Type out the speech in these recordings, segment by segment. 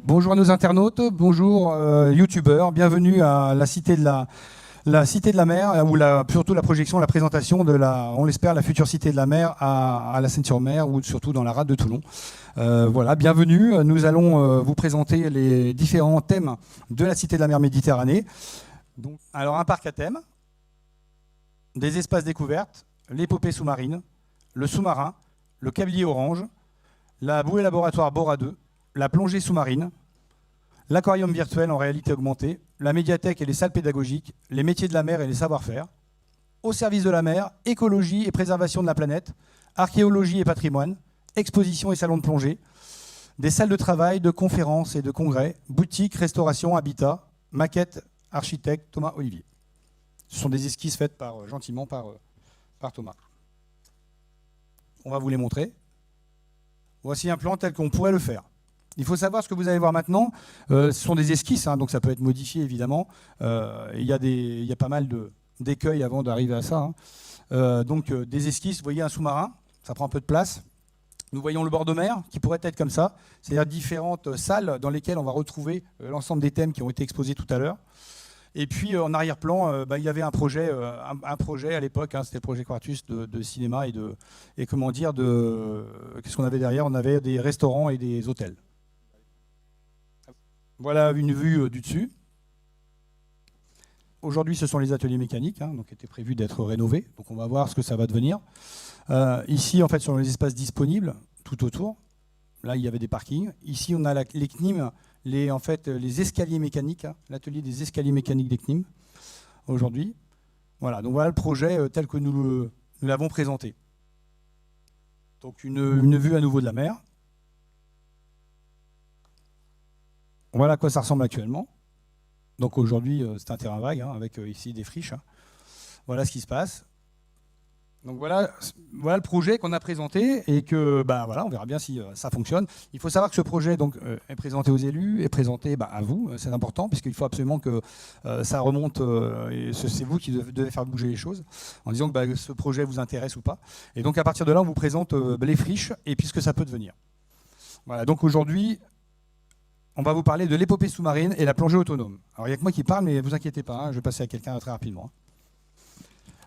Bonjour à nos internautes, bonjour youtubeurs, bienvenue à la Cité de la Mer, ou surtout la projection, la présentation de on l'espère, la future Cité de la Mer à la Seine-sur-Mer, ou surtout dans la rade de Toulon. Voilà, bienvenue. Nous allons vous présenter les différents thèmes de la Cité de la Mer Méditerranée. Donc, alors, un parc à thème, des espaces découvertes, l'épopée sous-marine, le sous-marin, le câblier orange, la bouée laboratoire Bora 2, la plongée sous-marine, l'aquarium virtuel en réalité augmentée, la médiathèque et les salles pédagogiques, les métiers de la mer et les savoir-faire, au service de la mer, écologie et préservation de la planète, archéologie et patrimoine, exposition et salons de plongée, des salles de travail, de conférences et de congrès, boutiques, restauration, habitat, maquettes, architecte Thomas Olivier. Ce sont des esquisses faites gentiment par Thomas. On va vous les montrer. Voici un plan tel qu'on pourrait le faire. Il faut savoir ce que vous allez voir maintenant. Ce sont des esquisses, hein, donc ça peut être modifié évidemment. Il y a pas mal d'écueils avant d'arriver à ça. Donc des esquisses, vous voyez un sous-marin, ça prend un peu de place. Nous voyons le bord de mer qui pourrait être comme ça, c'est-à-dire différentes salles dans lesquelles on va retrouver l'ensemble des thèmes qui ont été exposés tout à l'heure. Et puis en arrière-plan, il y avait un projet à l'époque, hein, c'était le projet Quartus de cinéma et comment dire, qu'est-ce qu'on avait derrière? On avait des restaurants et des hôtels. Voilà une vue du dessus. Aujourd'hui, ce sont les ateliers mécaniques, hein, donc qui étaient prévus d'être rénovés. Donc on va voir ce que ça va devenir. Ici, en fait, sur les espaces disponibles tout autour, là, il y avait des parkings. Ici, on a les CNIM, les escaliers mécaniques, hein, l'atelier des escaliers mécaniques des CNIM, aujourd'hui. Voilà, donc voilà le projet tel que nous l'avons présenté. Donc une vue à nouveau de la mer. Voilà à quoi ça ressemble actuellement. Donc aujourd'hui, c'est un terrain vague, hein, avec ici des friches. Hein. Voilà ce qui se passe. Donc voilà le projet qu'on a présenté et que voilà, on verra bien si ça fonctionne. Il faut savoir que ce projet donc, est présenté aux élus, est présenté à vous, c'est important puisqu'il faut absolument que ça remonte, et c'est vous qui devez faire bouger les choses en disant que ce projet vous intéresse ou pas. Et donc à partir de là, on vous présente les friches et puis ce que ça peut devenir. Voilà, donc aujourd'hui, on va vous parler de l'épopée sous-marine et la plongée autonome. Alors il n'y a que moi qui parle, mais ne vous inquiétez pas, hein, je vais passer à quelqu'un très rapidement.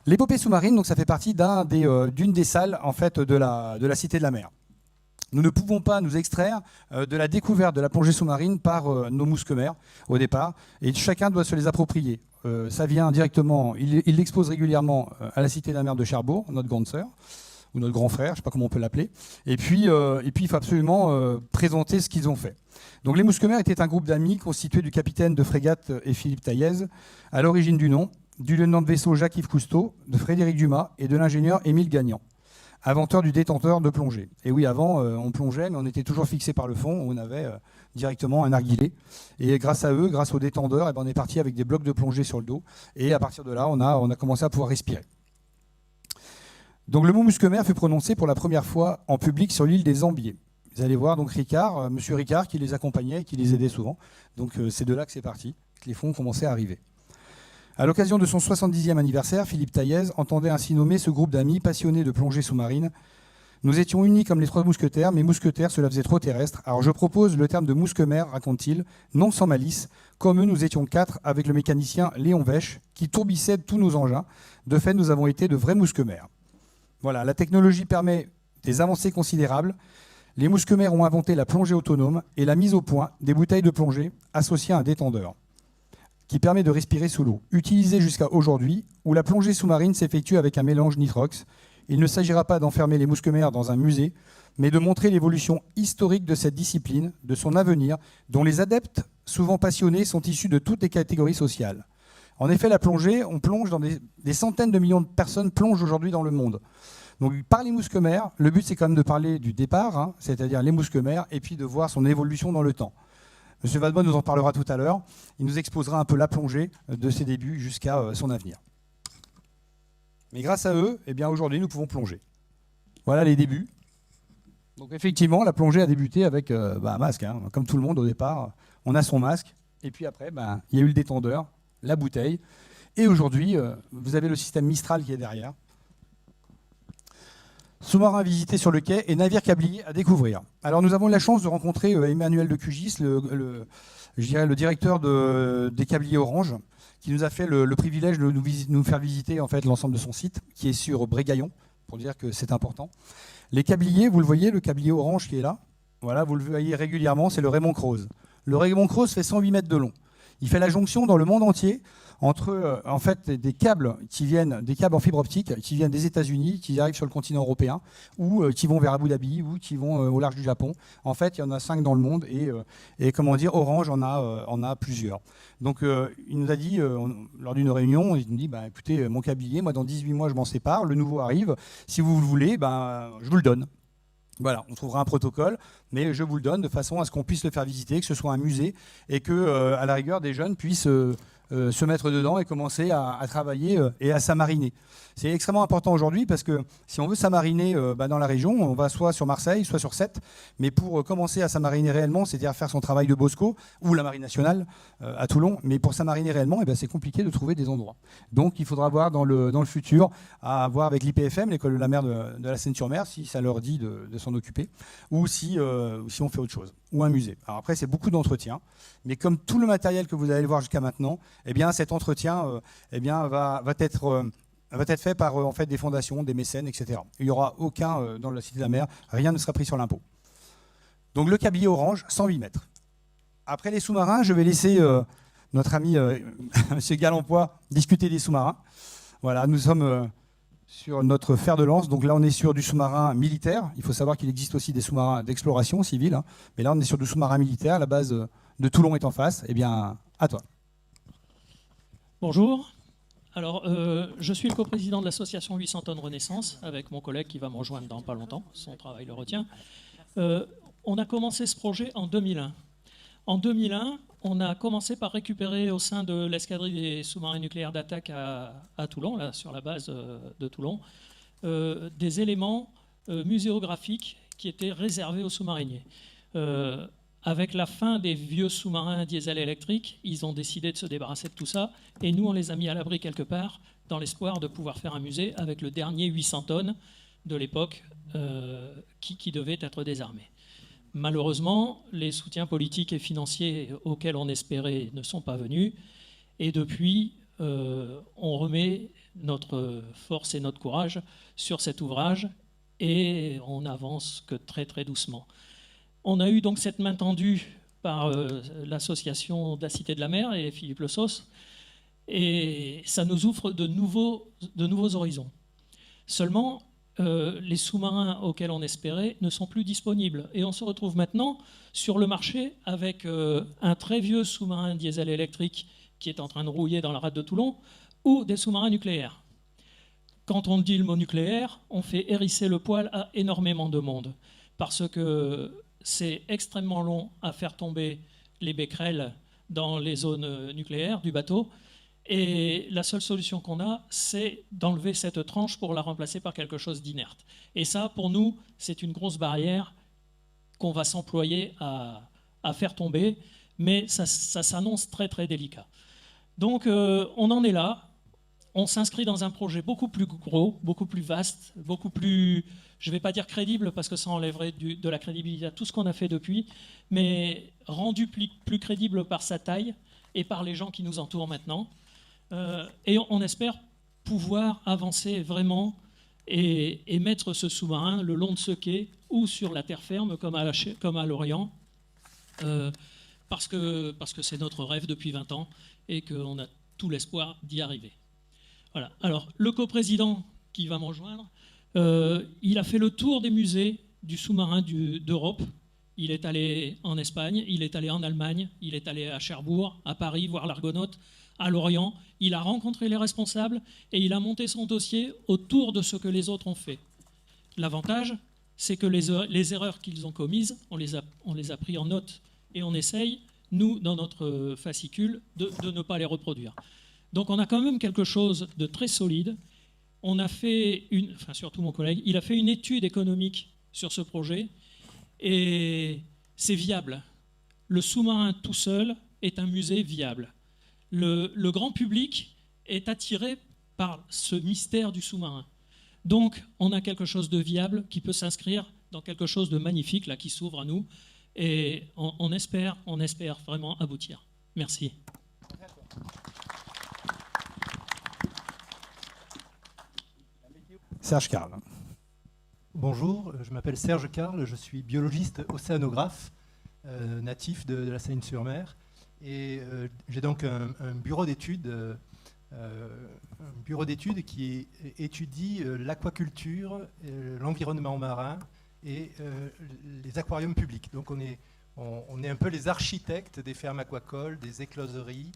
L'épopée sous-marine, donc ça fait partie d'une des salles en fait, de la Cité de la Mer. Nous ne pouvons pas nous extraire de la découverte de la plongée sous-marine par nos mousquemers au départ, et chacun doit se les approprier. Ça vient directement, il l'expose régulièrement à la Cité de la Mer de Cherbourg, notre grande sœur, ou notre grand frère, je ne sais pas comment on peut l'appeler. Et puis il faut absolument présenter ce qu'ils ont fait. Donc les mousquemers étaient un groupe d'amis constitué du capitaine de frégate et Philippe Taillez, à l'origine du nom, du lieutenant de vaisseau Jacques-Yves Cousteau, de Frédéric Dumas et de l'ingénieur Émile Gagnant, inventeur du détenteur de plongée. Et oui, avant, on plongeait, mais on était toujours fixé par le fond, on avait directement un narguilé. Et grâce à eux, grâce au détendeur, on est parti avec des blocs de plongée sur le dos. Et à partir de là, on a commencé à pouvoir respirer. Donc le mot mousquemer fut prononcé pour la première fois en public sur l'île des Ambiers. Vous allez voir donc Ricard, monsieur Ricard, qui les accompagnait et qui les aidait souvent. Donc c'est de là que c'est parti, que les fonds commençaient à arriver. À l'occasion de son 70e anniversaire, Philippe Taillez entendait ainsi nommer ce groupe d'amis passionnés de plongée sous-marine. Nous étions unis comme les trois mousquetaires, mais mousquetaires, cela faisait trop terrestre. Alors je propose le terme de mousquemer, raconte-t-il, non sans malice. Comme eux, nous étions 4 avec le mécanicien Léon Vèche, qui tourbissait tous nos engins. De fait, nous avons été de vrais mousquemers. Voilà, la technologie permet des avancées considérables. Les mousquemers ont inventé la plongée autonome et la mise au point des bouteilles de plongée associées à un détendeur qui permet de respirer sous l'eau, utilisée jusqu'à aujourd'hui, où la plongée sous-marine s'effectue avec un mélange nitrox. Il ne s'agira pas d'enfermer les mousquemers dans un musée, mais de montrer l'évolution historique de cette discipline, de son avenir, dont les adeptes, souvent passionnés, sont issus de toutes les catégories sociales. En effet, la plongée, on plonge dans des centaines de millions de personnes plongent aujourd'hui dans le monde. Donc par les mousquemers, le but c'est quand même de parler du départ, hein, c'est-à-dire les mousquemers, et puis de voir son évolution dans le temps. Monsieur Vadebonne nous en parlera tout à l'heure. Il nous exposera un peu la plongée de ses débuts jusqu'à son avenir. Mais grâce à eux, eh bien aujourd'hui, nous pouvons plonger. Voilà les débuts. Donc effectivement, la plongée a débuté avec un masque. Hein. Comme tout le monde au départ, on a son masque. Et puis après, il y a eu le détendeur, la bouteille. Et aujourd'hui, vous avez le système Mistral qui est derrière. Sous-marin visité sur le quai et navire câblier à découvrir. Alors nous avons eu la chance de rencontrer Emmanuel de Cugis, je dirais le directeur des câbliers Orange, qui nous a fait le privilège de nous faire visiter en fait, l'ensemble de son site, qui est sur Brégaillon, pour dire que c'est important. Les câbliers, vous le voyez, le câblier Orange qui est là, voilà, vous le voyez régulièrement, c'est le Raymond Croze. Le Raymond Croze fait 108 mètres de long. Il fait la jonction dans le monde entier entre en fait, des câbles en fibre optique qui viennent des États-Unis, qui arrivent sur le continent européen, ou qui vont vers Abu Dhabi, ou qui vont au large du Japon. En fait, il y en a 5 dans le monde et comment dire, Orange en a plusieurs. Donc, il nous a dit, lors d'une réunion, il nous dit, bah, écoutez, mon câblier, moi, dans 18 mois, je m'en sépare, le nouveau arrive. Si vous le voulez, bah, je vous le donne. Voilà, on trouvera un protocole, mais je vous le donne de façon à ce qu'on puisse le faire visiter, que ce soit un musée et que, à la rigueur, des jeunes puissent se mettre dedans et commencer à travailler et à s'amariner. C'est extrêmement important aujourd'hui parce que si on veut s'amariner dans la région, on va soit sur Marseille, soit sur Sète, mais pour commencer à s'amariner réellement, c'est-à-dire faire son travail de Bosco ou la Marine nationale à Toulon, mais pour s'amariner réellement, c'est compliqué de trouver des endroits. Donc il faudra voir dans le futur, à voir avec l'IPFM, l'école de la mer de la Seine-sur-Mer, si ça leur dit de s'en occuper, ou si on fait autre chose, ou un musée. Alors après, c'est beaucoup d'entretien, mais comme tout le matériel que vous allez voir jusqu'à maintenant, eh bien, cet entretien va être fait par en fait, des fondations, des mécènes, etc. Il n'y aura aucun dans la Cité de la Mer, rien ne sera pris sur l'impôt. Donc le câblier Orange, 108 mètres. Après les sous-marins, je vais laisser notre ami M. Galempoix discuter des sous-marins. Voilà, nous sommes sur notre fer de lance. Donc là, on est sur du sous-marin militaire. Il faut savoir qu'il existe aussi des sous-marins d'exploration civile. Hein. Mais là, on est sur du sous-marin militaire. La base de Toulon est en face. Eh bien, à toi. Bonjour. Alors, je suis le coprésident de l'association 800 tonnes Renaissance, avec mon collègue qui va me rejoindre dans pas longtemps. Son travail le retient. On a commencé ce projet en 2001. En 2001, on a commencé par récupérer au sein de l'escadrille des sous-marins nucléaires d'attaque à Toulon, là, sur la base de Toulon, des éléments muséographiques qui étaient réservés aux sous-mariniers. Avec la fin des vieux sous-marins diesel électriques, ils ont décidé de se débarrasser de tout ça, et nous, on les a mis à l'abri quelque part, dans l'espoir de pouvoir faire un musée avec le dernier 800 tonnes de l'époque qui devait être désarmé. Malheureusement, les soutiens politiques et financiers auxquels on espérait ne sont pas venus, et depuis, on remet notre force et notre courage sur cet ouvrage, et on n'avance que très très doucement. On a eu donc cette main tendue par l'association de la Cité de la Mer et Philippe Le Sauce, et ça nous ouvre de nouveaux horizons. Seulement, les sous-marins auxquels on espérait ne sont plus disponibles, et on se retrouve maintenant sur le marché avec un très vieux sous-marin diesel électrique qui est en train de rouiller dans la rade de Toulon, ou des sous-marins nucléaires. Quand on dit le mot nucléaire, on fait hérisser le poil à énormément de monde, parce que c'est extrêmement long à faire tomber les becquerels dans les zones nucléaires du bateau. Et la seule solution qu'on a, c'est d'enlever cette tranche pour la remplacer par quelque chose d'inerte. Et ça, pour nous, c'est une grosse barrière qu'on va s'employer à faire tomber, mais ça s'annonce très très délicat. Donc on en est là. On s'inscrit dans un projet beaucoup plus gros, beaucoup plus vaste, beaucoup plus, je ne vais pas dire crédible parce que ça enlèverait de la crédibilité à tout ce qu'on a fait depuis, mais rendu plus crédible par sa taille et par les gens qui nous entourent maintenant. Et on espère pouvoir avancer vraiment et mettre ce sous-marin le long de ce quai ou sur la terre ferme comme à Lorient, parce que c'est notre rêve depuis 20 ans et qu'on a tout l'espoir d'y arriver. Voilà. Alors, le coprésident qui va me rejoindre, il a fait le tour des musées du sous-marin d'Europe. Il est allé en Espagne, il est allé en Allemagne, il est allé à Cherbourg, à Paris, voir l'Argonaute, à Lorient. Il a rencontré les responsables et il a monté son dossier autour de ce que les autres ont fait. L'avantage, c'est que les erreurs qu'ils ont commises, on les a pris en note et on essaye, nous, dans notre fascicule, de ne pas les reproduire. Donc on a quand même quelque chose de très solide. On a fait surtout mon collègue, il a fait une étude économique sur ce projet et c'est viable. Le sous-marin tout seul est un musée viable. Le grand public est attiré par ce mystère du sous-marin. Donc, on a quelque chose de viable qui peut s'inscrire dans quelque chose de magnifique là, qui s'ouvre à nous. Et on espère vraiment aboutir. Merci. Serge Carl. Bonjour, je m'appelle Serge Carl, je suis biologiste océanographe, natif de la Seine-sur-Mer. Et j'ai donc un bureau d'études qui étudie l'aquaculture, l'environnement marin et les aquariums publics. Donc on est un peu les architectes des fermes aquacoles, des écloseries,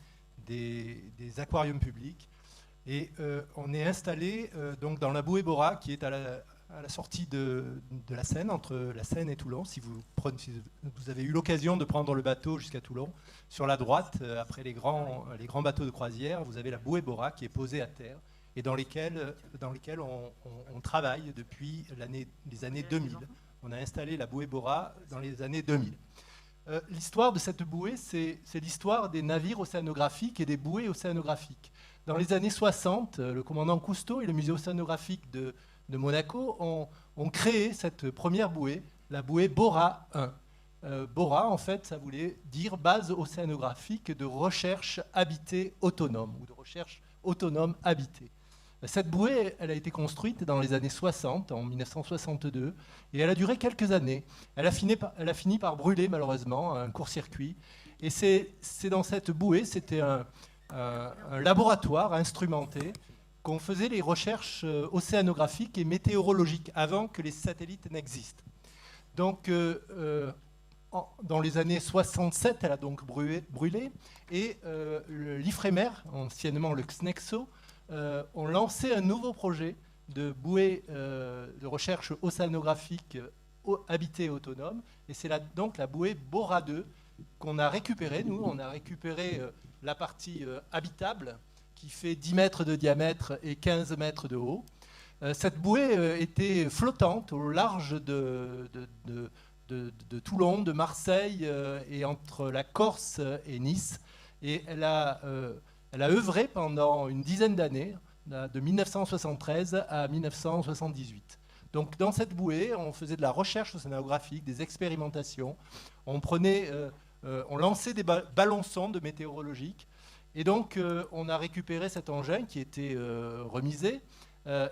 des aquariums publics. Et on est installé donc dans la bouée Bora, qui est à la sortie de la Seine, entre la Seine et Toulon. Si vous avez eu l'occasion de prendre le bateau jusqu'à Toulon, sur la droite, après les grands bateaux de croisière, vous avez la bouée Bora qui est posée à terre et dans lesquels on travaille depuis les années 2000. On a installé la bouée Bora dans les années 2000. L'histoire de cette bouée, c'est l'histoire des navires océanographiques et des bouées océanographiques. Dans les années 60, le commandant Cousteau et le musée océanographique de Monaco ont créé cette première bouée, la bouée Bora 1. Bora, en fait, ça voulait dire base océanographique de recherche habitée autonome, ou de recherche autonome habitée. Cette bouée, elle a été construite dans les années 60, en 1962, et elle a duré quelques années. Elle a fini par brûler, malheureusement, un court-circuit. Et c'est dans cette bouée, c'était un laboratoire instrumenté, qu'on faisait les recherches océanographiques et météorologiques avant que les satellites n'existent. Donc, dans les années 67, elle a donc brûlé, et l'IFREMER, anciennement le CNEXO, ont lancé un nouveau projet de bouée de recherche océanographique habitée et autonome, et c'est donc la bouée Bora 2 qu'on a récupérée. Nous, on a récupéré la partie habitable, qui fait 10 mètres de diamètre et 15 mètres de haut. Cette bouée était flottante au large de Toulon, de Marseille et entre la Corse et Nice. Et elle a œuvré pendant une dizaine d'années, de 1973 à 1978. Donc dans cette bouée, on faisait de la recherche océanographique, des expérimentations. On lançait des ballons-sondes météorologiques. Et donc, on a récupéré cet engin qui était remisé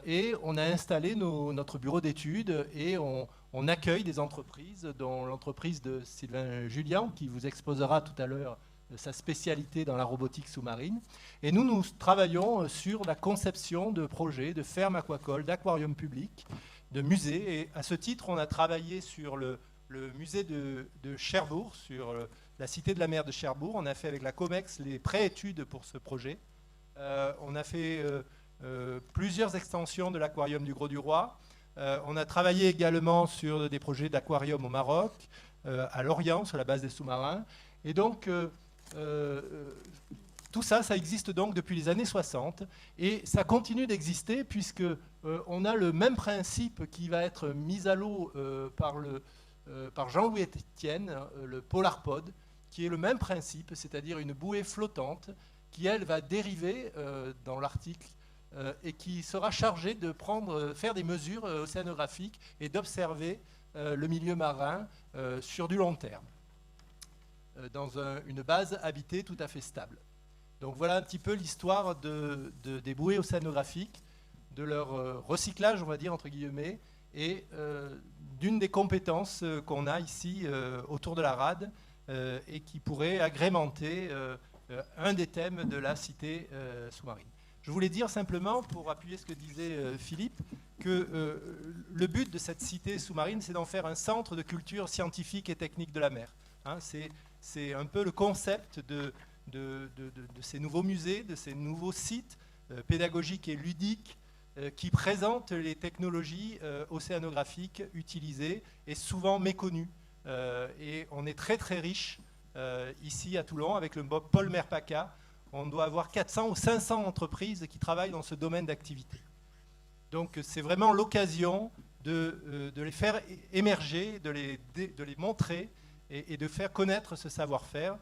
et on a installé notre bureau d'études et on accueille des entreprises, dont l'entreprise de Sylvain Julien, qui vous exposera tout à l'heure sa spécialité dans la robotique sous-marine. Et nous travaillons sur la conception de projets, de fermes aquacoles, d'aquariums publics, de musées. Et à ce titre, on a travaillé sur le musée de Cherbourg, sur la cité de la mer de Cherbourg. On a fait avec la COMEX les pré-études pour ce projet. On a fait plusieurs extensions de l'aquarium du Gros-du-Roi. On a travaillé également sur des projets d'aquarium au Maroc, à Lorient, sur la base des sous-marins. Et donc, tout ça, ça existe donc depuis les années 60. Et ça continue d'exister puisque on a le même principe qui va être mis à l'eau par Jean-Louis Etienne, le Polarpod, qui est le même principe, c'est-à-dire une bouée flottante qui, elle, va dériver dans l'Arctique et qui sera chargée de faire des mesures océanographiques et d'observer le milieu marin sur du long terme, dans une base habitée tout à fait stable. Donc voilà un petit peu l'histoire des bouées océanographiques, de leur recyclage, on va dire, entre guillemets, et d'une des compétences qu'on a ici autour de la rade et qui pourrait agrémenter un des thèmes de la cité sous-marine. Je voulais dire simplement, pour appuyer ce que disait Philippe, que le but de cette cité sous-marine, c'est d'en faire un centre de culture scientifique et technique de la mer. Hein, c'est un peu le concept de ces nouveaux musées, de ces nouveaux sites pédagogiques et ludiques qui présentent les technologies océanographiques utilisées et souvent méconnues. Et on est très très riche ici à Toulon avec le pôle Mer-PACA. On doit avoir 400 ou 500 entreprises qui travaillent dans ce domaine d'activité. Donc c'est vraiment l'occasion de les faire émerger, de les montrer et de faire connaître ce savoir-faire,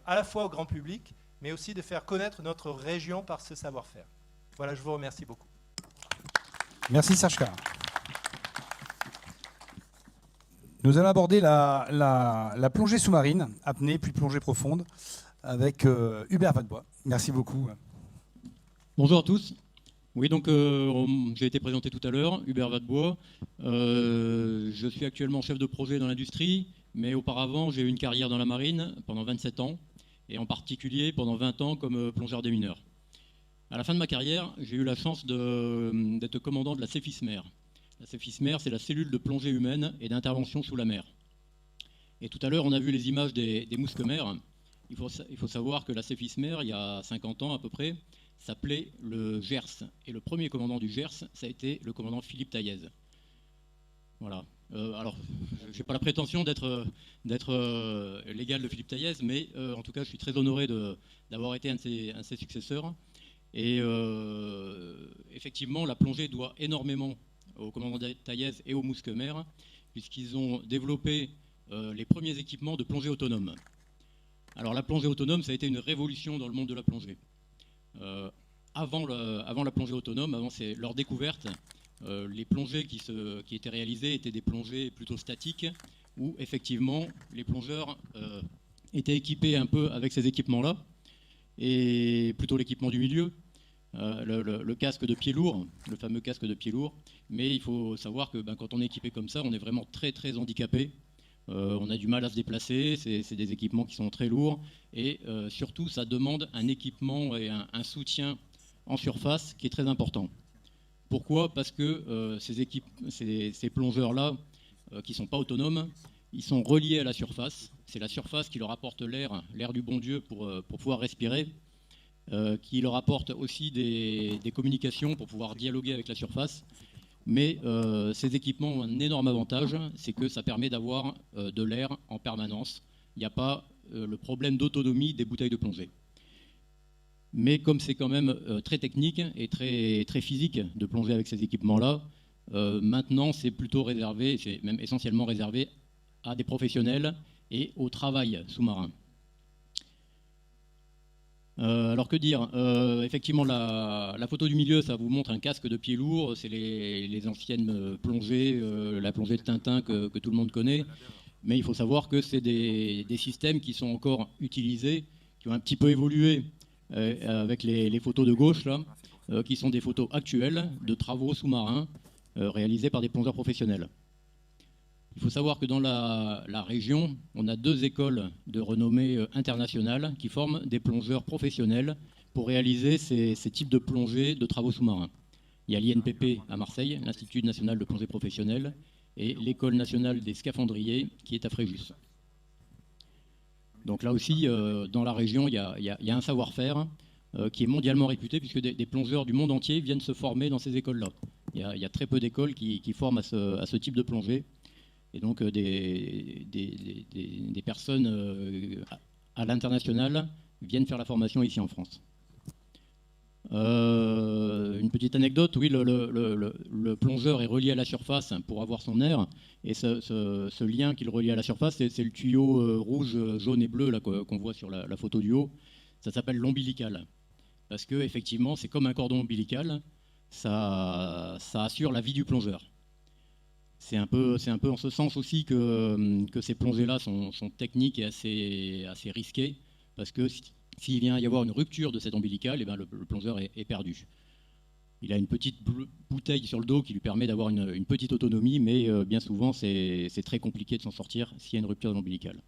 à la fois au grand public, mais aussi de faire connaître notre région par ce savoir-faire. Voilà, je vous remercie beaucoup. Merci Serge Carr. Nous allons aborder la plongée sous-marine, apnée puis plongée profonde, avec Hubert Vadebois. Merci beaucoup. Bonjour à tous. Oui, donc j'ai été présenté tout à l'heure, Hubert Vadebois. Je suis actuellement chef de projet dans l'industrie, mais auparavant j'ai eu une carrière dans la marine pendant 27 ans, et en particulier pendant 20 ans comme plongeur démineur. À la fin de ma carrière, j'ai eu la chance d'être commandant de la Cefismer. La Cefismer, c'est la cellule de plongée humaine et d'intervention sous la mer. Et tout à l'heure, on a vu les images des mousquemers. Il faut savoir que la Cefismer, il y a 50 ans à peu près, s'appelait le Gers. Et le premier commandant du Gers, ça a été le commandant Philippe Taillez. Voilà. Alors, je n'ai pas la prétention d'être l'égal de Philippe Taillez, mais en tout cas, je suis très honoré d'avoir été un de ses successeurs. Et effectivement, la plongée doit énormément au commandant Taillez et au Mousquemer, puisqu'ils ont développé les premiers équipements de plongée autonome. Alors la plongée autonome, ça a été une révolution dans le monde de la plongée. Avant la plongée autonome, avant leur découverte, les plongées qui étaient réalisées étaient des plongées plutôt statiques, où effectivement les plongeurs étaient équipés un peu avec ces équipements-là, et plutôt l'équipement du milieu, le casque de pied lourd, le fameux casque de pied lourd. Mais il faut savoir que quand on est équipé comme ça, on est vraiment très très handicapé. On a du mal à se déplacer, c'est des équipements qui sont très lourds, et surtout ça demande un équipement et un soutien en surface qui est très important. Pourquoi ? Parce que ces plongeurs-là, qui ne sont pas autonomes, ils sont reliés à la surface. C'est la surface qui leur apporte l'air du bon Dieu pour pouvoir respirer, qui leur apporte aussi des communications pour pouvoir dialoguer avec la surface. Mais ces équipements ont un énorme avantage, c'est que ça permet d'avoir de l'air en permanence. Il n'y a pas le problème d'autonomie des bouteilles de plongée. Mais comme c'est quand même très technique et très, très physique de plonger avec ces équipements-là, maintenant c'est plutôt réservé, c'est même essentiellement réservé à des professionnels et au travail sous-marin. Alors que dire, effectivement la photo du milieu, ça vous montre un casque de pied lourd, c'est les anciennes plongées, la plongée de Tintin que tout le monde connaît, mais il faut savoir que c'est des systèmes qui sont encore utilisés, qui ont un petit peu évolué avec les photos de gauche là, qui sont des photos actuelles de travaux sous-marins réalisés par des plongeurs professionnels. Il faut savoir que dans la région, on a 2 écoles de renommée internationale qui forment des plongeurs professionnels pour réaliser ces types de plongées de travaux sous-marins. Il y a l'INPP à Marseille, l'Institut national de plongée professionnelle, et l'École nationale des scaphandriers qui est à Fréjus. Donc là aussi, dans la région, il y a un savoir-faire qui est mondialement réputé, puisque des plongeurs du monde entier viennent se former dans ces écoles-là. Il y a très peu d'écoles qui forment à ce type de plongée. Et donc des personnes à l'international viennent faire la formation ici en France. Une petite anecdote, oui, le plongeur est relié à la surface pour avoir son air, et ce lien qu'il relie à la surface, c'est le tuyau rouge, jaune et bleu là, qu'on voit sur la photo du haut. Ça s'appelle l'ombilical, parce que effectivement c'est comme un cordon ombilical, ça assure la vie du plongeur. C'est un peu en ce sens aussi que ces plongées-là sont techniques et assez risquées, parce que s'il vient y avoir une rupture de cet ombilical, le plongeur est perdu. Il a une petite bouteille sur le dos qui lui permet d'avoir une petite autonomie, mais bien souvent c'est très compliqué de s'en sortir s'il y a une rupture de l'ombilical.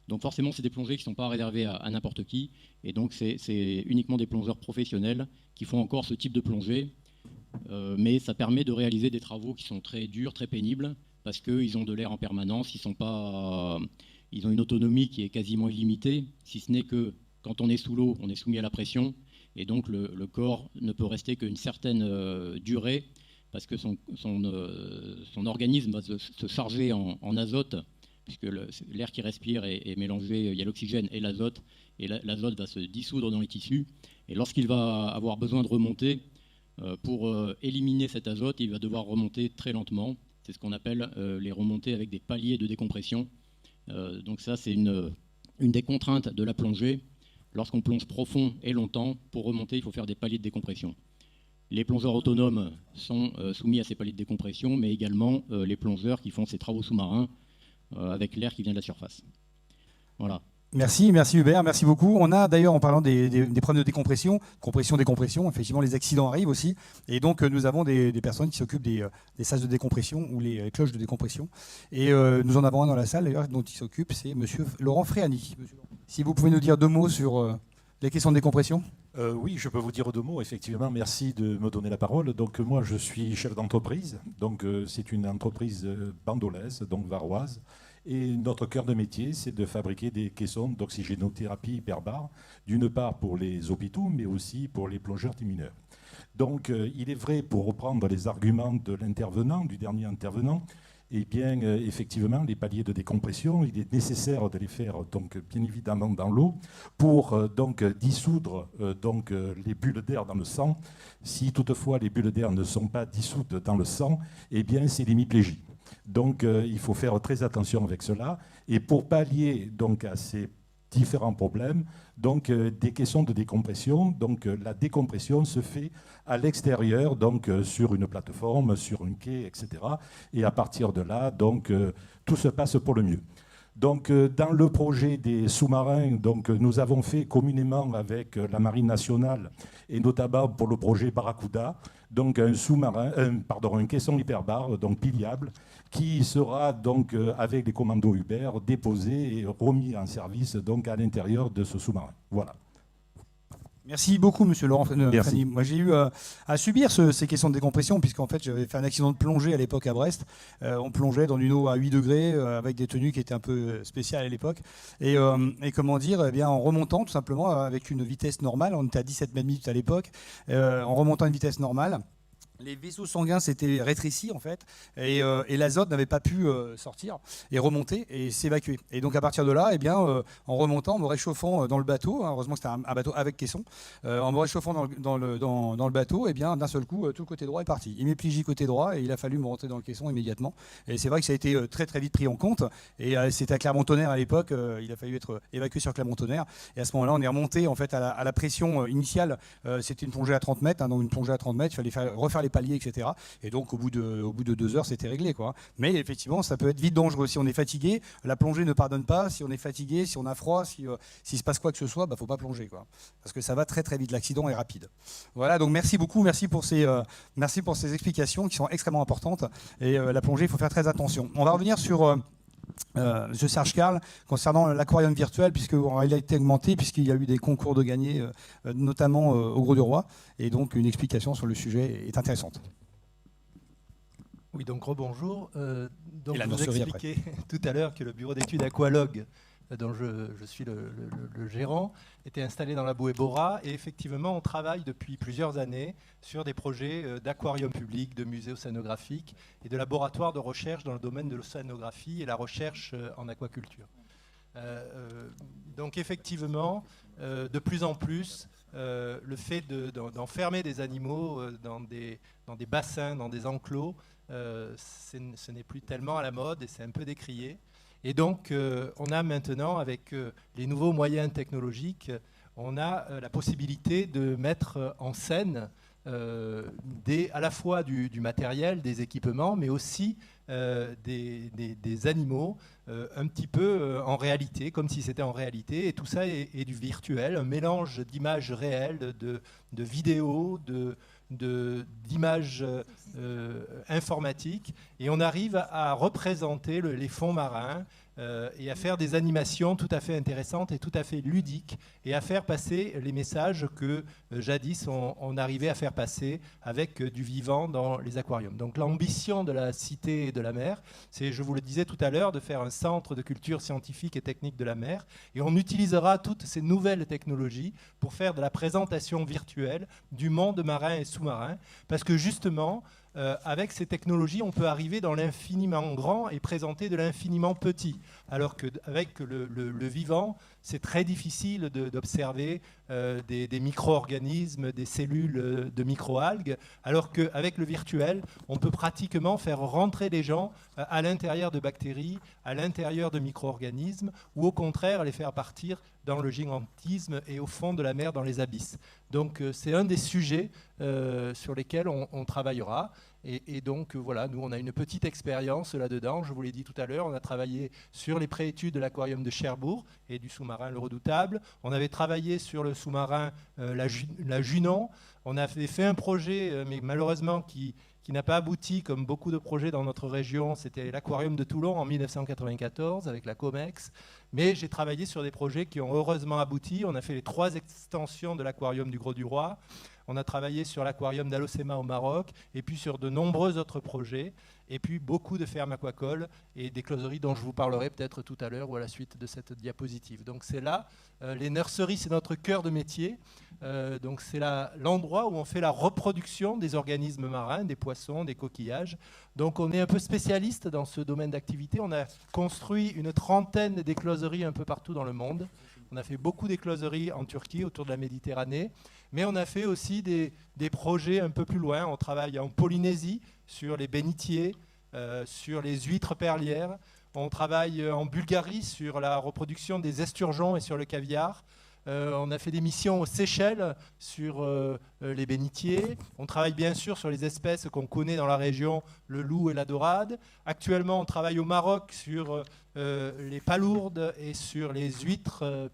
Donc forcément c'est des plongées qui ne sont pas réservées à n'importe qui, et donc c'est uniquement des plongeurs professionnels qui font encore ce type de plongée. Mais ça permet de réaliser des travaux qui sont très durs, très pénibles, parce qu'ils ont de l'air en permanence, ils ont une autonomie qui est quasiment illimitée, si ce n'est que quand on est sous l'eau, on est soumis à la pression, et donc le corps ne peut rester qu'une certaine durée, parce que son organisme va se charger en azote, puisque l'air qu'il respire est mélangé, il y a l'oxygène et l'azote va se dissoudre dans les tissus, et lorsqu'il va avoir besoin de remonter, pour éliminer cet azote, il va devoir remonter très lentement. C'est ce qu'on appelle les remontées avec des paliers de décompression. Donc ça, c'est une des contraintes de la plongée. Lorsqu'on plonge profond et longtemps, pour remonter, il faut faire des paliers de décompression. Les plongeurs autonomes sont soumis à ces paliers de décompression, mais également les plongeurs qui font ces travaux sous-marins avec l'air qui vient de la surface. Voilà. Merci Hubert, merci beaucoup. On a d'ailleurs, en parlant des problèmes de décompression, décompression, effectivement les accidents arrivent aussi. Et donc nous avons des personnes qui s'occupent des sas de décompression ou les cloches de décompression. Et nous en avons un dans la salle d'ailleurs dont il s'occupe, c'est monsieur Laurent Fréani. Si vous pouvez nous dire 2 mots sur les questions de décompression. Oui, je peux vous dire 2 mots, effectivement. Merci de me donner la parole. Donc moi, je suis chef d'entreprise. Donc c'est une entreprise bandolaise, donc varoise. Et notre cœur de métier, c'est de fabriquer des caissons d'oxygénothérapie hyperbare, d'une part pour les hôpitaux, mais aussi pour les plongeurs mineurs. Donc il est vrai, pour reprendre les arguments de l'intervenant, du dernier intervenant, eh bien, effectivement, les paliers de décompression, il est nécessaire de les faire, donc, bien évidemment, dans l'eau pour donc, dissoudre donc, les bulles d'air dans le sang. Si toutefois les bulles d'air ne sont pas dissoutes dans le sang, eh bien, c'est l'hémiplégie. Donc, il faut faire très attention avec cela. Et pour pallier donc, à ces différents problèmes, donc des caissons de décompression. Donc la décompression se fait à l'extérieur, donc sur une plateforme, sur un quai, etc. Et à partir de là, donc tout se passe pour le mieux. Donc dans le projet des sous-marins, donc nous avons fait communément avec la Marine nationale et notamment pour le projet Barracuda, donc un caisson hyperbare, donc pliable, qui sera donc avec les commandos Hubert déposé et remis en service donc à l'intérieur de ce sous-marin. Voilà. Merci beaucoup, monsieur Laurent Merci. Fréani. Moi, j'ai eu à subir ces questions de décompression, puisqu'en fait, j'avais fait un accident de plongée à l'époque à Brest. On plongeait dans une eau à 8 degrés, avec des tenues qui étaient un peu spéciales à l'époque. Et comment dire, eh bien, en remontant, tout simplement, avec une vitesse normale, on était à 17 mètres minutes à l'époque, en remontant à une vitesse normale, les vaisseaux sanguins s'étaient rétrécis en fait, et l'azote n'avait pas pu sortir et remonter et s'évacuer. Et donc à partir de là, eh bien, en remontant, en me réchauffant dans le bateau, hein, heureusement que c'était un bateau avec caisson, en me réchauffant dans le bateau, eh bien, d'un seul coup, tout le côté droit est parti. Hémiplégie côté droit, et il a fallu me rentrer dans le caisson immédiatement. Et c'est vrai que ça a été très très vite pris en compte. Et c'était à Clermont-Tonnerre à l'époque, il a fallu être évacué sur Clermont-Tonnerre. Et à ce moment-là, on est remonté en fait à la pression initiale. C'était une plongée à 30 mètres, hein, donc une plongée à 30 mètres, il fallait refaire les paliers, etc. Et donc au bout de 2 heures, c'était réglé, quoi. Mais effectivement, ça peut être vite dangereux. Si on est fatigué, la plongée ne pardonne pas. Si on est fatigué, si on a froid, s'il se passe quoi que ce soit, faut pas plonger, quoi. Parce que ça va très très vite, l'accident est rapide. Voilà, donc merci beaucoup, merci pour ces explications qui sont extrêmement importantes. Et la plongée, il faut faire très attention. On va revenir sur Monsieur Serge Carl, concernant l'aquarium virtuel, puisqu'il a été augmenté, puisqu'il y a eu des concours de gagnés, notamment au Gros du Roi, et donc une explication sur le sujet est intéressante. Oui, donc rebonjour. Donc Et la je vous nurserie expliquais tout à l'heure que le bureau d'études Aqualogue, dont je suis le gérant, était installé dans la Bouée-Bora, et effectivement on travaille depuis plusieurs années sur des projets d'aquarium public, de musées océanographiques et de laboratoires de recherche dans le domaine de l'océanographie et la recherche en aquaculture. Donc effectivement, de plus en plus, le fait d'enfermer des animaux dans des bassins, dans des enclos, ce n'est plus tellement à la mode et c'est un peu décrié. Et donc, on a maintenant, avec les nouveaux moyens technologiques, on a la possibilité de mettre en scène à la fois du matériel, des équipements, mais aussi des animaux un petit peu en réalité, comme si c'était en réalité. Et tout ça est du virtuel, un mélange d'images réelles, de vidéos, d'images informatiques, et on arrive à représenter les fonds marins et à faire des animations tout à fait intéressantes et tout à fait ludiques, et à faire passer les messages que jadis on arrivait à faire passer avec du vivant dans les aquariums. Donc l'ambition de la Cité de la mer, c'est, je vous le disais tout à l'heure, de faire un centre de culture scientifique et technique de la mer, et on utilisera toutes ces nouvelles technologies pour faire de la présentation virtuelle du monde marin et sous-marin, parce que justement, avec ces technologies, on peut arriver dans l'infiniment grand et présenter de l'infiniment petit. Alors qu'avec le vivant, c'est très difficile d'observer des micro-organismes, des cellules de micro-algues, alors qu'avec le virtuel, on peut pratiquement faire rentrer les gens à l'intérieur de bactéries, à l'intérieur de micro-organismes, ou au contraire les faire partir dans le gigantisme et au fond de la mer, dans les abysses. Donc c'est un des sujets sur lesquels on travaillera. Et donc voilà, nous on a une petite expérience là-dedans, je vous l'ai dit tout à l'heure, on a travaillé sur les préétudes de l'aquarium de Cherbourg et du sous-marin Le Redoutable, on avait travaillé sur le sous-marin la Junon, on avait fait un projet, mais malheureusement qui n'a pas abouti comme beaucoup de projets dans notre région, c'était l'aquarium de Toulon en 1994 avec la Comex, mais j'ai travaillé sur des projets qui ont heureusement abouti, on a fait les 3 extensions de l'aquarium du Gros-du-Roi, on a travaillé sur l'aquarium d'Alocema au Maroc, et puis sur de nombreux autres projets, et puis beaucoup de fermes aquacoles et des closeries dont je vous parlerai peut-être tout à l'heure ou à la suite de cette diapositive. Donc c'est là, les nurseries, c'est notre cœur de métier. Donc c'est l'endroit où on fait la reproduction des organismes marins, des poissons, des coquillages. Donc on est un peu spécialiste dans ce domaine d'activité. On a construit une 30aine d'écloseries un peu partout dans le monde. On a fait beaucoup d'écloseries en Turquie, autour de la Méditerranée. Mais on a fait aussi des projets un peu plus loin. On travaille en Polynésie sur les bénitiers, sur les huîtres perlières. On travaille en Bulgarie sur la reproduction des esturgeons et sur le caviar. On a fait des missions aux Seychelles sur les bénitiers. On travaille bien sûr sur les espèces qu'on connaît dans la région, le loup et la dorade. Actuellement, on travaille au Maroc sur les palourdes et sur les huîtres,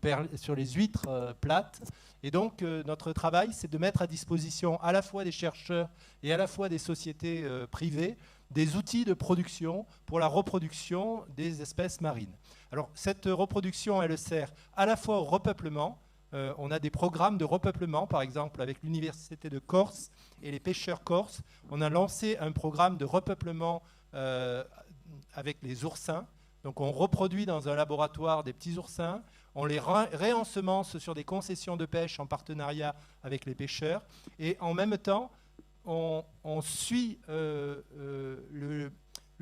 plates. Et donc, notre travail, c'est de mettre à disposition à la fois des chercheurs et à la fois des sociétés privées des outils de production pour la reproduction des espèces marines. Alors, cette reproduction, elle sert à la fois au repeuplement. On a des programmes de repeuplement, par exemple, avec l'Université de Corse et les pêcheurs corses. On a lancé un programme de repeuplement avec les oursins. Donc, on reproduit dans un laboratoire des petits oursins. On les réensemence sur des concessions de pêche en partenariat avec les pêcheurs. Et en même temps, on suit le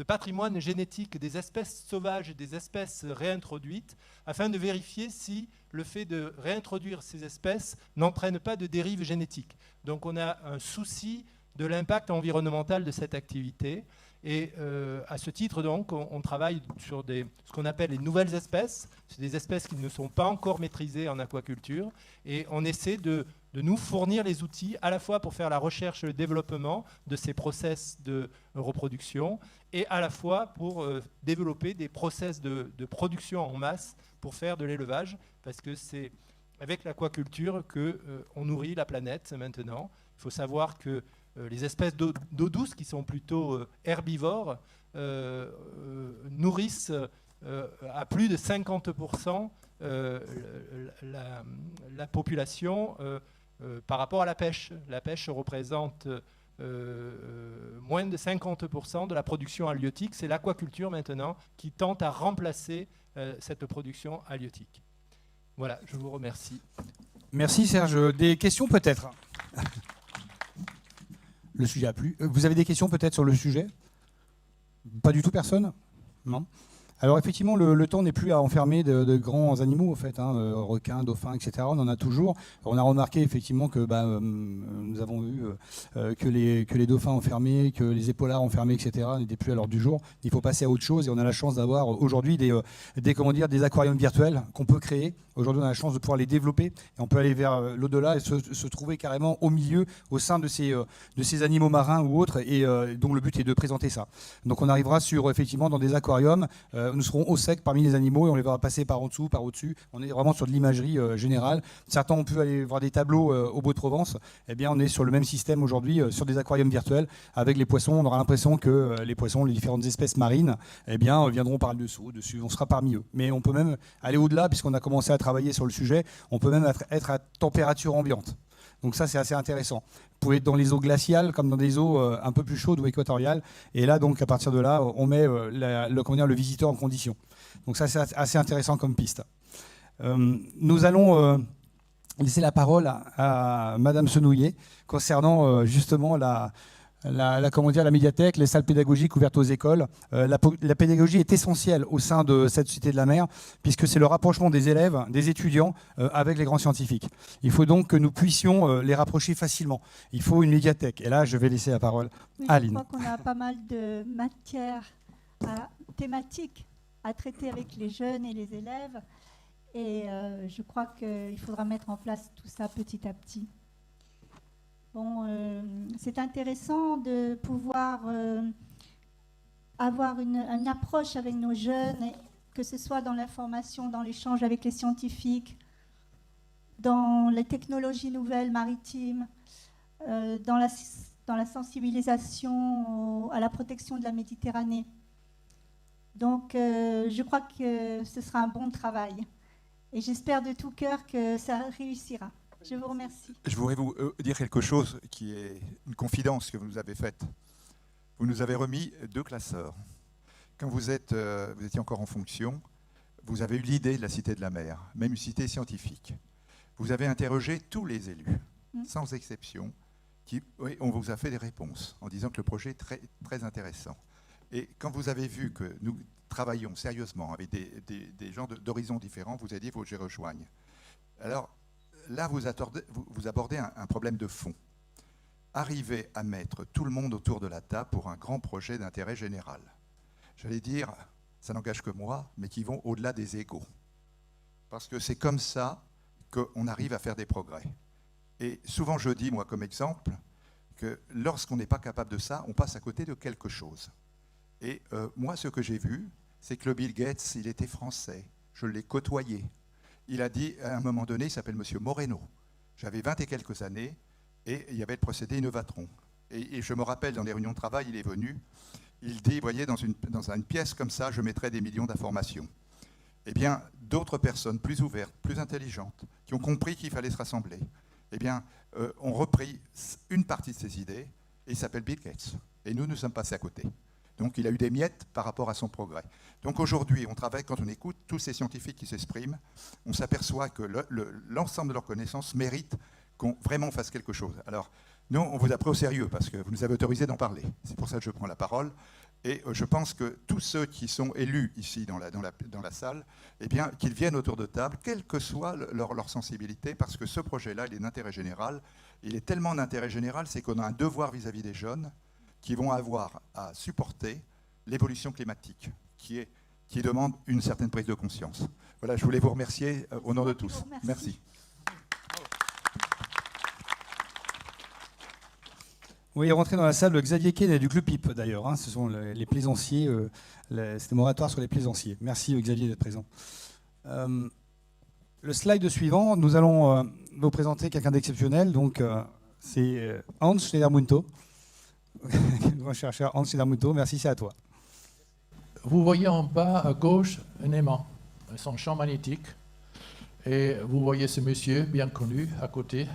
patrimoine génétique des espèces sauvages et des espèces réintroduites afin de vérifier si le fait de réintroduire ces espèces n'entraîne pas de dérive génétique. Donc on a un souci de l'impact environnemental de cette activité. Et à ce titre, donc, on travaille sur ce qu'on appelle les nouvelles espèces. C'est des espèces qui ne sont pas encore maîtrisées en aquaculture. Et on essaie de nous fournir les outils à la fois pour faire la recherche et le développement de ces process de reproduction et à la fois pour développer des process de production en masse pour faire de l'élevage. Parce que c'est avec l'aquaculture qu'on nourrit la planète maintenant. Il faut savoir que les espèces d'eau douce, qui sont plutôt herbivores, nourrissent à plus de 50% la population par rapport à la pêche. La pêche représente moins de 50% de la production halieutique. C'est l'aquaculture maintenant qui tente à remplacer cette production halieutique. Voilà, je vous remercie. Merci Serge. Des questions peut-être? Le sujet a plu. Vous avez des questions peut-être sur le sujet? Pas du tout, personne? Non. Alors effectivement, le temps n'est plus à enfermer de grands animaux, en fait, hein, requins, dauphins, etc. On en a toujours. On a remarqué effectivement que nous avons vu que les dauphins enfermés, que les épaulards enfermés, etc. n'étaient plus à l'ordre du jour. Il faut passer à autre chose et on a la chance d'avoir aujourd'hui des aquariums virtuels qu'on peut créer. Aujourd'hui, on a la chance de pouvoir les développer et on peut aller vers l'au-delà et se trouver carrément au milieu, au sein de ces animaux marins ou autres, et dont le but est de présenter ça. Donc on arrivera effectivement dans des aquariums. Nous serons au sec parmi les animaux et on les verra passer par en dessous, par au-dessus. On est vraiment sur de l'imagerie générale. Certains ont pu aller voir des tableaux au Beau de Provence. Eh bien, on est sur le même système aujourd'hui, sur des aquariums virtuels avec les poissons. On aura l'impression que les poissons, les différentes espèces marines, eh bien, viendront par le dessous, au-dessus. On sera parmi eux. Mais on peut même aller au-delà, puisqu'on a commencé à travailler sur le sujet. On peut même être à température ambiante. Donc ça, c'est assez intéressant. Vous pouvez être dans les eaux glaciales comme dans des eaux un peu plus chaudes ou équatoriales. Et là, donc, à partir de là, on met le visiteur en condition. Donc ça, c'est assez intéressant comme piste. Nous allons laisser la parole à Madame Senouillet concernant justement la médiathèque, les salles pédagogiques ouvertes aux écoles. La pédagogie est essentielle au sein de cette Société de la mer, puisque c'est le rapprochement des élèves, des étudiants avec les grands scientifiques. Il faut donc que nous puissions les rapprocher facilement. Il faut une médiathèque. Et là, je vais laisser la parole à Aline. Je crois qu'on a pas mal de matières thématiques à traiter avec les jeunes et les élèves. Et je crois qu'il faudra mettre en place tout ça petit à petit. Bon, c'est intéressant de pouvoir avoir une approche avec nos jeunes, que ce soit dans l'information, dans l'échange avec les scientifiques, dans les technologies nouvelles maritimes, dans la sensibilisation à la protection de la Méditerranée. Donc, je crois que ce sera un bon travail. Et j'espère de tout cœur que ça réussira. Je vous remercie. Je voudrais vous dire quelque chose qui est une confidence que vous nous avez faite. Vous nous avez remis 2 classeurs. Quand vous étiez encore en fonction, vous avez eu l'idée de la Cité de la Mer, même une cité scientifique. Vous avez interrogé tous les élus, sans exception, on vous a fait des réponses en disant que le projet est très, très intéressant. Et quand vous avez vu que nous travaillons sérieusement avec des gens d'horizons différents, vous avez dit il faut que je les rejoigne. Alors là, vous abordez un problème de fond. Arriver à mettre tout le monde autour de la table pour un grand projet d'intérêt général. J'allais dire, ça n'engage que moi, mais qui vont au-delà des égos. Parce que c'est comme ça qu'on arrive à faire des progrès. Et souvent, je dis, moi, comme exemple, que lorsqu'on n'est pas capable de ça, on passe à côté de quelque chose. Et moi, ce que j'ai vu, c'est que le Bill Gates, il était français. Je l'ai côtoyé. Il a dit, à un moment donné, il s'appelle M. Moreno. J'avais 20 et quelques années, et il y avait le procédé Innovatron. Et je me rappelle, dans les réunions de travail, il est venu, il dit, voyez, dans une pièce comme ça, je mettrai des millions d'informations. Eh bien, d'autres personnes plus ouvertes, plus intelligentes, qui ont compris qu'il fallait se rassembler, eh bien, ont repris une partie de ces idées, et il s'appelle Bill Gates. Et nous sommes passés à côté. Donc, il a eu des miettes par rapport à son progrès. Donc, aujourd'hui, on travaille, quand on écoute tous ces scientifiques qui s'expriment, on s'aperçoit que l'ensemble de leurs connaissances mérite qu'on vraiment fasse quelque chose. Alors, nous, on vous a pris au sérieux parce que vous nous avez autorisé d'en parler. C'est pour ça que je prends la parole. Et je pense que tous ceux qui sont élus ici dans la salle, eh bien, qu'ils viennent autour de table, quelle que soit leur sensibilité, parce que ce projet-là, il est d'intérêt général. Il est tellement d'intérêt général, c'est qu'on a un devoir vis-à-vis des jeunes qui vont avoir à supporter l'évolution climatique, qui demande une certaine prise de conscience. Voilà, je voulais vous remercier au nom de tous. Merci. Oui, rentrer dans la salle de Xavier Kay du Club PIP d'ailleurs. Hein, ce sont les plaisanciers, c'était moratoire sur les plaisanciers. Merci Xavier d'être présent. Le slide suivant, nous allons vous présenter quelqu'un d'exceptionnel. Donc, c'est Hans Schneider-Munto. Grand chercheur Hans Schneider-Munto, merci, c'est à toi. Vous voyez en bas à gauche un aimant, son champ magnétique. Et vous voyez ce monsieur bien connu à côté.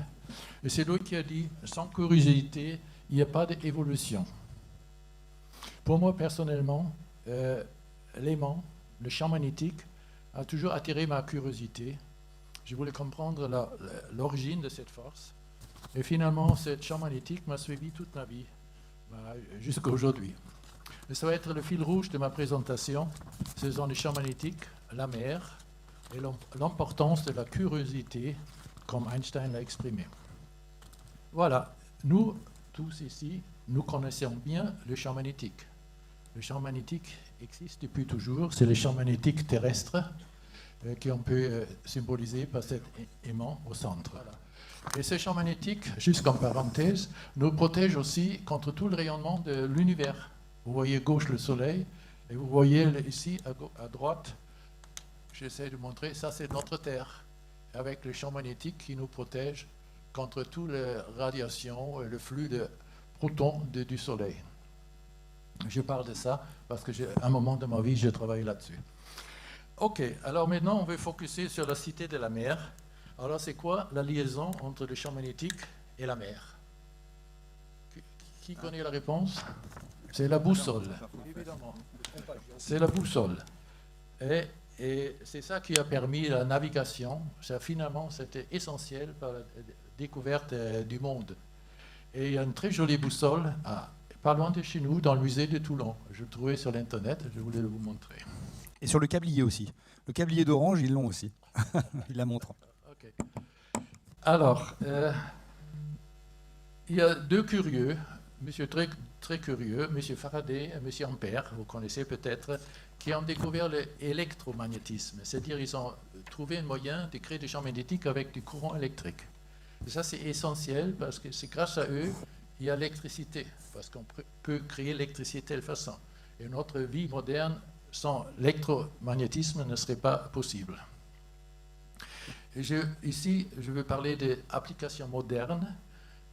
Et c'est lui qui a dit, sans curiosité, il n'y a pas d'évolution. Pour moi, personnellement, l'aimant, le champ magnétique, a toujours attiré ma curiosité. Je voulais comprendre l'origine de cette force. Et finalement, ce champ magnétique m'a suivi toute ma vie, jusqu'à aujourd'hui. Ça va être le fil rouge de ma présentation. Ce sont les champs magnétiques, la mer et l'importance de la curiosité, comme Einstein l'a exprimé. Voilà, nous, tous ici, nous connaissons bien le champ magnétique. Le champ magnétique existe depuis toujours, c'est le champ magnétique terrestre qu'on peut symboliser par cet aimant au centre. Voilà. Et ce champ magnétique, juste comme parenthèse, nous protège aussi contre tout le rayonnement de l'univers. Vous voyez à gauche le soleil, et vous voyez ici à droite, j'essaie de montrer, ça c'est notre Terre, avec le champ magnétique qui nous protège contre toute la radiation et le flux de protons du soleil. Je parle de ça parce que à un moment de ma vie, j'ai travaillé là-dessus. Ok, alors maintenant on va focuser sur la Cité de la mer. Alors c'est quoi la liaison entre le champ magnétique et la mer? Qui connaît la réponse? C'est la boussole. Évidemment. C'est la boussole. Et c'est ça qui a permis la navigation. Ça, finalement, c'était essentiel pour la découverte du monde. Et il y a une très jolie boussole, pas loin de chez nous, dans le musée de Toulon. Je l'ai trouvée sur l'Internet, je voulais vous montrer. Et sur le câblier aussi. Le câblier d'Orange, ils l'ont aussi. Ils la montrent. Okay. Alors, il y a deux curieux, monsieur très curieux, monsieur Faraday et monsieur Ampère, vous connaissez peut-être, qui ont découvert l'électromagnétisme. C'est-à-dire qu'ils ont trouvé un moyen de créer des champs magnétiques avec du courant électrique. Et ça, c'est essentiel parce que c'est grâce à eux il y a l'électricité, parce qu'on peut créer l'électricité de telle façon. Et notre vie moderne, sans l'électromagnétisme, ne serait pas possible. Et ici, je veux parler des applications modernes,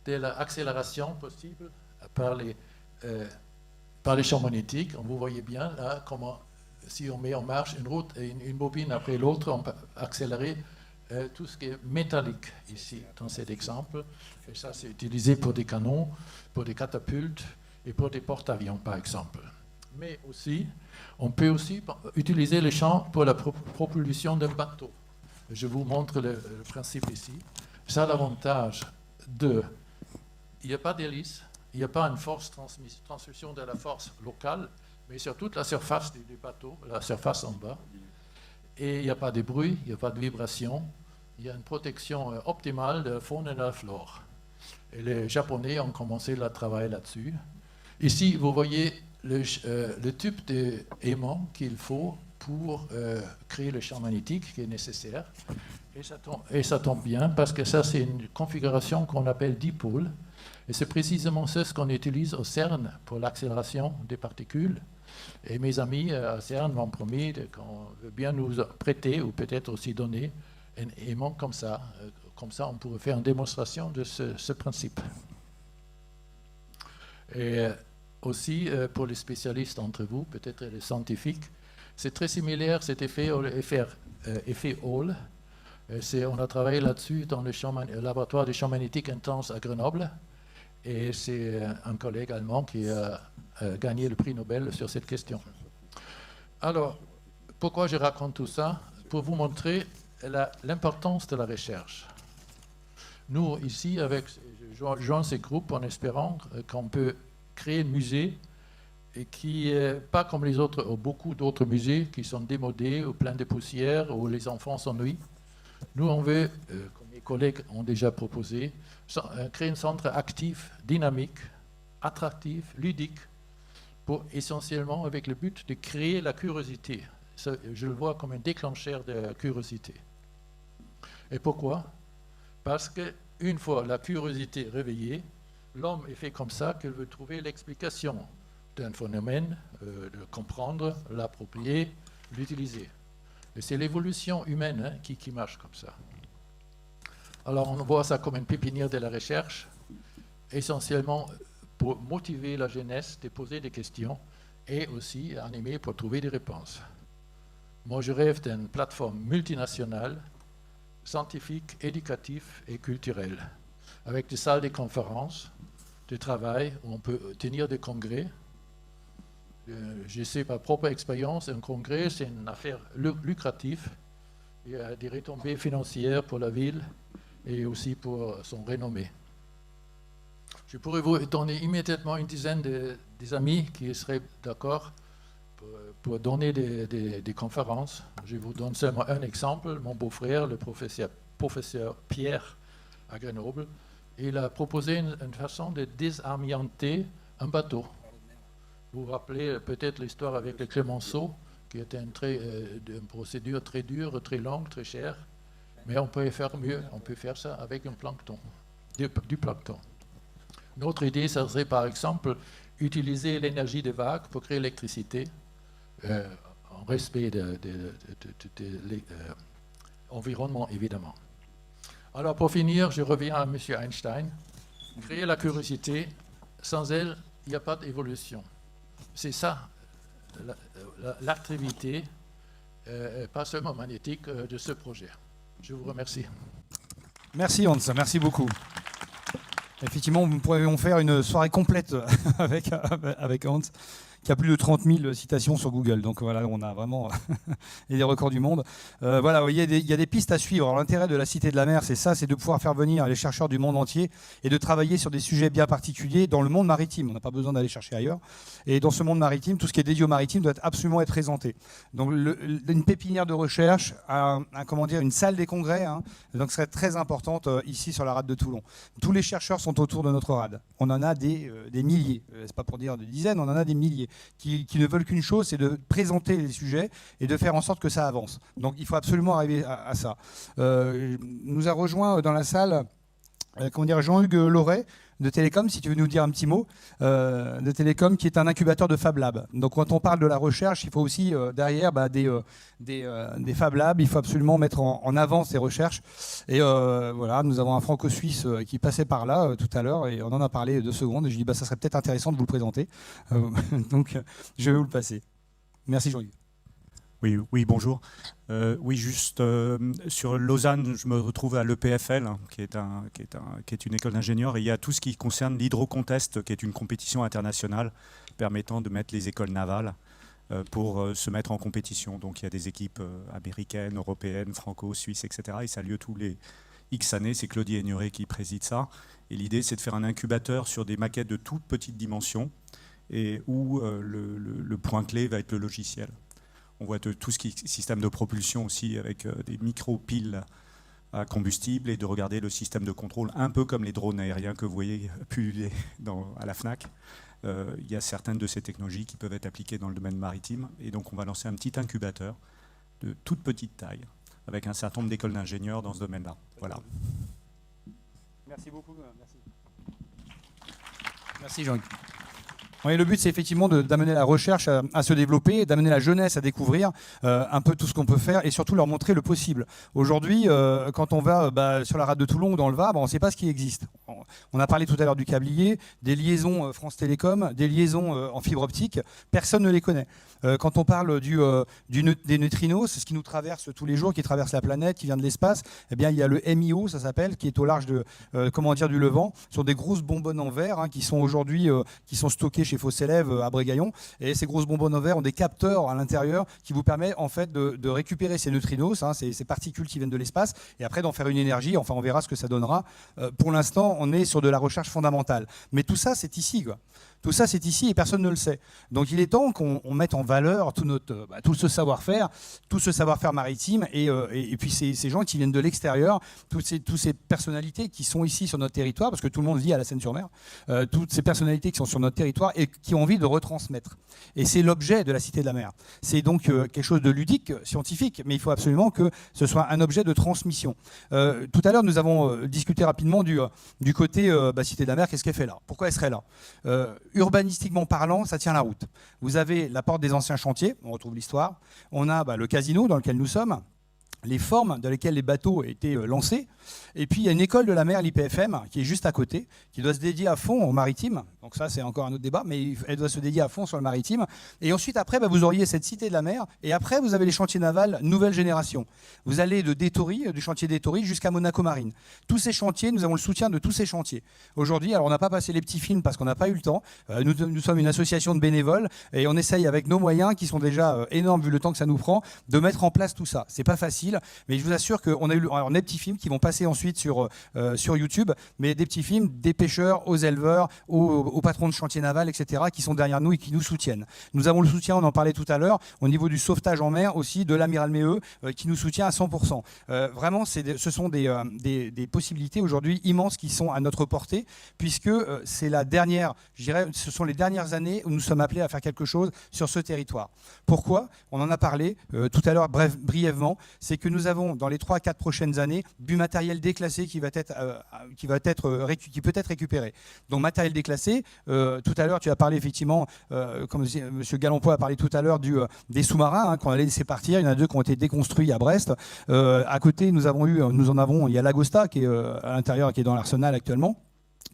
de l'accélération possible par les champs magnétiques. Vous voyez bien là comment, si on met en marche une route et une bobine après l'autre, on peut accélérer tout ce qui est métallique ici, dans cet exemple. Et ça, c'est utilisé pour des canons, pour des catapultes et pour des porte-avions, par exemple. Mais aussi, on peut aussi utiliser les champs pour la propulsion d'un bateau. Je vous montre le principe ici. Ça a l'avantage il n'y a pas d'hélice, il n'y a pas une force transmission de la force locale, mais sur toute la surface du bateau, la surface en bas. Et il n'y a pas de bruit, il n'y a pas de vibration. Il y a une protection optimale de la faune et de la flore. Et les Japonais ont commencé le travail là-dessus. Ici, vous voyez le type d'aimant qu'il faut pour créer le champ magnétique qui est nécessaire. Et ça tombe bien parce que ça, c'est une configuration qu'on appelle dipôle. Et c'est précisément ce qu'on utilise au CERN pour l'accélération des particules. Et mes amis à CERN m'ont promis qu'on veut bien nous prêter ou peut-être aussi donner un aimant comme ça. Comme ça, on pourrait faire une démonstration de ce principe. Et aussi, pour les spécialistes d'entre vous, peut-être les scientifiques, c'est très similaire cet effet Hall. On a travaillé là-dessus dans le laboratoire des champs magnétiques intenses à Grenoble. Et c'est un collègue allemand qui a gagné le prix Nobel sur cette question. Alors, pourquoi je raconte tout ça? Pour vous montrer l'importance de la recherche. Nous, ici, je joins ces groupes en espérant qu'on peut créer un musée et qui n'est pas comme les autres, beaucoup d'autres musées qui sont démodés ou pleins de poussière où les enfants s'ennuient. Nous, on veut, comme mes collègues ont déjà proposé, créer un centre actif, dynamique, attractif, ludique, essentiellement avec le but de créer la curiosité. Ça, je le vois comme un déclencheur de la curiosité. Et pourquoi? Parce qu'une fois la curiosité réveillée, l'homme est fait comme ça qu'il veut trouver l'explication d'un phénomène, le comprendre, l'approprier, l'utiliser. Et c'est l'évolution humaine qui marche comme ça. Alors on voit ça comme une pépinière de la recherche, essentiellement pour motiver la jeunesse de poser des questions et aussi animer pour trouver des réponses. Moi je rêve d'une plateforme multinationale, scientifique, éducative et culturelle, avec des salles de conférences, de travail où on peut tenir des congrès. Je sais par propre expérience, un congrès, c'est une affaire lucrative. Il y a des retombées financières pour la ville et aussi pour son renommée. Je pourrais vous donner immédiatement une dizaine des amis qui seraient d'accord pour donner des conférences. Je vous donne seulement un exemple. Mon beau-frère, le professeur Pierre à Grenoble, il a proposé une façon de désamianter un bateau. Vous vous rappelez peut-être l'histoire avec le Clemenceau, qui était une procédure très dure, très longue, très chère. Mais on peut faire mieux. On peut faire ça avec un plancton, du plancton. Notre idée, ça serait par exemple utiliser l'énergie des vagues pour créer l'électricité, en respect de l'environnement, évidemment. Alors pour finir, je reviens à M. Einstein. Créer la curiosité, sans elle, il n'y a pas d'évolution. C'est ça, l'activité, pas seulement magnétique, de ce projet. Je vous remercie. Merci Hans, merci beaucoup. Effectivement, nous pourrions faire une soirée complète avec Hans, qui a plus de 30 000 citations sur Google. Donc voilà, on a vraiment des records du monde. Voilà, vous voyez, il y a des pistes à suivre. Alors, l'intérêt de la Cité de la Mer, c'est ça, c'est de pouvoir faire venir les chercheurs du monde entier et de travailler sur des sujets bien particuliers dans le monde maritime. On n'a pas besoin d'aller chercher ailleurs. Et dans ce monde maritime, tout ce qui est dédié au maritime doit absolument être présenté. Donc une pépinière de recherche, une salle des congrès, donc serait très importante ici sur la rade de Toulon. Tous les chercheurs sont autour de notre rade. On en a des milliers. C'est pas pour dire des dizaines, on en a des milliers. Qui ne veulent qu'une chose, c'est de présenter les sujets et de faire en sorte que ça avance. Donc il faut absolument arriver à ça. Nous a rejoint dans la salle Jean-Hugues Loret de Télécom, si tu veux nous dire un petit mot, de Télécom, qui est un incubateur de Fab Lab. Donc quand on parle de la recherche, il faut aussi derrière des Fab Labs, il faut absolument mettre en avant ces recherches. Et voilà, nous avons un franco-suisse qui passait par là tout à l'heure, et on en a parlé 2 secondes, et je dis ça serait peut-être intéressant de vous le présenter. Donc je vais vous le passer. Merci Jean-Hugues. Oui, bonjour. Oui, juste sur Lausanne, je me retrouve à l'EPFL, qui est une école d'ingénieurs, et il y a tout ce qui concerne l'Hydrocontest, qui est une compétition internationale permettant de mettre les écoles navales pour se mettre en compétition. Donc il y a des équipes américaines, européennes, franco, suisses, etc. Et ça a lieu tous les X années. C'est Claudie Aigneret qui préside ça. Et l'idée, c'est de faire un incubateur sur des maquettes de toute petite dimension, et où le point clé va être le logiciel. On voit tout ce qui est système de propulsion aussi, avec des micro-piles à combustible, et de regarder le système de contrôle, un peu comme les drones aériens que vous voyez pulluler à la FNAC. Il y a certaines de ces technologies qui peuvent être appliquées dans le domaine maritime. Et donc on va lancer un petit incubateur de toute petite taille, avec un certain nombre d'écoles d'ingénieurs dans ce domaine-là. Voilà. Merci beaucoup. Merci Jean-Hugues. Oui, le but, c'est effectivement d'amener la recherche à se développer, d'amener la jeunesse à découvrir un peu tout ce qu'on peut faire, et surtout leur montrer le possible. Aujourd'hui, quand on va sur la rade de Toulon ou dans le Var, on ne sait pas ce qui existe. On a parlé tout à l'heure du câblier, des liaisons France Télécom, des liaisons en fibre optique. Personne ne les connaît. Quand on parle des neutrinos, c'est ce qui nous traverse tous les jours, qui traverse la planète, qui vient de l'espace, eh bien, il y a le MIO, ça s'appelle, qui est au large du Levant. Ce sont des grosses bonbonnes en verre qui sont aujourd'hui stockées chez Faucélève à Brégaillon. Et ces grosses bonbonnes en verre ont des capteurs à l'intérieur qui vous permettent en fait de récupérer ces neutrinos, ces particules qui viennent de l'espace, et après d'en faire une énergie. Enfin, on verra ce que ça donnera. Pour l'instant, on est sur de la recherche fondamentale. Mais tout ça, c'est ici, quoi. Tout ça, c'est ici et personne ne le sait. Donc il est temps qu'on mette en valeur tout ce savoir-faire maritime, et puis ces gens qui viennent de l'extérieur, toutes ces personnalités qui sont ici sur notre territoire, parce que tout le monde vit à la Seine-sur-Mer, toutes ces personnalités qui sont sur notre territoire et qui ont envie de retransmettre. Et c'est l'objet de la Cité de la Mer. C'est donc quelque chose de ludique, scientifique, mais il faut absolument que ce soit un objet de transmission. Tout à l'heure, nous avons discuté rapidement du côté Cité de la Mer, qu'est-ce qu'elle fait là? Pourquoi elle serait là? Urbanistiquement parlant, ça tient la route. Vous avez la porte des anciens chantiers, on retrouve l'histoire. On a le casino dans lequel nous sommes, les formes dans lesquelles les bateaux étaient lancés. Et puis il y a une école de la mer, l'IPFM, qui est juste à côté, qui doit se dédier à fond au maritime. Donc ça, c'est encore un autre débat, mais elle doit se dédier à fond sur le maritime. Et ensuite, après, vous auriez cette Cité de la Mer. Et après, vous avez les chantiers navals nouvelle génération. Vous allez de Détory, du chantier Détory, jusqu'à Monaco Marine. Tous ces chantiers, nous avons le soutien de tous ces chantiers. Aujourd'hui, alors on n'a pas passé les petits films parce qu'on n'a pas eu le temps. Nous sommes une association de bénévoles et on essaye avec nos moyens, qui sont déjà énormes vu le temps que ça nous prend, de mettre en place tout ça. C'est pas facile, mais je vous assure qu'on a eu des petits films qui vont passer ensuite sur YouTube, mais des petits films des pêcheurs aux éleveurs, aux patrons de chantier naval, etc., qui sont derrière nous et qui nous soutiennent. Nous avons le soutien, on en parlait tout à l'heure, au niveau du sauvetage en mer aussi, de l'amiral Méheux, qui nous soutient à 100%. Vraiment, ce sont des possibilités aujourd'hui immenses qui sont à notre portée, puisque c'est ce sont les dernières années où nous sommes appelés à faire quelque chose sur ce territoire. Pourquoi? On en a parlé tout à l'heure brièvement, c'est que nous avons dans les 3-4 prochaines années du matériel déclassé qui peut être récupéré. Donc matériel déclassé, tout à l'heure tu as parlé effectivement, comme M. Gallampoix a parlé tout à l'heure des sous-marins qu'on allait laisser partir. Il y en a 2 qui ont été déconstruits à Brest. À côté, il y a l'Agosta qui est à l'intérieur, qui est dans l'arsenal actuellement.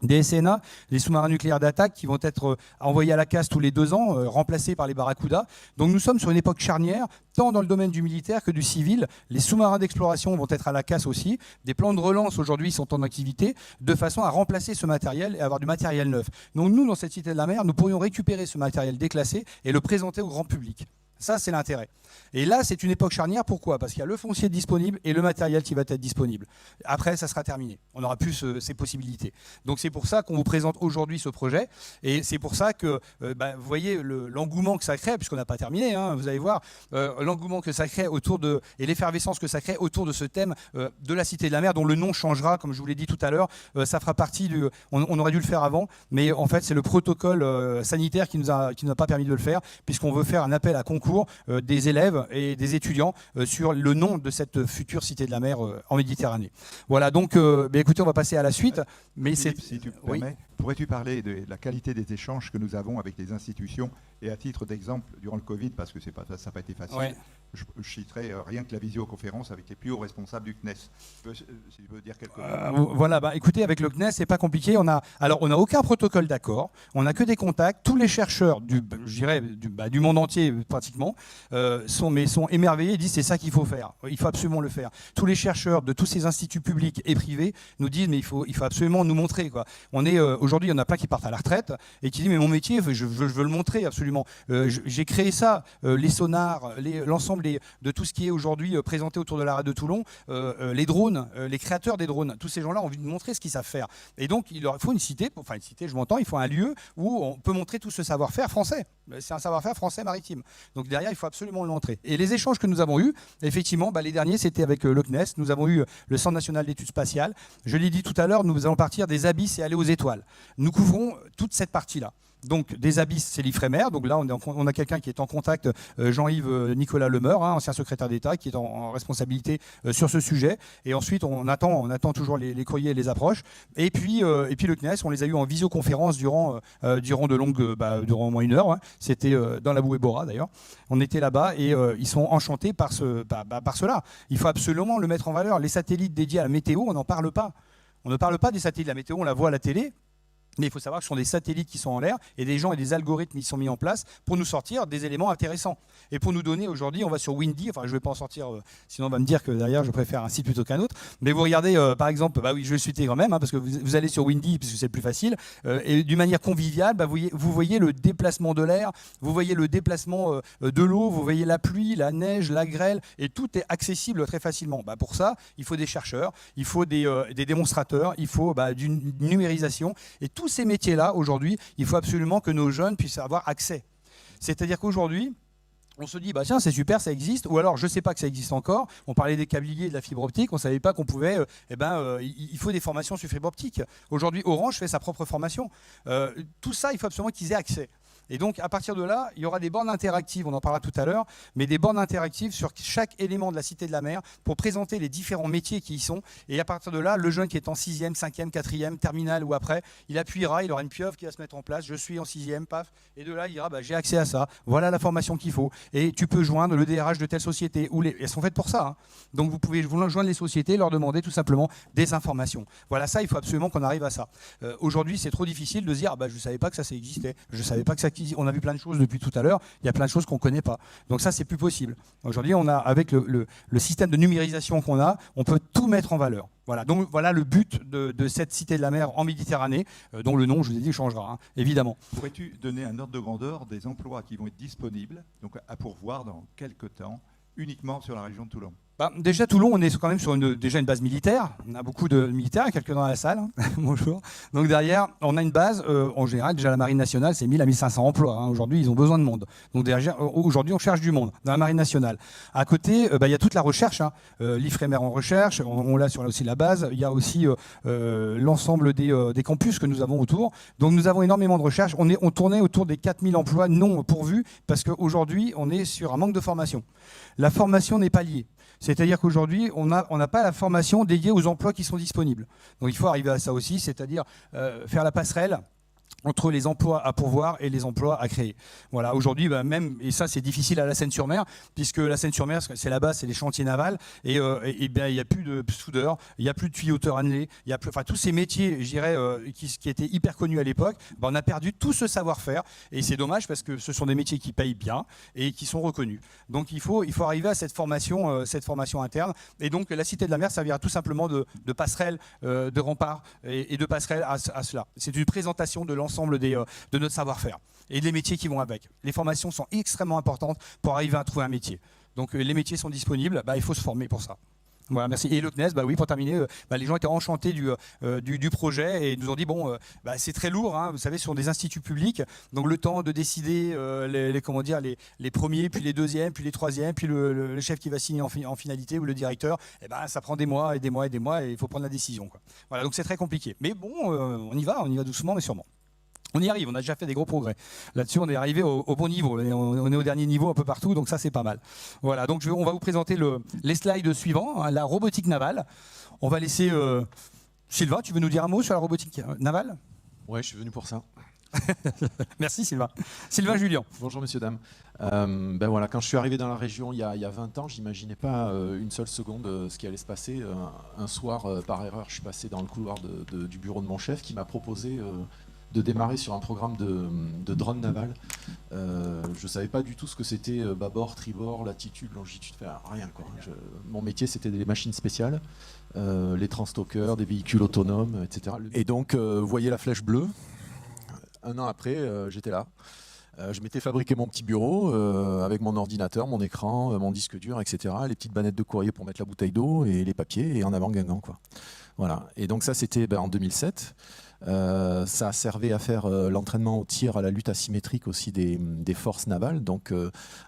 Des SNA, les sous-marins nucléaires d'attaque, qui vont être envoyés à la casse tous les 2 ans, remplacés par les Barracuda. Donc nous sommes sur une époque charnière, tant dans le domaine du militaire que du civil. Les sous-marins d'exploration vont être à la casse aussi. Des plans de relance aujourd'hui sont en activité, de façon à remplacer ce matériel et avoir du matériel neuf. Donc nous, dans cette Cité de la Mer, nous pourrions récupérer ce matériel déclassé et le présenter au grand public. Ça, c'est l'intérêt. Et là, c'est une époque charnière. Pourquoi? Parce qu'il y a le foncier disponible et le matériel qui va être disponible. Après, ça sera terminé. On n'aura plus ces possibilités. Donc, c'est pour ça qu'on vous présente aujourd'hui ce projet. Et c'est pour ça que, vous voyez l'engouement que ça crée, puisqu'on n'a pas terminé, vous allez voir, l'engouement que ça crée et l'effervescence que ça crée autour de ce thème de la Cité de la Mer, dont le nom changera, comme je vous l'ai dit tout à l'heure. Ça fera partie on aurait dû le faire avant, mais en fait, c'est le protocole sanitaire qui nous a pas permis de le faire, puisqu'on veut faire un appel à concours concours des élèves et des étudiants sur le nom de cette future Cité de la Mer en Méditerranée. Voilà, donc écoutez, on va passer à la suite. Mais Philippe, si tu me oui. permets, pourrais-tu parler de la qualité des échanges que nous avons avec les institutions et à titre d'exemple, durant le Covid, parce que ça n'a pas été facile, Ouais. je citerai rien que la visioconférence avec les plus hauts responsables du CNES. Si tu veux dire quelque chose. Voilà, écoutez, avec le CNES, c'est pas compliqué. On n'a aucun protocole d'accord. On n'a que des contacts. Tous les chercheurs du monde entier, pratiquement, sont émerveillés et disent c'est ça qu'il faut faire. Il faut absolument le faire. Tous les chercheurs de tous ces instituts publics et privés nous disent mais il faut absolument nous montrer, quoi. On est aujourd'hui, il y en a plein qui partent à la retraite et qui disent mais mon métier, je veux le montrer absolument. J'ai créé ça, les sonars, l'ensemble de tout ce qui est aujourd'hui présenté autour de la rade de Toulon, les drones, les créateurs des drones, tous ces gens-là ont envie de montrer ce qu'ils savent faire. Et donc il leur faut une cité, je m'entends, il faut un lieu où on peut montrer tout ce savoir-faire français. C'est un savoir-faire français maritime. Donc derrière, il faut absolument le montrer. Et les échanges que nous avons eus, effectivement, les derniers, c'était avec le CNES. Nous avons eu le Centre national d'études spatiales. Je l'ai dit tout à l'heure, nous allons partir des abysses et aller aux étoiles. Nous couvrons toute cette partie-là. Donc des abysses, c'est l'Ifremer. Donc là, on a quelqu'un qui est en contact, Jean-Yves Nicolas Lemeur, ancien secrétaire d'État, qui est en responsabilité sur ce sujet. Et ensuite, on attend toujours les courriers et les approches. Et puis le CNES, on les a eu en visioconférence durant au moins 1 heure. C'était dans la bouée Bora d'ailleurs. On était là-bas et ils sont enchantés par cela. Il faut absolument le mettre en valeur. Les satellites dédiés à la météo, on n'en parle pas. On ne parle pas des satellites de la météo, on la voit à la télé. Mais il faut savoir que ce sont des satellites qui sont en l'air et des gens et des algorithmes qui sont mis en place pour nous sortir des éléments intéressants. Et pour nous donner, aujourd'hui, on va sur Windy, je ne vais pas en sortir, sinon on va me dire que derrière je préfère un site plutôt qu'un autre. Mais vous regardez, par exemple, oui, je vais le citer quand même, parce que vous allez sur Windy, puisque c'est le plus facile, et d'une manière conviviale, vous voyez le déplacement de l'air, vous voyez le déplacement de l'eau, vous voyez la pluie, la neige, la grêle, et tout est accessible très facilement. Pour ça, il faut des chercheurs, il faut des démonstrateurs, il faut d'une numérisation, et tous ces métiers-là, aujourd'hui, il faut absolument que nos jeunes puissent avoir accès. C'est-à-dire qu'aujourd'hui, on se dit, tiens, c'est super, ça existe, ou alors je ne sais pas que ça existe encore. On parlait des câbliers et de la fibre optique, on ne savait pas qu'on pouvait, il faut des formations sur fibre optique. Aujourd'hui, Orange fait sa propre formation. Tout ça, il faut absolument qu'ils aient accès. Et donc, à partir de là, il y aura des bornes interactives, on en parlera tout à l'heure, mais des bornes interactives sur chaque élément de la Cité de la Mer pour présenter les différents métiers qui y sont. Et à partir de là, le jeune qui est en 6e, 5e, 4e, terminale ou après, il appuiera, il aura une pieuvre qui va se mettre en place, je suis en 6e, paf, et de là, il dira, j'ai accès à ça, voilà la formation qu'il faut. Et tu peux joindre le DRH de telle société, elles sont faites pour ça. Donc, vous pouvez joindre les sociétés et leur demander tout simplement des informations. Voilà, ça, il faut absolument qu'on arrive à ça. Aujourd'hui, c'est trop difficile de se dire, je ne savais pas que ça existait, je ne savais pas que ça. On a vu plein de choses depuis tout à l'heure, il y a plein de choses qu'on ne connaît pas. Donc ça, c'est plus possible. Aujourd'hui, avec le système de numérisation qu'on a, on peut tout mettre en valeur. Voilà, donc voilà le but de cette Cité de la Mer en Méditerranée, dont le nom, je vous ai dit, changera, évidemment. Pourrais-tu donner un ordre de grandeur des emplois qui vont être disponibles, donc à pourvoir dans quelques temps, uniquement sur la région de Toulon? Déjà, Toulon, on est quand même sur déjà une base militaire. On a beaucoup de militaires, quelques dans la salle. Bonjour. Donc derrière, on a une base, en général, déjà la Marine nationale, c'est 1000 à 1500 emplois. Aujourd'hui, ils ont besoin de monde. Donc derrière, aujourd'hui, on cherche du monde dans la Marine nationale. À côté, il y a toute la recherche. L'Ifremer en recherche, on l'a sur aussi la base. Il y a aussi l'ensemble des campus que nous avons autour. Donc nous avons énormément de recherche. On tournait autour des 4000 emplois non pourvus parce qu'aujourd'hui, on est sur un manque de formation. La formation n'est pas liée. C'est-à-dire qu'aujourd'hui, on n'a pas la formation dédiée aux emplois qui sont disponibles. Donc il faut arriver à ça aussi, c'est-à-dire faire la passerelle entre les emplois à pourvoir et les emplois à créer. Voilà, aujourd'hui, même, et ça c'est difficile à la Seine-sur-Mer, puisque la Seine-sur-Mer, c'est là-bas, c'est les chantiers navals, et il n'y a plus de soudeurs, il n'y a plus de tuyauteurs annelés, il y a plus, tous ces métiers, je dirais, qui étaient hyper connus à l'époque, on a perdu tout ce savoir-faire, et c'est dommage parce que ce sont des métiers qui payent bien et qui sont reconnus. Donc il faut arriver à cette formation interne, et donc la Cité de la Mer servira tout simplement de passerelle, de rempart, et de passerelle à cela. C'est une présentation de l'ensemble de notre savoir-faire et des métiers qui vont avec. Les formations sont extrêmement importantes pour arriver à trouver un métier. Donc les métiers sont disponibles, il faut se former pour ça. Voilà, merci. Et le CNES, oui, pour terminer, les gens étaient enchantés du projet et nous ont dit, c'est très lourd, vous savez, ce sont des instituts publics, donc le temps de décider les premiers, puis les deuxièmes, puis les troisièmes, puis le chef qui va signer en finalité ou le directeur, ça prend des mois et des mois et des mois et il faut prendre la décision, quoi. Voilà, donc c'est très compliqué. Mais bon, on y va doucement mais sûrement. On y arrive, on a déjà fait des gros progrès. Là-dessus, on est arrivé au bon niveau. On est au dernier niveau un peu partout, donc ça, c'est pas mal. Voilà, donc on va vous présenter les slides suivants, hein, la robotique navale. On va laisser... Sylvain, tu veux nous dire un mot sur la robotique navale? Ouais, je suis venu pour ça. Merci Sylvain. Sylvain Julien. Bonjour messieurs, dames. Ben voilà, quand je suis arrivé dans la région il y a 20 ans, j'imaginais pas une seule seconde ce qui allait se passer. Un soir, par erreur, je suis passé dans le couloir du bureau de mon chef qui m'a proposé de démarrer sur un programme de drone naval. Je ne savais pas du tout ce que c'était bâbord, tribord, latitude, longitude, rien quoi. Mon métier c'était des machines spéciales, les transstockers, des véhicules autonomes, etc. Et donc, vous voyez la flèche bleue. Un an après, j'étais là. Je m'étais fabriqué mon petit bureau avec mon ordinateur, mon écran, mon disque dur, etc. Les petites bannettes de courrier pour mettre la bouteille d'eau et les papiers, et en avant Guingamp, quoi. Voilà. Et donc ça, c'était en 2007. Ça servait à faire l'entraînement au tir, à la lutte asymétrique aussi des forces navales, donc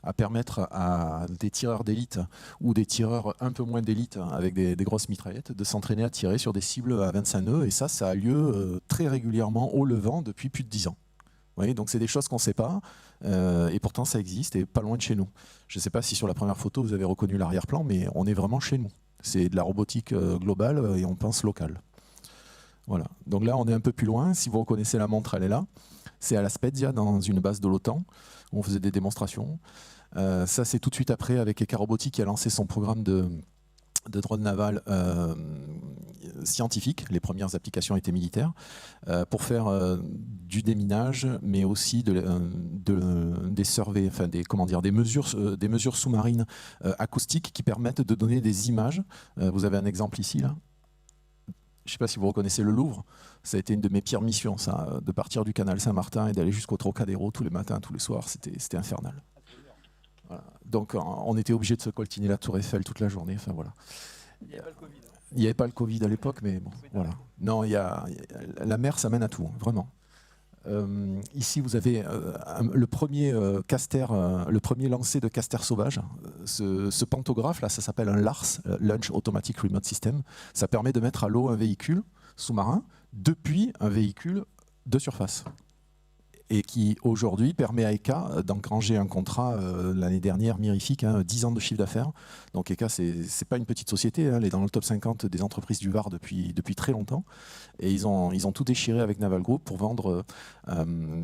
à permettre à des tireurs d'élite ou des tireurs un peu moins d'élite avec des grosses mitraillettes de s'entraîner à tirer sur des cibles à 25 nœuds, et ça a lieu très régulièrement au Levant depuis plus de 10 ans. Vous voyez, donc c'est des choses qu'on ne sait pas, et pourtant ça existe et pas loin de chez nous. Je ne sais pas si sur la première photo vous avez reconnu l'arrière-plan, mais on est vraiment chez nous. C'est de la robotique globale et on pense local. Voilà. Donc là, on est un peu plus loin. Si vous reconnaissez la montre, elle est là. C'est à La Spezia, dans une base de l'OTAN, où on faisait des démonstrations. Ça, c'est tout de suite après, avec Eka Robotics, qui a lancé son programme de drone naval scientifique. Les premières applications étaient militaires, pour faire du déminage, mais aussi des surveys, enfin des mesures sous-marines acoustiques qui permettent de donner des images. Vous avez un exemple ici, là. Je ne sais pas si vous reconnaissez le Louvre. Ça a été une de mes pires missions, ça, de partir du canal Saint-Martin et d'aller jusqu'au Trocadéro tous les matins, tous les soirs. C'était infernal. Voilà. Donc on était obligé de se coltiner la Tour Eiffel toute la journée. Enfin, voilà. Il n'y avait pas le Covid. Il n'y avait pas le Covid à l'époque, mais bon, voilà. Non, la mer, ça mène à tout, vraiment. Ici, vous avez le premier le premier lancé de Caster sauvage. Ce pantographe, là, ça s'appelle un LARS, Launch Automatic Remote System. Ça permet de mettre à l'eau un véhicule sous-marin depuis un véhicule de surface. Et qui, aujourd'hui, permet à ECA d'engranger un contrat l'année dernière mirifique, 10 ans de chiffre d'affaires. Donc ECA, c'est pas une petite société, elle est dans le top 50 des entreprises du Var depuis très longtemps. Et ils ont tout déchiré avec Naval Group pour vendre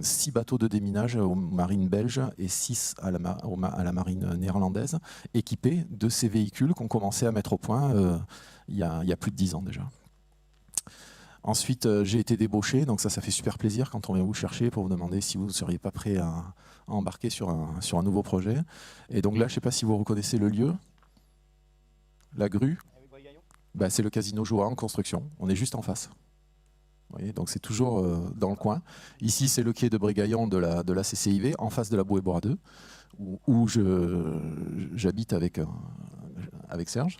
6 bateaux de déminage aux marines belges et 6 à la marine néerlandaise, équipés de ces véhicules qu'on commençait à mettre au point il y a plus de 10 ans déjà. Ensuite, j'ai été débauché, donc ça fait super plaisir quand on vient vous chercher pour vous demander si vous ne seriez pas prêt à embarquer sur un nouveau projet. Et donc là, je ne sais pas si vous reconnaissez le lieu, la grue. Ben, c'est le casino Joa en construction, on est juste en face. Vous voyez, donc c'est toujours dans le coin. Ici, c'est le quai de Brégaillon de la CCIV, en face de la Bouée-Bora 2, où j'habite avec Serge.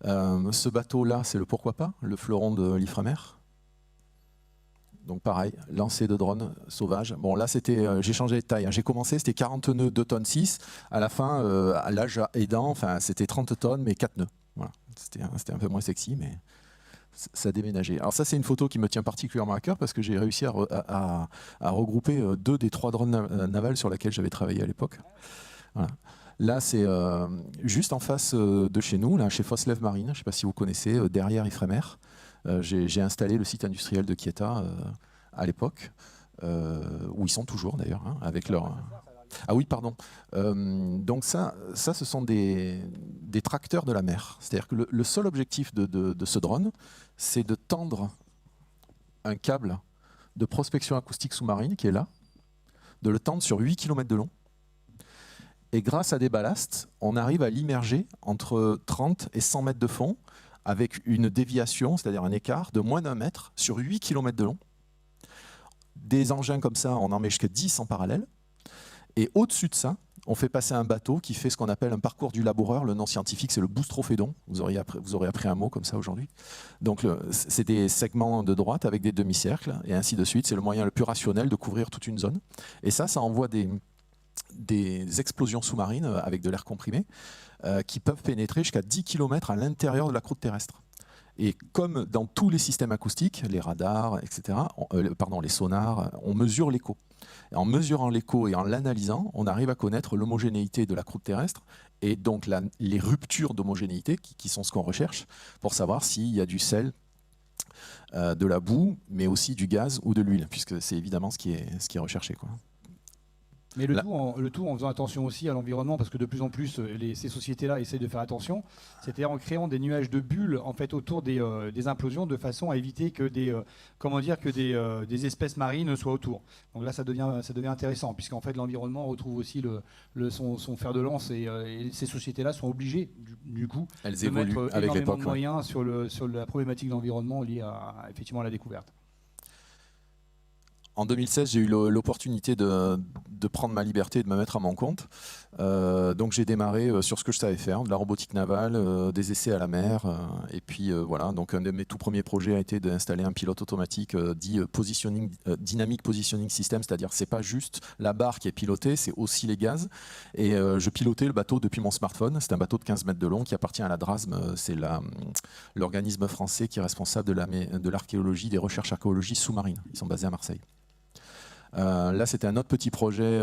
Ce bateau-là, c'est le Pourquoi pas, le fleuron de l'Ifremer. Donc pareil, lancé de drone sauvage. Bon là, j'ai changé de taille. J'ai commencé, c'était 40 nœuds, 2 tonnes 6. À la fin, à l'âge aidant, enfin, c'était 30 tonnes, mais 4 nœuds. Voilà. C'était un peu moins sexy, mais ça a déménagé. Alors ça, c'est une photo qui me tient particulièrement à cœur parce que j'ai réussi à regrouper 2 des 3 drones navals sur lesquels j'avais travaillé à l'époque. Voilà. Là, c'est juste en face de chez nous, là, chez Foslev Marine, je ne sais pas si vous connaissez, derrière Ifremer. J'ai installé le site industriel de Kieta à l'époque, où ils sont toujours d'ailleurs, avec leur... Ah oui, pardon. Donc ça, ce sont des tracteurs de la mer. C'est-à-dire que le seul objectif de ce drone, c'est de tendre un câble de prospection acoustique sous-marine qui est là, de le tendre sur 8 km de long. Et grâce à des ballasts, on arrive à l'immerger entre 30 et 100 mètres de fond avec une déviation, c'est-à-dire un écart de moins d'1 mètre sur 8 km de long. Des engins comme ça, on en met jusqu'à 10 en parallèle. Et au-dessus de ça, on fait passer un bateau qui fait ce qu'on appelle un parcours du laboureur. Le nom scientifique, c'est le boustrophédon. Vous aurez appris un mot comme ça aujourd'hui. Donc, c'est des segments de droite avec des demi-cercles, et ainsi de suite. C'est le moyen le plus rationnel de couvrir toute une zone. Et ça envoie des explosions sous-marines avec de l'air comprimé qui peuvent pénétrer jusqu'à 10 km à l'intérieur de la croûte terrestre. Et comme dans tous les systèmes acoustiques, les radars, etc., les sonars, on mesure l'écho. Et en mesurant l'écho et en l'analysant, on arrive à connaître l'homogénéité de la croûte terrestre et donc les ruptures d'homogénéité qui sont ce qu'on recherche pour savoir s'il y a du sel, de la boue, mais aussi du gaz ou de l'huile, puisque c'est évidemment ce qui est recherché, quoi. Mais le tout en faisant attention aussi à l'environnement, parce que de plus en plus, ces sociétés-là essayent de faire attention, c'est-à-dire en créant des nuages de bulles en fait, autour des implosions, de façon à éviter que des espèces marines soient autour. Donc là, ça devient intéressant, puisqu'en fait, l'environnement retrouve aussi son fer de lance, et ces sociétés-là sont obligées, du coup, elles de évoluent mettre avec énormément l'époque, de moyens sur la problématique de l'environnement liée effectivement à la découverte. En 2016, j'ai eu l'opportunité de prendre ma liberté et de me mettre à mon compte. Donc j'ai démarré sur ce que je savais faire, de la robotique navale, des essais à la mer. Et puis voilà, donc un de mes tout premiers projets a été d'installer un pilote automatique dit Dynamic Positioning System, c'est-à-dire c'est pas juste la barre qui est pilotée, c'est aussi les gaz. Et je pilotais le bateau depuis mon smartphone. C'est un bateau de 15 mètres de long qui appartient à la DRASM, c'est l'organisme français qui est responsable de l'archéologie, des recherches archéologiques sous-marines. Ils sont basés à Marseille. Là, c'était un autre petit projet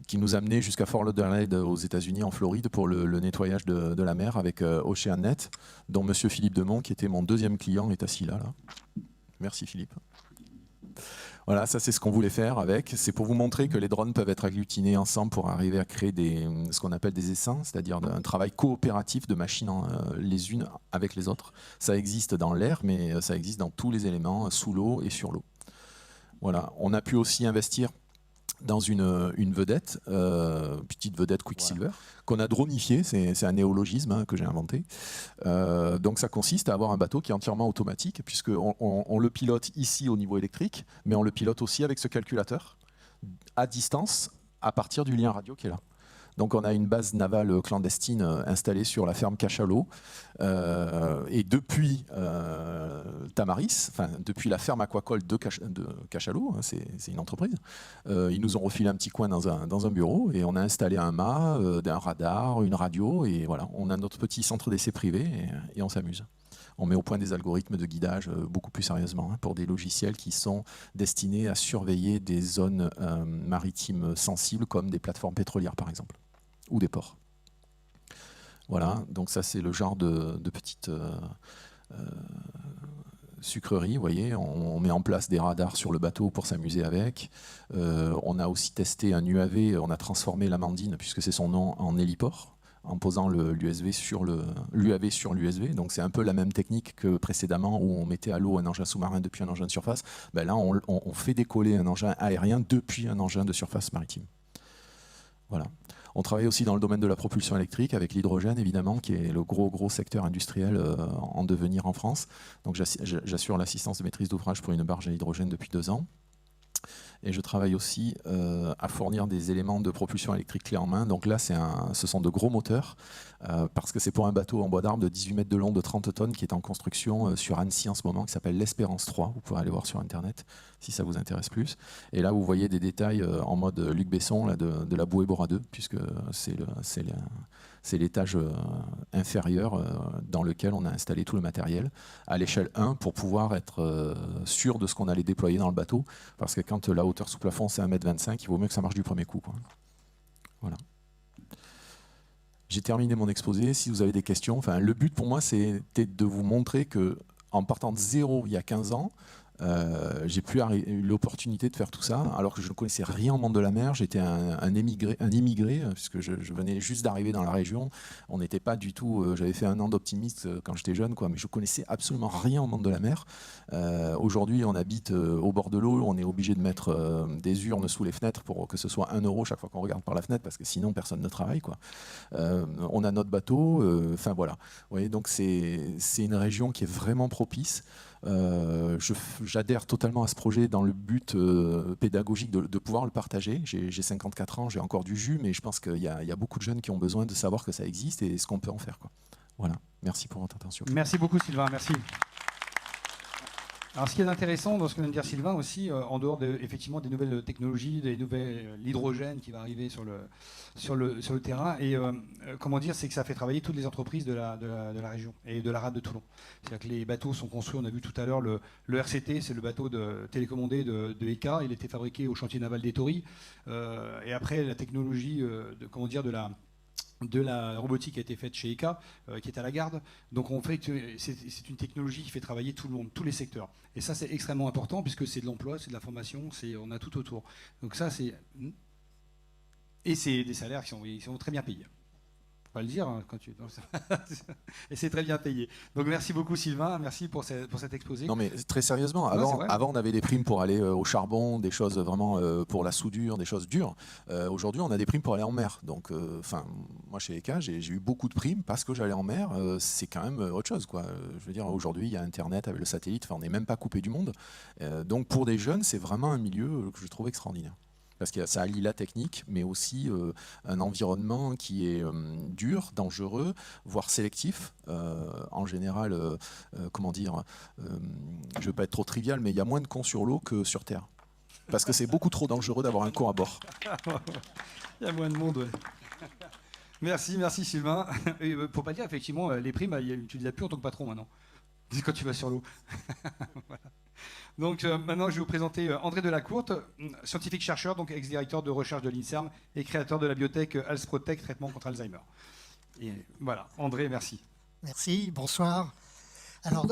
qui nous amenait jusqu'à Fort Lauderdale aux États-Unis, en Floride, pour le nettoyage de la mer avec OceanNet, dont M. Philippe Demont, qui était mon deuxième client, est assis là. Merci Philippe. Voilà, ça c'est ce qu'on voulait faire avec. C'est pour vous montrer que les drones peuvent être agglutinés ensemble pour arriver à créer ce qu'on appelle des essaims, c'est-à-dire un travail coopératif de machines les unes avec les autres. Ça existe dans l'air, mais ça existe dans tous les éléments, sous l'eau et sur l'eau. Voilà. On a pu aussi investir dans une vedette, petite vedette Quicksilver, qu'on a dronifiée, c'est un néologisme que j'ai inventé. Donc ça consiste à avoir un bateau qui est entièrement automatique, puisqu'on on le pilote ici au niveau électrique, mais on le pilote aussi avec ce calculateur, à distance, à partir du lien radio qui est là. Donc on a une base navale clandestine installée sur la ferme Cachalot. Et depuis Tamaris, enfin depuis la ferme aquacole de Cachalot, hein, c'est une entreprise, ils nous ont refilé un petit coin dans un bureau et on a installé un mât, un radar, une radio et voilà, on a notre petit centre d'essai privé et on s'amuse. On met au point des algorithmes de guidage beaucoup plus sérieusement pour des logiciels qui sont destinés à surveiller des zones maritimes sensibles comme des plateformes pétrolières par exemple, ou des ports. Voilà, donc ça c'est le genre de petite sucrerie, vous voyez, on met en place des radars sur le bateau pour s'amuser avec. On a aussi testé un UAV, on a transformé l'Amandine, puisque c'est son nom, en héliport, en posant l'UAV sur l'USV. Donc c'est un peu la même technique que précédemment où on mettait à l'eau un engin sous-marin depuis un engin de surface. Ben là, on fait décoller un engin aérien depuis un engin de surface maritime. Voilà. On travaille aussi dans le domaine de la propulsion électrique avec l'hydrogène, évidemment, qui est le gros secteur industriel en devenir en France. Donc j'assure l'assistance de maîtrise d'ouvrage pour une barge à hydrogène depuis 2 ans. Et je travaille aussi à fournir des éléments de propulsion électrique clés en main. Donc là, ce sont de gros moteurs, parce que c'est pour un bateau en bois d'arbre de 18 mètres de long, de 30 tonnes, qui est en construction sur Annecy en ce moment, qui s'appelle l'Espérance 3. Vous pourrez aller voir sur Internet si ça vous intéresse plus. Et là, vous voyez des détails en mode Luc Besson là, de la bouée Bora 2, puisque c'est l'étage inférieur dans lequel on a installé tout le matériel à l'échelle 1 pour pouvoir être sûr de ce qu'on allait déployer dans le bateau, parce que quand la hauteur sous plafond c'est 1,25 m, il vaut mieux que ça marche du premier coup, quoi. Voilà. J'ai terminé mon exposé. Si vous avez des questions, enfin, le but pour moi c'était de vous montrer que en partant de zéro il y a 15 ans, j'ai eu l'opportunité de faire tout ça alors que je ne connaissais rien au monde de la mer. J'étais un immigré puisque je venais juste d'arriver dans la région. On n'était pas du tout. J'avais fait 1 an d'optimiste quand j'étais jeune, quoi, mais je connaissais absolument rien au monde de la mer. Aujourd'hui, on habite au bord de l'eau. On est obligé de mettre des urnes sous les fenêtres pour que ce soit 1 euro chaque fois qu'on regarde par la fenêtre parce que sinon personne ne travaille, quoi. On a notre bateau. Enfin voilà. Vous voyez, donc c'est une région qui est vraiment propice. J'adhère totalement à ce projet dans le but pédagogique de pouvoir le partager. J'ai 54 ans, j'ai encore du jus, mais je pense qu'il y a beaucoup de jeunes qui ont besoin de savoir que ça existe et ce qu'on peut en faire, quoi. Voilà, merci pour votre attention. Merci beaucoup Sylvain, merci. Alors, ce qui est intéressant dans ce que vient de dire Sylvain aussi, en dehors effectivement des nouvelles technologies, l'hydrogène qui va arriver sur le terrain, et comment dire, c'est que ça fait travailler toutes les entreprises de la région et de la rade de Toulon. C'est-à-dire que les bateaux sont construits, on a vu tout à l'heure le RCT, c'est le bateau télécommandé de ECA, il était fabriqué au chantier naval d'Ettori, et après la technologie de la robotique a été faite chez ECA, qui est à la garde. Donc c'est une technologie qui fait travailler tout le monde, tous les secteurs. Et ça, c'est extrêmement important puisque c'est de l'emploi, c'est de la formation, on a tout autour. Donc ça, et c'est des salaires qui sont très bien payés. Faut pas le dire hein, quand tu. Et c'est très bien payé. Donc merci beaucoup Sylvain, merci pour cet exposé. Non mais très sérieusement, avant on avait des primes pour aller au charbon, des choses vraiment pour la soudure, des choses dures. Aujourd'hui on a des primes pour aller en mer. Donc moi chez ECA j'ai eu beaucoup de primes parce que j'allais en mer. C'est quand même autre chose quoi. Je veux dire aujourd'hui il y a Internet avec le satellite, on n'est même pas coupé du monde. Donc pour des jeunes c'est vraiment un milieu que je trouve extraordinaire. Parce que ça allie la technique, mais aussi un environnement qui est dur, dangereux, voire sélectif. En général, comment dire, je ne veux pas être trop trivial, mais il y a moins de cons sur l'eau que sur Terre. Parce que c'est beaucoup trop dangereux d'avoir un con à bord. Il y a moins de monde, ouais. Merci Sylvain. Il ne faut pas dire, effectivement, les primes, tu les as plus en tant que patron maintenant. Quand tu vas sur l'eau. Voilà. Donc maintenant, je vais vous présenter André Delacourte, scientifique chercheur, donc ex-directeur de recherche de l'INSERM et créateur de la biotech Alsprotec, traitement contre Alzheimer. Et voilà, André, merci. Merci, bonsoir. Alors,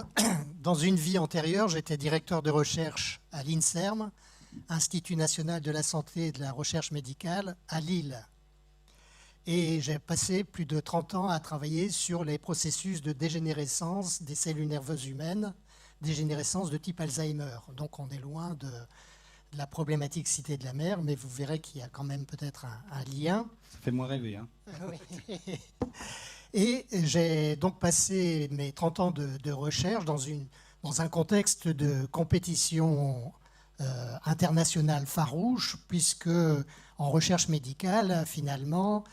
dans une vie antérieure, j'étais directeur de recherche à l'INSERM, Institut national de la santé et de la recherche médicale, à Lille. Et j'ai passé plus de 30 ans à travailler sur les processus de dégénérescence des cellules nerveuses humaines, dégénérescence de type Alzheimer. Donc on est loin de la problématique Cité de la Mer, mais vous verrez qu'il y a quand même peut-être un lien. Ça fait moins rêver, hein. Oui. Et j'ai donc passé mes 30 ans de recherche dans un contexte de compétition internationale farouche, puisque en recherche médicale, finalement,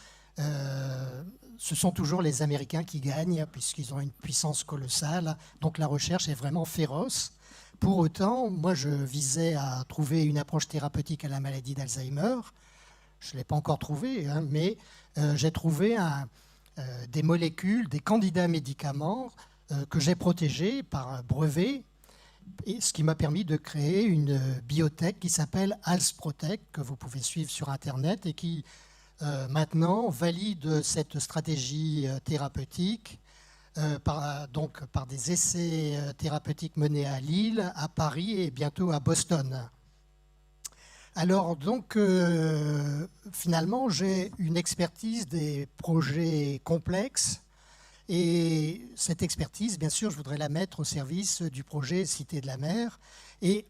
ce sont toujours les Américains qui gagnent, puisqu'ils ont une puissance colossale. Donc la recherche est vraiment féroce. Pour autant, moi, je visais à trouver une approche thérapeutique à la maladie d'Alzheimer. Je ne l'ai pas encore trouvé, hein, mais j'ai trouvé des molécules, des candidats médicaments que j'ai protégés par brevet, et ce qui m'a permis de créer une biotech qui s'appelle Alsprotec, que vous pouvez suivre sur Internet, et qui maintenant valide cette stratégie thérapeutique par des essais thérapeutiques menés à Lille, à Paris et bientôt à Boston. Alors donc finalement j'ai une expertise des projets complexes, et cette expertise bien sûr je voudrais la mettre au service du projet Cité de la Mer. Et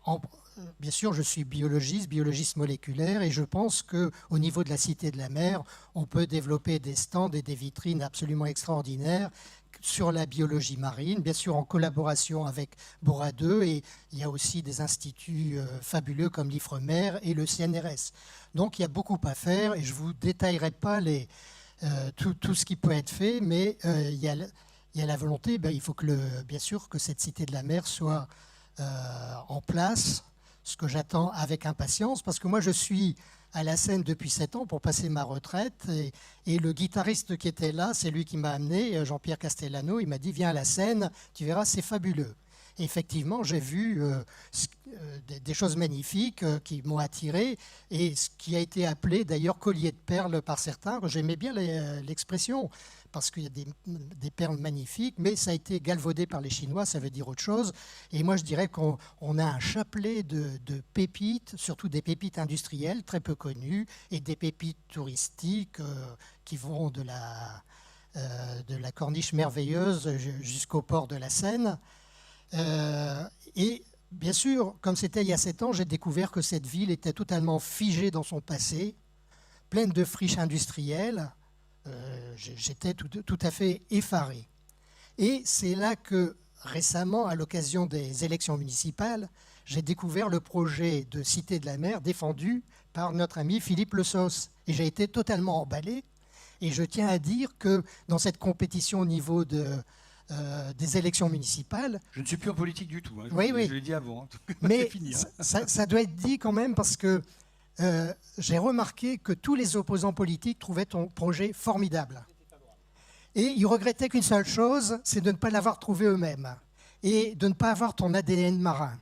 bien sûr, je suis biologiste moléculaire, et je pense qu'au niveau de la Cité de la Mer, on peut développer des stands et des vitrines absolument extraordinaires sur la biologie marine, bien sûr en collaboration avec Bora 2, et il y a aussi des instituts fabuleux comme l'IFREMER et le CNRS. Donc il y a beaucoup à faire, et je ne vous détaillerai pas tout ce qui peut être fait, mais il y a la volonté, il faut bien sûr que cette Cité de la Mer soit en place, ce que j'attends avec impatience, parce que moi je suis à la scène depuis 7 ans pour passer ma retraite, et le guitariste qui était là, c'est lui qui m'a amené, Jean-Pierre Castellano, il m'a dit viens à la scène, tu verras, c'est fabuleux. Et effectivement, j'ai vu des choses magnifiques qui m'ont attiré, et ce qui a été appelé d'ailleurs collier de perles par certains, j'aimais bien l'expression, parce qu'il y a des perles magnifiques, mais ça a été galvaudé par les Chinois, ça veut dire autre chose. Et moi, je dirais qu'on a un chapelet de pépites, surtout des pépites industrielles très peu connues, et des pépites touristiques qui vont de la corniche merveilleuse jusqu'au port de la Seine. Et bien sûr, comme c'était il y a 7 ans, j'ai découvert que cette ville était totalement figée dans son passé, pleine de friches industrielles. J'étais tout à fait effaré. Et c'est là que, récemment, à l'occasion des élections municipales, j'ai découvert le projet de Cité de la Mer défendu par notre ami Philippe Le Sos. Et j'ai été totalement emballé. Et je tiens à dire que dans cette compétition au niveau de des élections municipales. Je ne suis plus en politique du tout. Hein. Oui, oui. Je l'ai dit avant. Hein. Mais fini, hein. ça doit être dit quand même parce que j'ai remarqué que tous les opposants politiques trouvaient ton projet formidable. Et ils regrettaient qu'une seule chose, c'est de ne pas l'avoir trouvé eux-mêmes et de ne pas avoir ton ADN marin.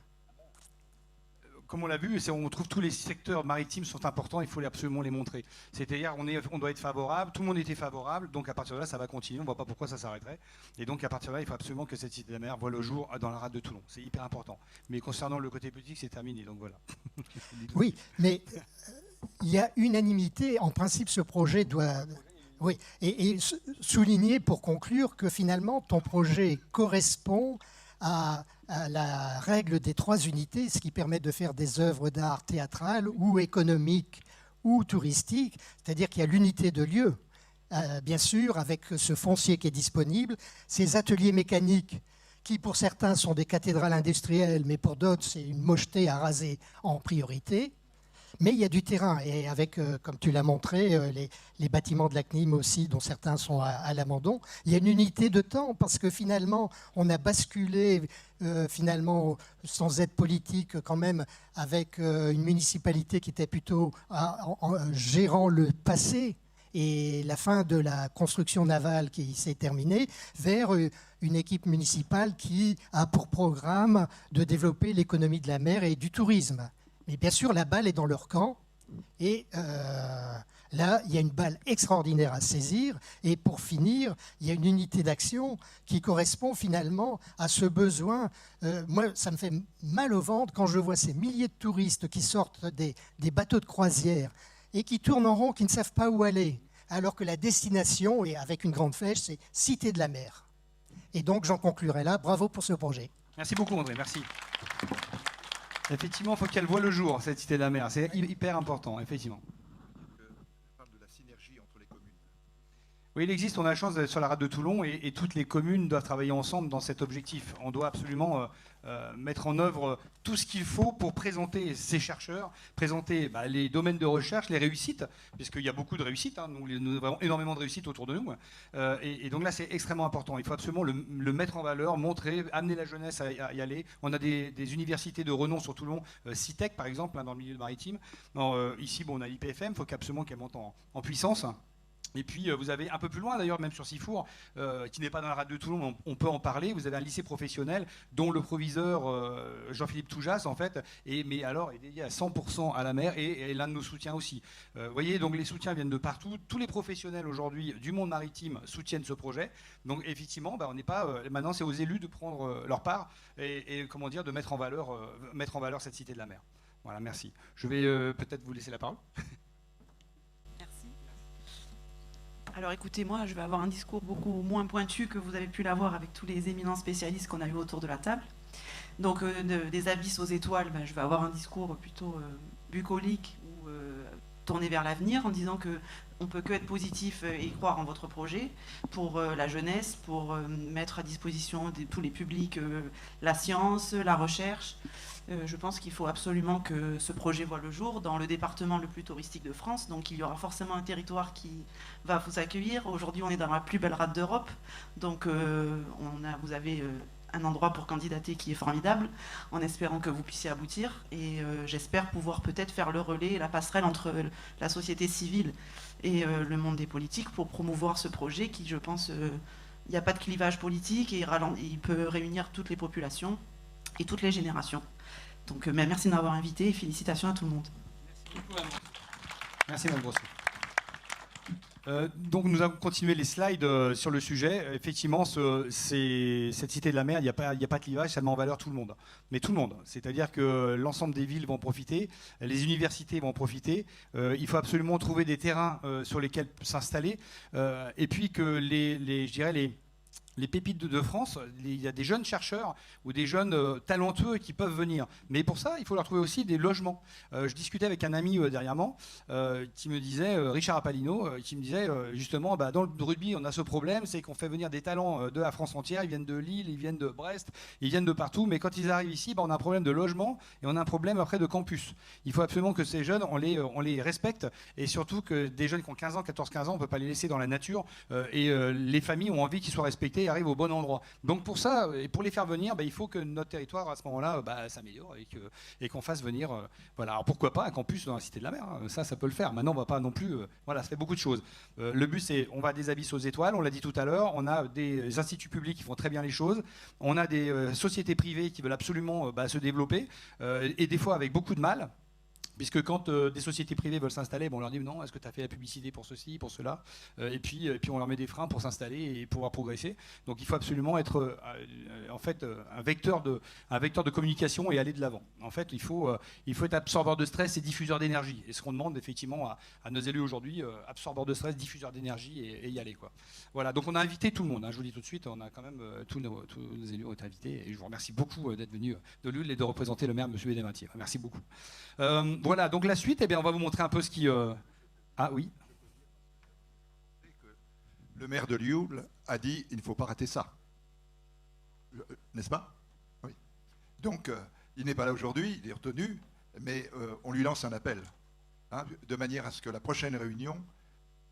Comme on l'a vu, on trouve tous les secteurs maritimes sont importants, il faut absolument les montrer. C'est-à-dire on doit être favorable, tout le monde était favorable, donc à partir de là, ça va continuer, on ne voit pas pourquoi ça s'arrêterait. Et donc à partir de là, il faut absolument que cette Cité de la Mer voit le jour dans la rade de Toulon. C'est hyper important. Mais concernant le côté politique, c'est terminé, donc voilà. Oui, mais il y a unanimité. En principe, ce projet doit... Oui, et souligner pour conclure que finalement, ton projet correspond à la règle des 3 unités, ce qui permet de faire des œuvres d'art théâtrales ou économiques ou touristiques, c'est-à-dire qu'il y a l'unité de lieu, bien sûr, avec ce foncier qui est disponible, ces ateliers mécaniques qui pour certains sont des cathédrales industrielles, mais pour d'autres c'est une mocheté à raser en priorité. Mais il y a du terrain, et avec, comme tu l'as montré, les bâtiments de la CNIM aussi, dont certains sont à l'abandon, il y a une unité de temps, parce que finalement, on a basculé, finalement, sans être politique quand même, avec une municipalité qui était plutôt en gérant le passé, et la fin de la construction navale qui s'est terminée, vers une équipe municipale qui a pour programme de développer l'économie de la mer et du tourisme. Mais bien sûr, la balle est dans leur camp. Et là, il y a une balle extraordinaire à saisir. Et pour finir, il y a une unité d'action qui correspond finalement à ce besoin. Moi, ça me fait mal au ventre quand je vois ces milliers de touristes qui sortent des bateaux de croisière et qui tournent en rond, qui ne savent pas où aller. Alors que la destination, et avec une grande flèche, c'est Cité de la Mer. Et donc, j'en conclurai là. Bravo pour ce projet. Merci beaucoup, André. Merci. Effectivement, il faut qu'elle voie le jour, cette Cité de la Mer. C'est hyper important, effectivement. On parle de la synergie entre les communes. Oui, il existe, on a la chance d'être sur la rade de Toulon et toutes les communes doivent travailler ensemble dans cet objectif. On doit absolument mettre en œuvre tout ce qu'il faut pour présenter ces chercheurs, présenter les domaines de recherche, les réussites, puisqu'il y a beaucoup de réussites, hein, nous avons énormément de réussites autour de nous. Et donc là, c'est extrêmement important. Il faut absolument le mettre en valeur, montrer, amener la jeunesse à y aller. On a des universités de renom sur Toulon, CITEC par exemple, hein, dans le milieu maritime. Ici, on a l'IPFM, il faut absolument qu'elle monte en puissance. Et puis vous avez un peu plus loin d'ailleurs, même sur Sifour, qui n'est pas dans la rade de Toulon, on peut en parler. Vous avez un lycée professionnel dont le proviseur Jean-Philippe Toujas en fait, mais alors est dédié à 100% à la mer et l'un de nos soutiens aussi. Vous voyez, donc les soutiens viennent de partout. Tous les professionnels aujourd'hui du monde maritime soutiennent ce projet. Donc effectivement, on n'est pas. Maintenant, c'est aux élus de prendre leur part et comment dire, de mettre en valeur cette Cité de la Mer. Voilà, merci. Je vais peut-être vous laisser la parole. Alors écoutez, moi je vais avoir un discours beaucoup moins pointu que vous avez pu l'avoir avec tous les éminents spécialistes qu'on a eu autour de la table. Donc des abysses aux étoiles, je vais avoir un discours plutôt bucolique ou tourné vers l'avenir en disant qu'on ne peut que être positif et croire en votre projet pour la jeunesse, pour mettre à disposition de tous les publics la science, la recherche. Je pense qu'il faut absolument que ce projet voie le jour dans le département le plus touristique de France. Donc il y aura forcément un territoire qui va vous accueillir. Aujourd'hui, on est dans la plus belle rade d'Europe. Donc vous avez un endroit pour candidater qui est formidable, en espérant que vous puissiez aboutir. Et j'espère pouvoir peut-être faire le relais et la passerelle entre la société civile et le monde des politiques pour promouvoir ce projet qui, je pense, il n'y a pas de clivage politique et il peut réunir toutes les populations et toutes les générations. Donc merci de m'avoir invité et félicitations à tout le monde. Merci Mme Grosset. Donc nous avons continué les slides sur le sujet. Effectivement, cette Cité de la Mer, il n'y a pas de clivage, ça met en valeur tout le monde. Mais tout le monde. C'est-à-dire que l'ensemble des villes vont en profiter, les universités vont en profiter. Il faut absolument trouver des terrains sur lesquels s'installer. Et puis que les pépites de France, il y a des jeunes chercheurs ou des jeunes talentueux qui peuvent venir. Mais pour ça, il faut leur trouver aussi des logements. Je discutais avec un ami dernièrement qui me disait, Richard Apalino, qui me disait justement, dans le rugby, on a ce problème, c'est qu'on fait venir des talents de la France entière. Ils viennent de Lille, ils viennent de Brest, ils viennent de partout. Mais quand ils arrivent ici, on a un problème de logement et on a un problème après de campus. Il faut absolument que ces jeunes, on les respecte. Et surtout que des jeunes qui ont 15 ans, 14-15 ans, on ne peut pas les laisser dans la nature. Et les familles ont envie qu'ils soient respectés sociétés arrivent au bon endroit. Donc pour ça, et pour les faire venir, il faut que notre territoire à ce moment-là s'améliore et qu'on fasse venir. Voilà. Alors pourquoi pas un campus dans la Cité de la Mer, hein. Ça peut le faire. Maintenant, on va pas non plus. Voilà, ça fait beaucoup de choses. Le but, c'est on va des abysses aux étoiles. On l'a dit tout à l'heure. On a des instituts publics qui font très bien les choses. On a des sociétés privées qui veulent absolument se développer et des fois avec beaucoup de mal. Puisque quand des sociétés privées veulent s'installer, on leur dit non, est-ce que tu as fait la publicité pour ceci, pour cela, et puis on leur met des freins pour s'installer et pouvoir progresser. Donc il faut absolument être en fait un vecteur de communication et aller de l'avant. En fait, il faut être absorbeur de stress et diffuseur d'énergie. Et ce qu'on demande effectivement à nos élus aujourd'hui, absorbeur de stress, diffuseur d'énergie et y aller, quoi. Voilà, donc on a invité tout le monde, hein, je vous dis tout de suite, on a quand même tous nos élus ont été invités et je vous remercie beaucoup d'être venus de Lille et de représenter le maire, M. Bédématier. Merci beaucoup. Voilà, donc la suite, on va vous montrer un peu ce qui... Ah oui. Le maire de Lioul a dit il ne faut pas rater ça. N'est-ce pas? Oui. Donc, il n'est pas là aujourd'hui, il est retenu, mais on lui lance un appel, hein, de manière à ce que la prochaine réunion,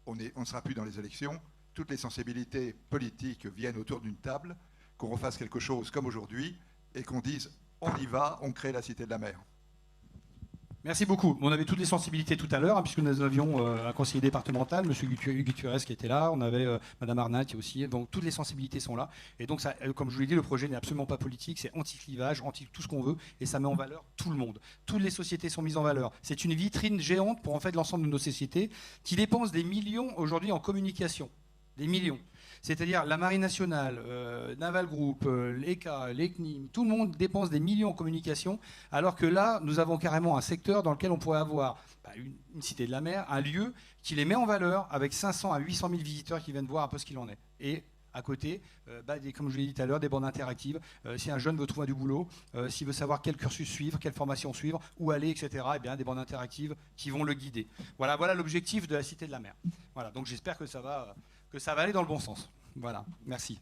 on ne sera plus dans les élections, toutes les sensibilités politiques viennent autour d'une table, qu'on refasse quelque chose comme aujourd'hui, et qu'on dise on y va, on crée la Cité de la Mer. Merci beaucoup. On avait toutes les sensibilités tout à l'heure, hein, puisque nous avions un conseiller départemental, M. Gutierrez, qui était là. On avait Mme Arnat aussi. Donc toutes les sensibilités sont là. Et donc, ça, comme je vous l'ai dit, le projet n'est absolument pas politique. C'est anti-clivage, anti tout ce qu'on veut. Et ça met en valeur tout le monde. Toutes les sociétés sont mises en valeur. C'est une vitrine géante pour en fait l'ensemble de nos sociétés qui dépensent des millions aujourd'hui en communication. Des millions. C'est-à-dire la Marine nationale, Naval Group, l'ECA, l'ECNIM, tout le monde dépense des millions en communication, alors que là, nous avons carrément un secteur dans lequel on pourrait avoir une Cité de la Mer, un lieu qui les met en valeur avec 500 à 800 000 visiteurs qui viennent voir un peu ce qu'il en est. Et à côté, comme je l'ai dit tout à l'heure, des bornes interactives. Si un jeune veut trouver du boulot, s'il veut savoir quel cursus suivre, quelle formation suivre, où aller, etc., des bornes interactives qui vont le guider. Voilà l'objectif de la Cité de la Mer. Voilà, donc j'espère que ça va aller dans le bon sens. Voilà, merci.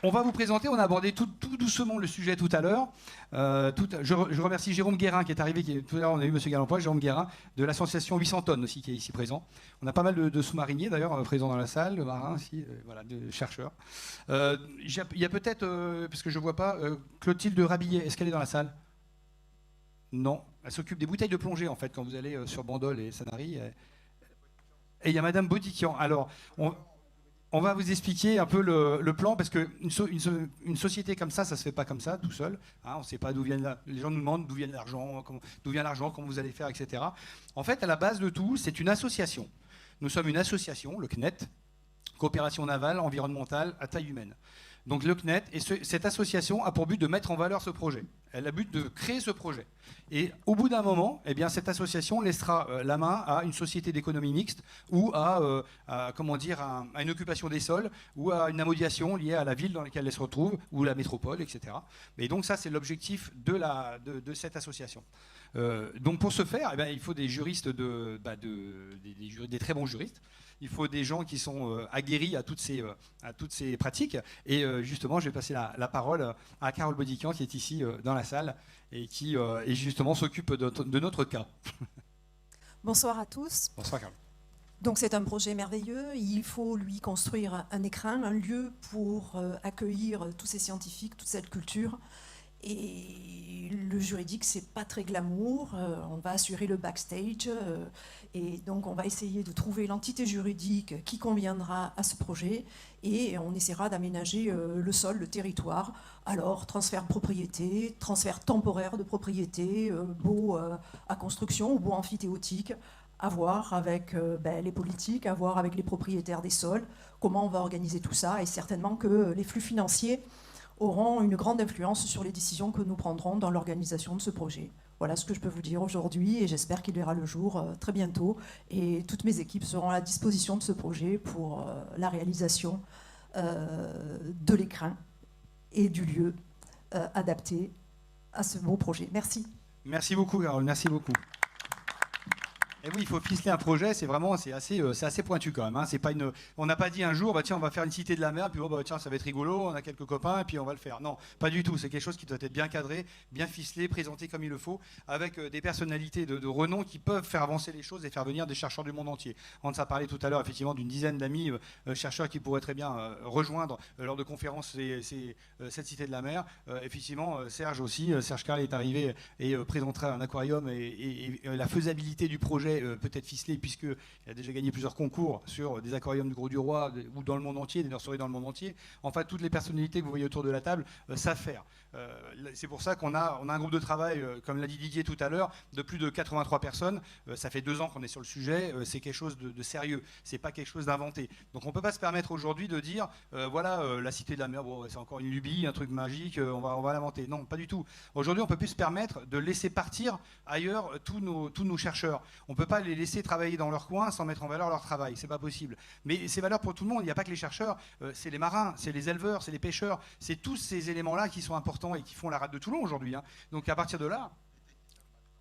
On va vous présenter, on a abordé tout doucement le sujet tout à l'heure. Je remercie Jérôme Guérin qui est arrivé, tout à l'heure on a eu M. Galampoix, Jérôme Guérin de l'association 800 tonnes aussi qui est ici présent. On a pas mal de sous-mariniers d'ailleurs présents dans la salle, de marins aussi, de chercheurs. Il y a peut-être, parce que je ne vois pas, Clotilde Rabillet, est-ce qu'elle est dans la salle? Non, elle s'occupe des bouteilles de plongée en fait quand vous allez sur Bandol et Sanary. Et il y a Madame Baudiquian. Alors, on va vous expliquer un peu le plan, parce qu'une société comme ça ne se fait pas comme ça, tout seul. Hein, on ne sait pas d'où vient les gens nous demandent d'où vient l'argent, comment vous allez faire, etc. En fait, à la base de tout, c'est une association. Nous sommes une association, le CNET, Coopération Navale Environnementale à taille humaine. Donc le CNET, et cette association a pour but de mettre en valeur ce projet. Elle a but de créer ce projet. Et au bout d'un moment, cette association laissera la main à une société d'économie mixte ou à une occupation des sols ou à une amodiation liée à la ville dans laquelle elle se retrouve ou la métropole, etc. Et donc ça, c'est l'objectif de cette association. Donc pour ce faire, il faut des juristes, des très bons juristes. Il faut des gens qui sont aguerris à toutes ces pratiques. Et justement, je vais passer la parole à Carole Baudiquian qui est ici dans la salle et qui justement s'occupe de notre cas. Bonsoir à tous. Bonsoir Carole. Donc c'est un projet merveilleux. Il faut lui construire un écrin, un lieu pour accueillir tous ces scientifiques, toute cette culture. Et le juridique, c'est pas très glamour. On va assurer le backstage et donc on va essayer de trouver l'entité juridique qui conviendra à ce projet et on essaiera d'aménager le sol, le territoire. Alors transfert de propriété, transfert temporaire de propriété, baux à construction ou baux amphithéotiques, à voir avec les politiques, à voir avec les propriétaires des sols, comment on va organiser tout ça et certainement que les flux financiers auront une grande influence sur les décisions que nous prendrons dans l'organisation de ce projet. Voilà ce que je peux vous dire aujourd'hui et j'espère qu'il verra le jour très bientôt et toutes mes équipes seront à la disposition de ce projet pour la réalisation de l'écrin et du lieu adapté à ce beau projet. Merci. Merci beaucoup Carole, merci beaucoup. Et oui, il faut ficeler un projet, c'est assez pointu quand même. Hein. C'est pas on n'a pas dit un jour, bah, tiens, on va faire une cité de la mer, puis oh, bah, tiens, ça va être rigolo, on a quelques copains, et puis on va le faire. Non, pas du tout. C'est quelque chose qui doit être bien cadré, bien ficelé, présenté comme il le faut, avec des personnalités de renom qui peuvent faire avancer les choses et faire venir des chercheurs du monde entier. Hans a parlé tout à l'heure, effectivement, d'une dizaine d'amis chercheurs qui pourraient très bien rejoindre lors de conférences cette cité de la mer. Effectivement, Serge aussi, Serge Carl est arrivé et présentera un aquarium et la faisabilité du projet peut être ficelé puisqu'il a déjà gagné plusieurs concours sur des aquariums du Gros-du-Roi ou dans le monde entier, des nurseries dans le monde entier. Enfin, toutes les personnalités que vous voyez autour de la table savent faire. C'est pour ça qu'on a un groupe de travail, comme l'a dit Didier tout à l'heure, de plus de 83 personnes. Ça fait 2 ans qu'on est sur le sujet. C'est quelque chose de sérieux. C'est pas quelque chose d'inventé. Donc on ne peut pas se permettre aujourd'hui de dire la cité de la mer, bon, c'est encore une lubie, un truc magique, on va l'inventer. Non, pas du tout. Aujourd'hui, on ne peut plus se permettre de laisser partir ailleurs tous nos chercheurs. On ne peut pas les laisser travailler dans leur coin sans mettre en valeur leur travail. C'est pas possible. Mais c'est valeur pour tout le monde. Il n'y a pas que les chercheurs. C'est les marins, c'est les éleveurs, c'est les pêcheurs. C'est tous ces éléments-là qui sont importants et qui font la rade de Toulon aujourd'hui. Hein. Donc à partir de là,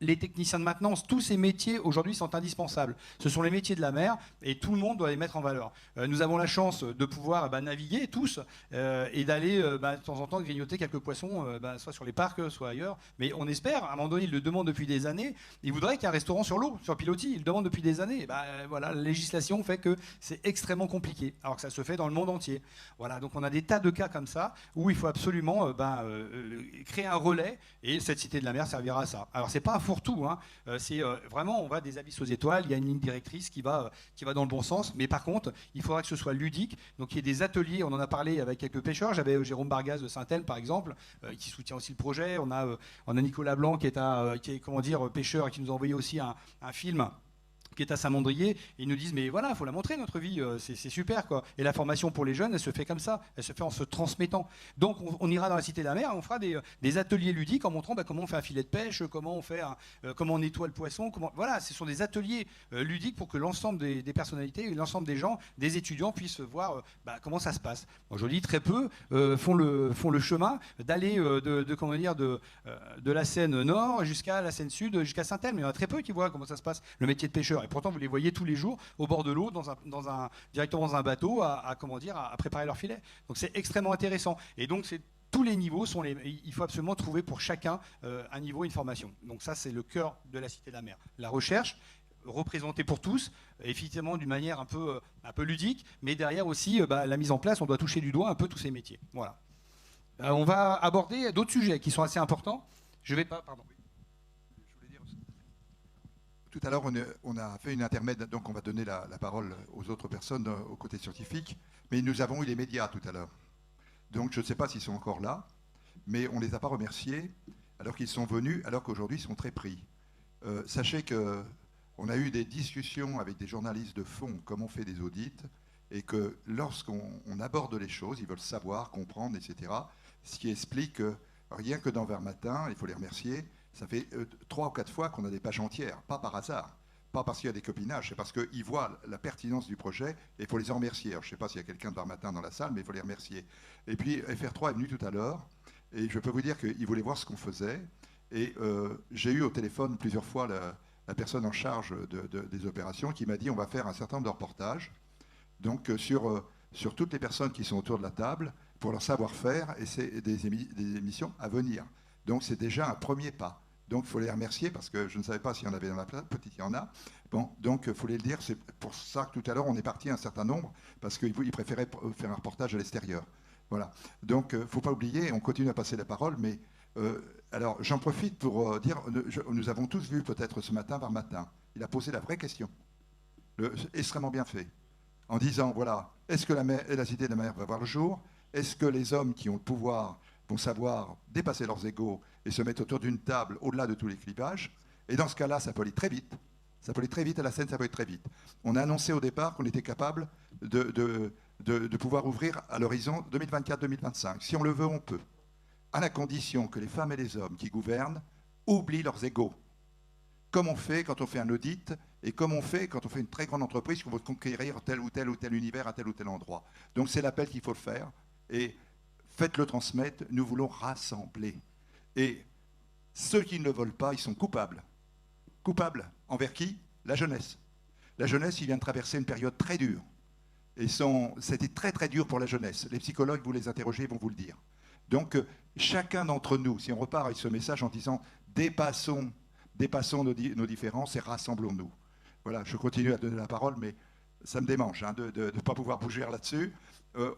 les techniciens de maintenance, tous ces métiers aujourd'hui sont indispensables. Ce sont les métiers de la mer et tout le monde doit les mettre en valeur. Nous avons la chance de pouvoir naviguer tous et d'aller de temps en temps grignoter quelques poissons, soit sur les parcs, soit ailleurs. Mais on espère, à un moment donné, ils le demandent depuis des années, ils voudraient qu'il y ait un restaurant sur l'eau, sur Pilotis, ils le demandent depuis des années. Voilà, la législation fait que c'est extrêmement compliqué, alors que ça se fait dans le monde entier. Voilà, donc on a des tas de cas comme ça où il faut absolument créer un relais et cette cité de la mer servira à ça. Alors c'est pas un fourre-tout, hein. C'est vraiment, on va des abysses aux étoiles, il y a une ligne directrice qui va dans le bon sens, mais par contre, il faudra que ce soit ludique, donc il y ait des ateliers, on en a parlé avec quelques pêcheurs, j'avais Jérôme Bargaz de Saint-Elme par exemple, qui soutient aussi le projet, on a Nicolas Blanc qui est pêcheur et qui nous a envoyé aussi un film qui est à Saint-Mandrier, et ils nous disent mais voilà, il faut la montrer notre vie, c'est super quoi. Et la formation pour les jeunes, elle se fait comme ça, elle se fait en se transmettant. Donc on ira dans la cité de la mer, on fera des ateliers ludiques en montrant comment on fait un filet de pêche, comment on nettoie le poisson, voilà, ce sont des ateliers ludiques pour que l'ensemble des personnalités, l'ensemble des gens, des étudiants puissent voir comment ça se passe. Aujourd'hui, très peu font le chemin d'aller de la Seine Nord jusqu'à la Seine Sud, jusqu'à Saint-Elme. Il y en a très peu qui voient comment ça se passe, le métier de pêcheur. Et pourtant, vous les voyez tous les jours au bord de l'eau, directement dans un bateau, à préparer leur filet. Donc c'est extrêmement intéressant. Et donc tous les niveaux il faut absolument trouver pour chacun un niveau, une formation. Donc ça, c'est le cœur de la Cité de la Mer. La recherche, représentée pour tous, effectivement d'une manière un peu ludique, mais derrière aussi la mise en place, on doit toucher du doigt un peu tous ces métiers. Voilà. On va aborder d'autres sujets qui sont assez importants. Je vais pas, pardon. Tout à l'heure, on a fait une intermède, donc on va donner la parole aux autres personnes au côté scientifique, mais nous avons eu les médias tout à l'heure. Donc je ne sais pas s'ils sont encore là, mais on ne les a pas remerciés alors qu'ils sont venus, alors qu'aujourd'hui ils sont très pris. Sachez qu'on a eu des discussions avec des journalistes de fond, comme on fait des audits, et que lorsqu'on aborde les choses, ils veulent savoir, comprendre, etc., ce qui explique que rien que dans Vers Matin, il faut les remercier, ça fait 3 ou 4 fois qu'on a des pages entières, pas par hasard, pas parce qu'il y a des copinages, c'est parce qu'ils voient la pertinence du projet et il faut les en remercier. Alors, je ne sais pas s'il y a quelqu'un de Vers Matin dans la salle, mais il faut les remercier. Et puis FR3 est venu tout à l'heure et je peux vous dire qu'il voulait voir ce qu'on faisait. Et j'ai eu au téléphone plusieurs fois la personne en charge des opérations qui m'a dit on va faire un certain nombre de reportages donc, sur toutes les personnes qui sont autour de la table pour leur savoir-faire et c'est des émissions à venir. Donc c'est déjà un premier pas. Donc il faut les remercier parce que je ne savais pas s'il y en avait dans la place, peut-être il y en a. Bon, donc il faut les le dire, c'est pour ça que tout à l'heure on est parti un certain nombre parce qu'ils préféraient faire un reportage à l'extérieur. Voilà. Donc il ne faut pas oublier, on continue à passer la parole, mais alors j'en profite pour dire, nous avons tous vu peut-être ce matin Vers Matin, il a posé la vraie question, extrêmement bien fait, en disant voilà, est-ce que la cité de la mer va voir le jour? Est-ce que les hommes qui ont le pouvoir vont savoir dépasser leurs égos et se mettre autour d'une table au-delà de tous les clivages? Et dans ce cas-là, ça peut aller très vite. Ça peut aller très vite à la Seine, ça peut aller très vite. On a annoncé au départ qu'on était capable de pouvoir ouvrir à l'horizon 2024-2025. Si on le veut, on peut. À la condition que les femmes et les hommes qui gouvernent oublient leurs égos. Comme on fait quand on fait un audit et comme on fait quand on fait une très grande entreprise qu'on veut conquérir tel ou tel univers à tel ou tel endroit. Donc c'est l'appel qu'il faut le faire. Et faites-le transmettre, nous voulons rassembler. Et ceux qui ne le veulent pas, ils sont coupables. Coupables envers qui? La jeunesse. La jeunesse, il vient de traverser une période très dure. Et c'était très très dur pour la jeunesse. Les psychologues, vous les interrogez, ils vont vous le dire. Donc, chacun d'entre nous, si on repart avec ce message en disant dépassons nos différences et rassemblons-nous. Voilà, je continue à donner la parole, mais ça me démange hein, de ne pas pouvoir bouger là-dessus.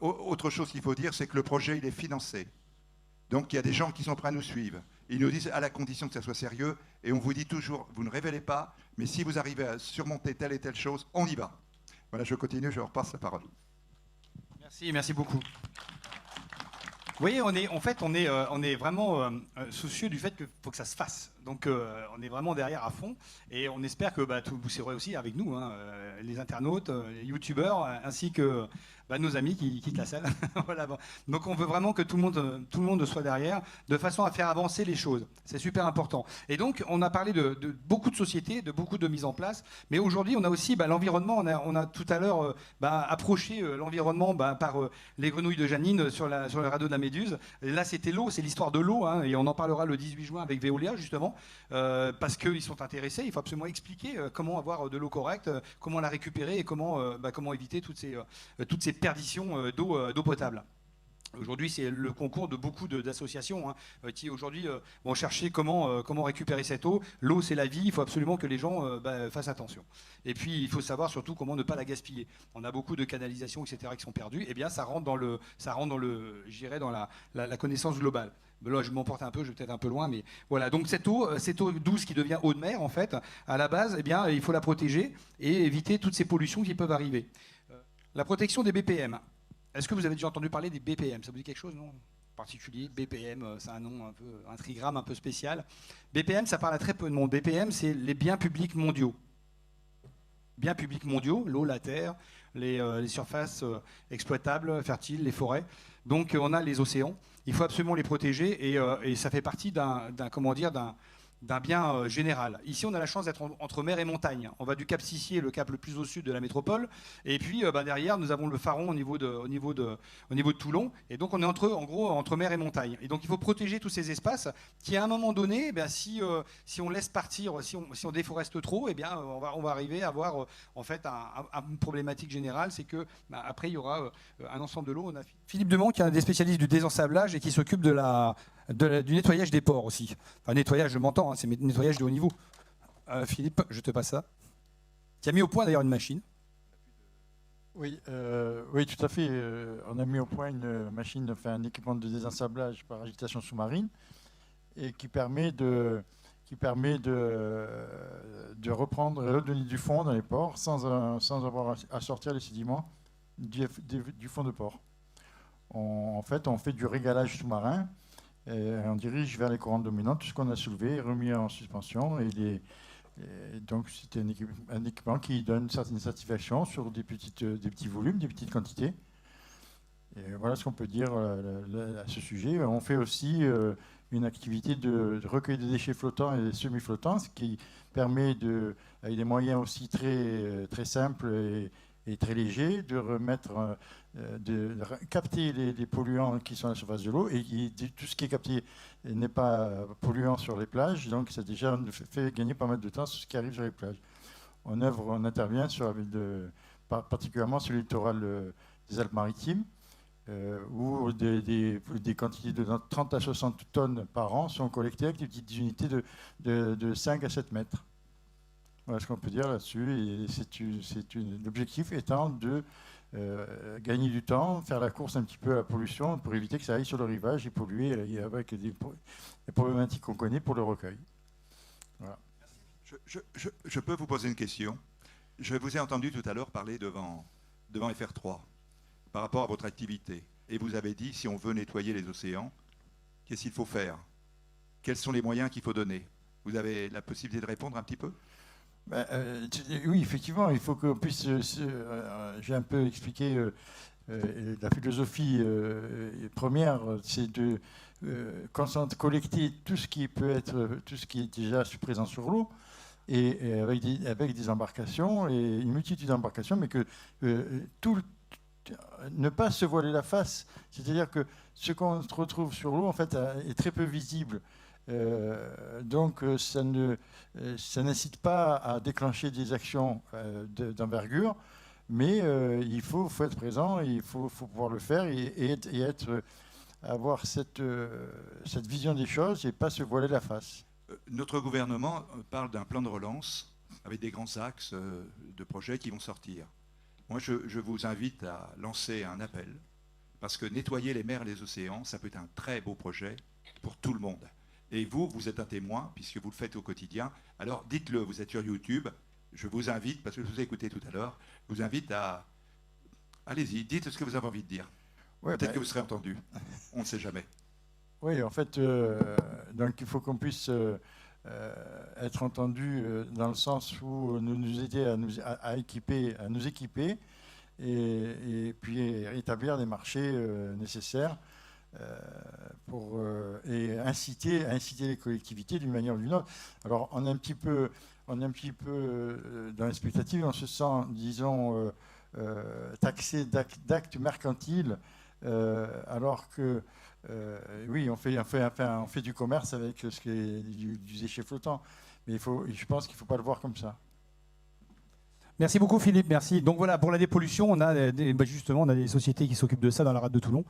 Autre chose qu'il faut dire, c'est que le projet, il est financé. Donc, il y a des gens qui sont prêts à nous suivre. Ils nous disent à la condition que ça soit sérieux, et on vous dit toujours, vous ne révélez pas, mais si vous arrivez à surmonter telle et telle chose, on y va. Voilà, je continue, je repasse la parole. Merci beaucoup. Vous voyez, on est vraiment soucieux du fait qu'il faut que ça se fasse. Donc, on est vraiment derrière à fond. Et on espère que vous serez aussi avec nous, hein, les internautes, les youtubeurs, ainsi que nos amis qui quittent la salle. Voilà, bon. Donc, on veut vraiment que tout le monde soit derrière, de façon à faire avancer les choses. C'est super important. Et donc, on a parlé de beaucoup de sociétés, de beaucoup de mises en place. Mais aujourd'hui, on a aussi l'environnement. On a tout à l'heure approché l'environnement par les grenouilles de Janine sur le radeau de la Méduse. Et là, c'était l'eau, c'est l'histoire de l'eau. Hein, et on en parlera le 18 juin avec Veolia, justement, parce qu'ils sont intéressés. Il faut absolument expliquer comment avoir de l'eau correcte, comment la récupérer et comment éviter toutes ces perditions d'eau potable. Aujourd'hui, c'est le concours de beaucoup d'associations hein, qui aujourd'hui vont chercher comment récupérer cette eau. L'eau, c'est la vie, il faut absolument que les gens fassent attention. Et puis, il faut savoir surtout comment ne pas la gaspiller. On a beaucoup de canalisations, etc., qui sont perdues. Eh bien, ça rentre dans la connaissance globale. Là, je m'emporte un peu, je vais peut-être un peu loin, mais voilà. Donc cette eau douce qui devient eau de mer, en fait, à la base, eh bien, il faut la protéger et éviter toutes ces pollutions qui peuvent arriver. La protection des BPM. Est-ce que vous avez déjà entendu parler des BPM? Ça vous dit quelque chose, non? En particulier, BPM, c'est un nom un peu, un trigramme un peu spécial. BPM, ça parle à très peu de monde. BPM, c'est les biens publics mondiaux. Biens publics mondiaux, l'eau, la terre, les surfaces exploitables, fertiles, les forêts. Donc, on a les océans. Il faut absolument les protéger et ça fait partie d'un bien général. Ici, on a la chance d'être entre mer et montagne. On va du Cap Sissier, le cap le plus au sud de la métropole, et puis derrière, nous avons le Faron au niveau de Toulon, et donc on est entre mer et montagne. Et donc il faut protéger tous ces espaces qui, à un moment donné, si on laisse partir, si on déforeste trop, on va arriver à avoir en fait une problématique générale, c'est que après il y aura un ensemble de l'eau. On a Philippe Demont, qui est un des spécialistes du désensablage et qui s'occupe du nettoyage des ports aussi. Enfin, nettoyage, je m'entends, hein, c'est nettoyage de haut niveau. Philippe, je te passe ça. Qui a mis au point d'ailleurs une machine. Oui, tout à fait. On a mis au point une machine, un équipement de désensablage par agitation sous-marine et qui permet de reprendre et redonner du fond dans les ports sans avoir à sortir les sédiments du fond de port. En fait, on fait du régalage sous-marin. Et on dirige vers les courants dominants tout ce qu'on a soulevé, remis en suspension. Et donc, c'est un équipement qui donne une certaine satisfaction sur des petits volumes, des petites quantités. Et voilà ce qu'on peut dire à ce sujet. On fait aussi une activité de recueil de déchets flottants et semi-flottants, ce qui permet, avec des moyens aussi très, très simples et très léger, de capter les polluants qui sont à la surface de l'eau, et tout ce qui est capté n'est pas polluant sur les plages, donc ça déjà fait gagner pas mal de temps sur ce qui arrive sur les plages. On intervient particulièrement sur le littoral des Alpes-Maritimes, où des quantités de 30 à 60 tonnes par an sont collectées avec des petites unités de 5 à 7 mètres. Voilà ce qu'on peut dire là-dessus. L'objectif étant de gagner du temps, faire la course un petit peu à la pollution pour éviter que ça aille sur le rivage et polluer avec des problématiques qu'on connaît pour le recueil. Voilà. Je peux vous poser une question. Je vous ai entendu tout à l'heure parler devant FR3 par rapport à votre activité. Et vous avez dit, si on veut nettoyer les océans, qu'est-ce qu'il faut faire? Quels sont les moyens qu'il faut donner? Vous avez la possibilité de répondre un petit peu? Oui, effectivement, il faut qu'on puisse. J'ai un peu expliqué la philosophie première, c'est de collecter tout ce qui est déjà présent sur l'eau, et avec des embarcations et une multitude d'embarcations, mais que ne pas se voiler la face, c'est-à-dire que ce qu'on retrouve sur l'eau en fait est très peu visible. Donc ça n'incite pas à déclencher des actions d'envergure, mais il faut être présent, il faut pouvoir le faire et avoir cette vision des choses et pas se voiler la face. Notre gouvernement parle d'un plan de relance avec des grands axes de projets qui vont sortir. Moi, je vous invite à lancer un appel, parce que nettoyer les mers et les océans, ça peut être un très beau projet pour tout le monde. Et vous êtes un témoin, puisque vous le faites au quotidien. Alors dites-le, vous êtes sur YouTube, je vous invite, parce que je vous ai écouté tout à l'heure, je vous invite à... Allez-y, dites ce que vous avez envie de dire. Ouais, peut-être que vous serez entendu, on ne sait jamais. Oui, en fait, donc il faut qu'on puisse être entendu dans le sens où nous aider à nous équiper et puis établir des marchés nécessaires et inciter les collectivités d'une manière ou d'une autre. Alors on est un petit peu dans l'expectative, on se sent, disons, taxé d'actes mercantiles, alors que oui, on fait du commerce avec ce qui est du déchet flottant, mais je pense qu'il ne faut pas le voir comme ça. Merci beaucoup Philippe, merci. Donc voilà, pour la dépollution, on a justement des sociétés qui s'occupent de ça dans la rade de Toulon.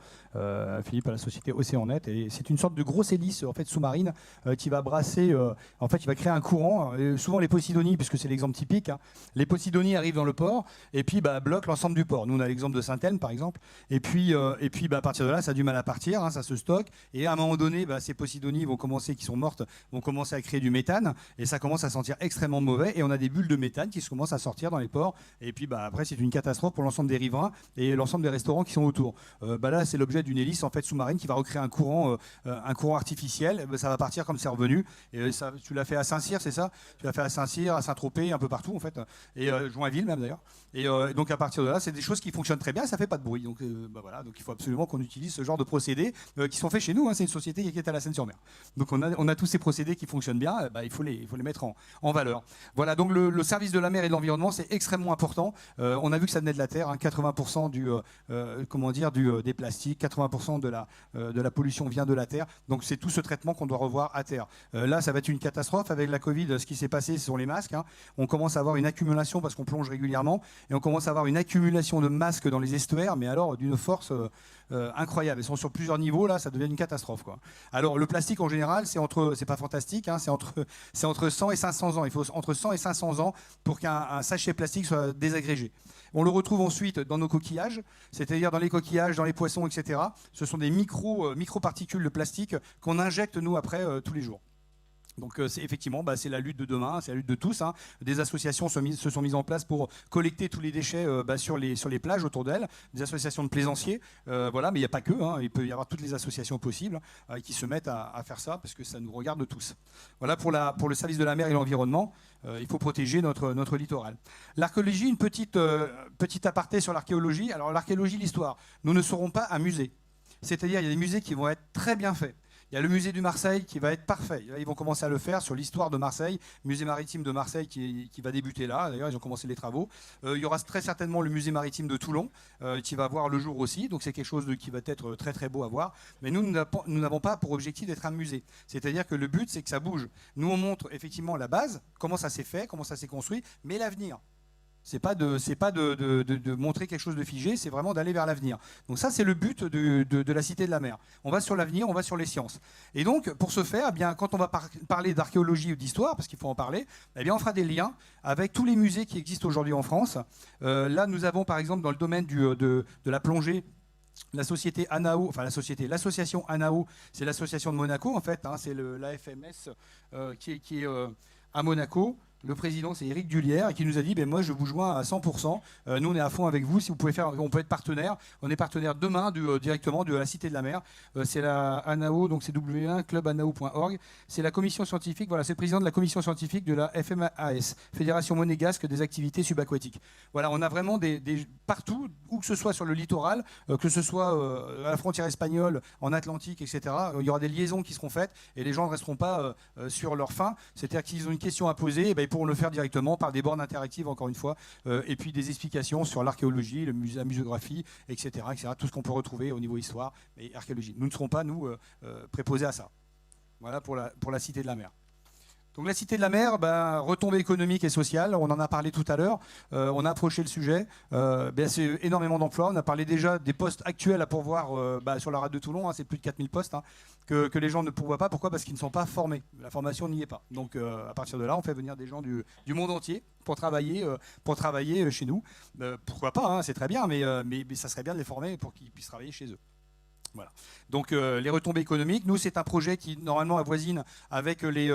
Philippe a la société Océanet et c'est une sorte de grosse hélice en fait sous-marine qui va brasser, en fait, il va créer un courant. Souvent les Posidonies, puisque c'est l'exemple typique, hein, les Posidonies arrivent dans le port et puis bloquent l'ensemble du port. Nous on a l'exemple de Saint-Elme par exemple. Et puis à partir de là, ça a du mal à partir, hein, ça se stocke. Et à un moment donné, ces Posidonies qui sont mortes, vont commencer à créer du méthane et ça commence à sentir extrêmement mauvais. Et on a des bulles de méthane qui commencent à sortir dans les ports, et puis après c'est une catastrophe pour l'ensemble des riverains et l'ensemble des restaurants qui sont autour. Là c'est l'objet d'une hélice en fait sous-marine qui va recréer un courant artificiel. Ça va partir comme c'est revenu. Et ça, tu l'as fait à Saint-Cyr, c'est ça? Tu l'as fait à Saint-Cyr, à Saint-Tropez, un peu partout en fait, et Joinville même d'ailleurs. Et donc à partir de là, c'est des choses qui fonctionnent très bien, ça fait pas de bruit. Donc voilà, donc il faut absolument qu'on utilise ce genre de procédés qui sont faits chez nous. Hein. C'est une société qui est à la Seine-sur-Mer. Donc on a tous ces procédés qui fonctionnent bien. Il faut les mettre en valeur. Voilà, donc le service de la mer et de l'environnement, c'est extrêmement important. On a vu que ça venait de la terre, hein, 80% des plastiques, 80% de la pollution vient de la terre. Donc c'est tout ce traitement qu'on doit revoir à terre. Là, ça va être une catastrophe avec la Covid. Ce qui s'est passé, ce sont les masques. Hein. On commence à avoir une accumulation parce qu'on plonge régulièrement et on commence à avoir une accumulation de masques dans les estuaires, mais alors d'une force incroyable. Ils sont sur plusieurs niveaux, là, ça devient une catastrophe, quoi. Alors le plastique en général, c'est pas fantastique, hein, c'est entre 100 et 500 ans. Il faut entre 100 et 500 ans pour qu'un sachet plastique soit désagrégé. On le retrouve ensuite dans nos coquillages, c'est-à-dire dans les coquillages, dans les poissons, etc. Ce sont des micro-particules de plastique qu'on injecte, nous, après, tous les jours. Donc effectivement, c'est la lutte de demain, c'est la lutte de tous. Hein. Des associations se sont mises en place pour collecter tous les déchets sur les plages autour d'elles, des associations de plaisanciers. Voilà, mais il n'y a pas que, hein. Il peut y avoir toutes les associations possibles qui se mettent à faire ça parce que ça nous regarde tous. Voilà pour le service de la mer et l'environnement. Il faut protéger notre littoral. L'archéologie, une petite aparté sur l'archéologie. Alors l'archéologie, l'histoire, nous ne serons pas un musée. C'est-à-dire il y a des musées qui vont être très bien faits. Il y a le musée du Marseille qui va être parfait. Ils vont commencer à le faire sur l'histoire de Marseille, musée maritime de Marseille qui va débuter là. D'ailleurs, ils ont commencé les travaux. Il y aura très certainement le musée maritime de Toulon qui va voir le jour aussi. Donc c'est quelque chose qui va être très très beau à voir. Mais nous n'avons pas pour objectif d'être un musée. C'est-à-dire que le but, c'est que ça bouge. Nous, on montre effectivement la base, comment ça s'est fait, comment ça s'est construit, mais l'avenir. C'est pas de montrer quelque chose de figé, c'est vraiment d'aller vers l'avenir. Donc ça, c'est le but de la Cité de la Mer. On va sur l'avenir, on va sur les sciences. Et donc, pour ce faire, quand on va parler d'archéologie ou d'histoire, parce qu'il faut en parler, on fera des liens avec tous les musées qui existent aujourd'hui en France. Là, nous avons par exemple dans le domaine de la plongée, la société ANAO, enfin l'association ANAO, c'est l'association de Monaco en fait, hein, c'est l'AFMS qui est à Monaco. Le président, c'est Éric Dulière, et qui nous a dit moi, je vous joins à 100%. Nous, on est à fond avec vous. Si vous pouvez on peut être partenaire. On est partenaire demain directement de la Cité de la Mer. C'est la ANAO, donc c'est w1clubanao.org. C'est la commission scientifique. Voilà, c'est le président de la commission scientifique de la FMAS, Fédération monégasque des activités subaquatiques. Voilà, on a vraiment partout, où que ce soit sur le littoral, que ce soit à la frontière espagnole, en Atlantique, etc. Il y aura des liaisons qui seront faites et les gens ne resteront pas sur leur faim. C'est-à-dire qu'ils ont une question à poser, ils pourront le faire directement par des bornes interactives, encore une fois, et puis des explications sur l'archéologie, la muséographie, etc., tout ce qu'on peut retrouver au niveau histoire et archéologie. Nous ne serons pas, nous, préposés à ça. Voilà pour la Cité de la Mer. Donc la Cité de la Mer, retombées économiques et sociales, on en a parlé tout à l'heure, on a approché le sujet, c'est énormément d'emplois, on a parlé déjà des postes actuels à pourvoir sur la rade de Toulon, c'est plus de 4000 postes que les gens ne pourvoient pas. Pourquoi ? Parce qu'ils ne sont pas formés, la formation n'y est pas. Donc à partir de là, on fait venir des gens du monde entier pour travailler chez nous. Pourquoi pas, c'est très bien, mais ça serait bien de les former pour qu'ils puissent travailler chez eux. Voilà. Donc les retombées économiques, nous c'est un projet qui normalement avoisine avec les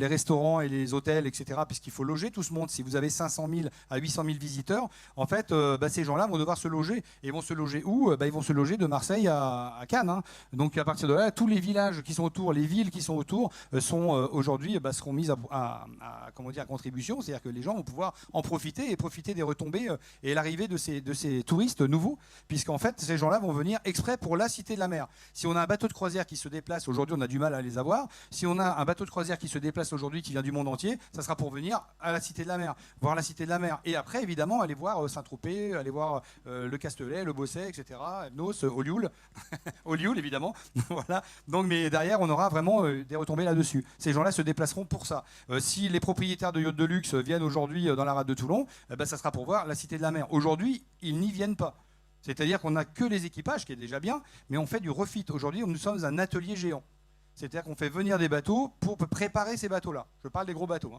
restaurants et les hôtels, etc. Puisqu'il faut loger tout ce monde. Si vous avez 500 000 à 800 000 visiteurs, en fait ces gens-là vont devoir se loger. Et vont se loger où ? Ils vont se loger de Marseille à Cannes. Donc à partir de là, tous les villages qui sont autour, les villes qui sont autour sont aujourd'hui seront mises à contribution. C'est-à-dire que les gens vont pouvoir en profiter et profiter des retombées et l'arrivée de ces touristes nouveaux, puisqu'en fait ces gens-là vont venir exprès pour la Cité de la Mer. Si on a un bateau de croisière qui se déplace, aujourd'hui on a du mal à les avoir, si on a un bateau de croisière qui se déplace aujourd'hui, qui vient du monde entier, ça sera pour venir à la Cité de la Mer, voir la Cité de la Mer. Et après, évidemment, aller voir Saint-Tropez, aller voir le Castellet, le Bosset, etc., Nos, Olioul, Olioul évidemment. Voilà. Donc, mais derrière, on aura vraiment des retombées là-dessus. Ces gens-là se déplaceront pour ça. Si les propriétaires de yachts de luxe viennent aujourd'hui dans la rade de Toulon, ça sera pour voir la Cité de la Mer. Aujourd'hui, ils n'y viennent pas. C'est-à-dire qu'on n'a que les équipages, qui est déjà bien, mais on fait du refit. Aujourd'hui, nous sommes un atelier géant. C'est-à-dire qu'on fait venir des bateaux pour préparer ces bateaux-là. Je parle des gros bateaux.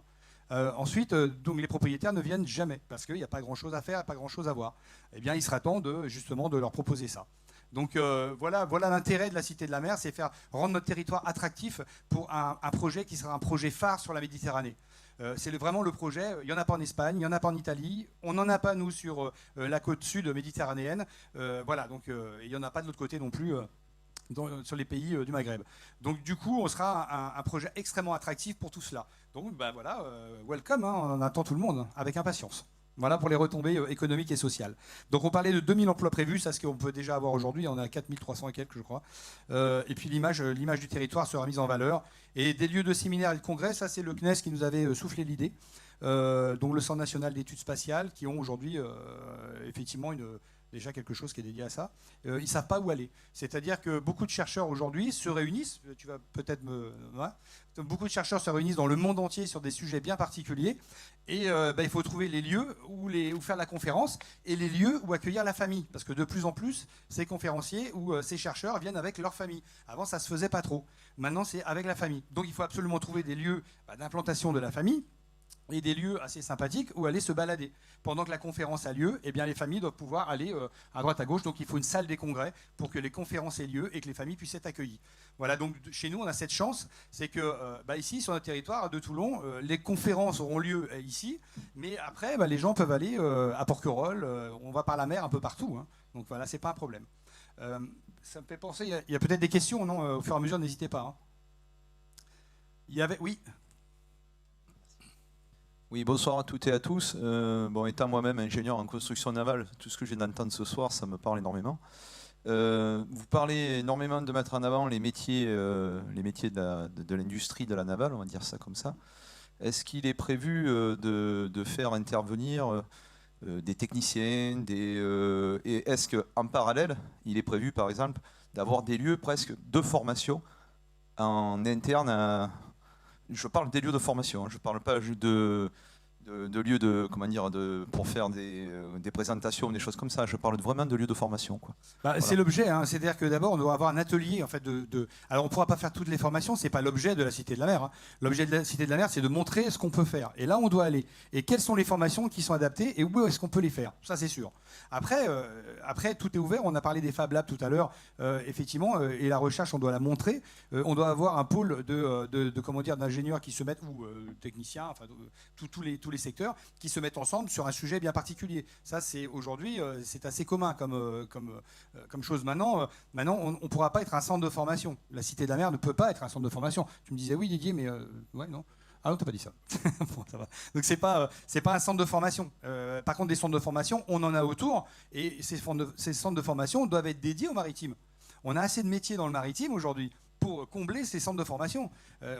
Ensuite, donc les propriétaires ne viennent jamais, parce qu'il n'y a pas grand-chose à faire, pas grand-chose à voir. Eh bien, il sera temps justement de leur proposer ça. Donc voilà l'intérêt de la Cité de la Mer, c'est rendre notre territoire attractif pour un projet qui sera un projet phare sur la Méditerranée. C'est vraiment le projet. Il n'y en a pas en Espagne, il n'y en a pas en Italie. On n'en a pas, nous, sur la côte sud méditerranéenne. Voilà, donc il n'y en a pas de l'autre côté non plus sur les pays du Maghreb. Donc du coup, on sera un projet extrêmement attractif pour tout cela. Donc voilà, welcome, on attend tout le monde avec impatience. Voilà pour les retombées économiques et sociales. Donc on parlait de 2000 emplois prévus, ça c'est ce qu'on peut déjà avoir aujourd'hui, on est à 4300 et quelques je crois. Et puis l'image du territoire sera mise en valeur. Et des lieux de séminaires et de congrès, ça c'est le CNES qui nous avait soufflé l'idée. Donc le Centre national d'études spatiales qui ont aujourd'hui effectivement déjà quelque chose qui est dédié à ça. Ils ne savent pas où aller. C'est-à-dire que beaucoup de chercheurs aujourd'hui se réunissent, tu vas peut-être beaucoup de chercheurs se réunissent dans le monde entier sur des sujets bien particuliers et il faut trouver les lieux où faire la conférence et les lieux où accueillir la famille. Parce que de plus en plus, ces conférenciers ou ces chercheurs viennent avec leur famille. Avant, ça ne se faisait pas trop. Maintenant, c'est avec la famille. Donc il faut absolument trouver des lieux d'implantation de la famille et des lieux assez sympathiques où aller se balader. Pendant que la conférence a lieu, eh bien, les familles doivent pouvoir aller à droite, à gauche. Donc il faut une salle des congrès pour que les conférences aient lieu et que les familles puissent être accueillies. Voilà, donc chez nous, on a cette chance, c'est que ici, sur notre territoire de Toulon, les conférences auront lieu ici, mais après, les gens peuvent aller à Porquerolles, on va par la mer un peu partout. Donc voilà, c'est pas un problème. Ça me fait penser, il y a peut-être des questions, non, au fur et à mesure, n'hésitez pas. Oui. Oui, bonsoir à toutes et à tous. Étant moi-même ingénieur en construction navale, tout ce que j'ai d'entendre ce soir, ça me parle énormément. Vous parlez énormément de mettre en avant les métiers de l'industrie de la navale, on va dire ça comme ça. Est-ce qu'il est prévu de faire intervenir des techniciens et est-ce qu'en parallèle, il est prévu par exemple d'avoir des lieux presque de formation en interne Je parle des lieux de formation, je ne parle pas de lieux pour faire des présentations ou des choses comme ça. Je parle vraiment de lieux de formation. Voilà. C'est l'objet, c'est-à-dire que d'abord on doit avoir un atelier en fait Alors on ne pourra pas faire toutes les formations, c'est pas l'objet de la Cité de la Mer. L'objet de la Cité de la Mer, c'est de montrer ce qu'on peut faire. Et là on doit aller. Et quelles sont les formations qui sont adaptées et où est-ce qu'on peut les faire ? Ça c'est sûr. Après tout est ouvert. On a parlé des Fab Labs tout à l'heure, effectivement, et la recherche on doit la montrer. On doit avoir un pôle d'ingénieurs qui se mettent ou techniciens, enfin tous les secteurs qui se mettent ensemble sur un sujet bien particulier. Ça, c'est aujourd'hui, c'est assez commun comme chose. Maintenant, on ne pourra pas être un centre de formation. La Cité de la Mer ne peut pas être un centre de formation. Tu me disais oui, Didier, mais ouais, non. Ah non, t'as pas dit ça. Bon, ça va. Donc c'est pas un centre de formation. Par contre, des centres de formation, on en a autour, et ces centres de formation doivent être dédiés au maritime. On a assez de métiers dans le maritime aujourd'hui pour combler ces centres de formation.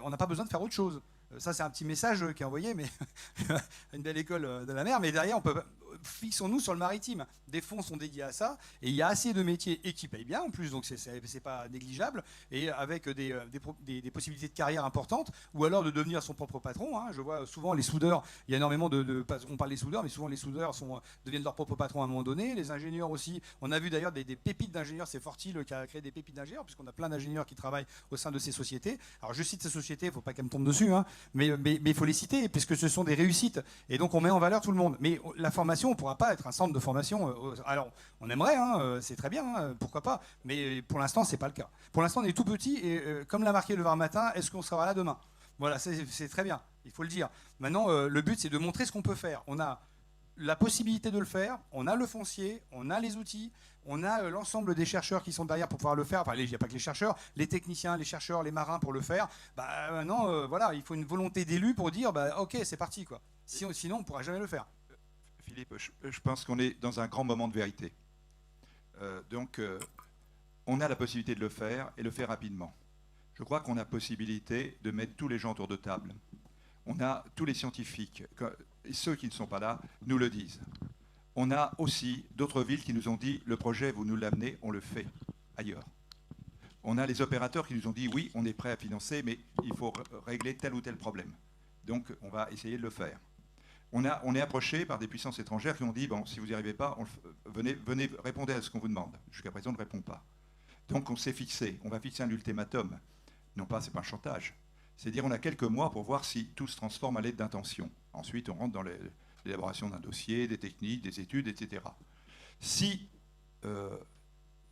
On n'a pas besoin de faire autre chose. Ça, c'est un petit message qui est envoyé, mais une belle école de la mer. Mais derrière, fixons-nous sur le maritime. Des fonds sont dédiés à ça, et il y a assez de métiers et qui payent bien en plus, donc c'est pas négligeable, et avec des possibilités de carrière importantes, ou alors de devenir son propre patron. Hein. Je vois souvent les soudeurs, il y a énormément on parle des soudeurs, mais souvent les soudeurs deviennent leurs propres patrons à un moment donné. Les ingénieurs aussi, on a vu d'ailleurs des pépites d'ingénieurs, c'est Fortil qui a créé des pépites d'ingénieurs, puisqu'on a plein d'ingénieurs qui travaillent au sein de ces sociétés. Alors je cite ces sociétés, il ne faut pas qu'elles me tombent dessus, hein, mais il faut les citer, puisque ce sont des réussites, et donc on met en valeur tout le monde. Mais la formation, on ne pourra pas être un centre de formation. Alors on aimerait, hein, c'est très bien, hein, pourquoi pas, mais pour l'instant c'est pas le cas. Pour l'instant on est tout petit, et comme l'a marqué le Var Matin, est-ce qu'on sera là demain? Voilà, c'est très bien, il faut le dire. Maintenant, le but c'est de montrer ce qu'on peut faire. On a la possibilité de le faire, on a le foncier, on a les outils, on a l'ensemble des chercheurs qui sont derrière pour pouvoir le faire. Enfin, il n'y a pas que les chercheurs, les techniciens, les chercheurs, les marins pour le faire. Maintenant, voilà, il faut une volonté d'élu pour dire, ok, c'est parti, quoi. Sinon, on ne pourra jamais le faire. Philippe, je pense qu'on est dans un grand moment de vérité. On a la possibilité de le faire et le faire rapidement. Je crois qu'on a possibilité de mettre tous les gens autour de table. On a tous les scientifiques, et ceux qui ne sont pas là, nous le disent. On a aussi d'autres villes qui nous ont dit, le projet, vous nous l'amenez, on le fait ailleurs. On a les opérateurs qui nous ont dit, oui, on est prêt à financer, mais il faut régler tel ou tel problème. Donc, on va essayer de le faire. On est approché par des puissances étrangères qui ont dit, bon, si vous n'y arrivez pas, venez, répondez à ce qu'on vous demande. Jusqu'à présent, on ne répond pas. Donc, on s'est fixé, on va fixer un ultimatum. Non pas, c'est pas un chantage. C'est dire, on a quelques mois pour voir si tout se transforme à l'aide d'intentions. Ensuite, on rentre dans l'élaboration d'un dossier, des techniques, des études, etc. Si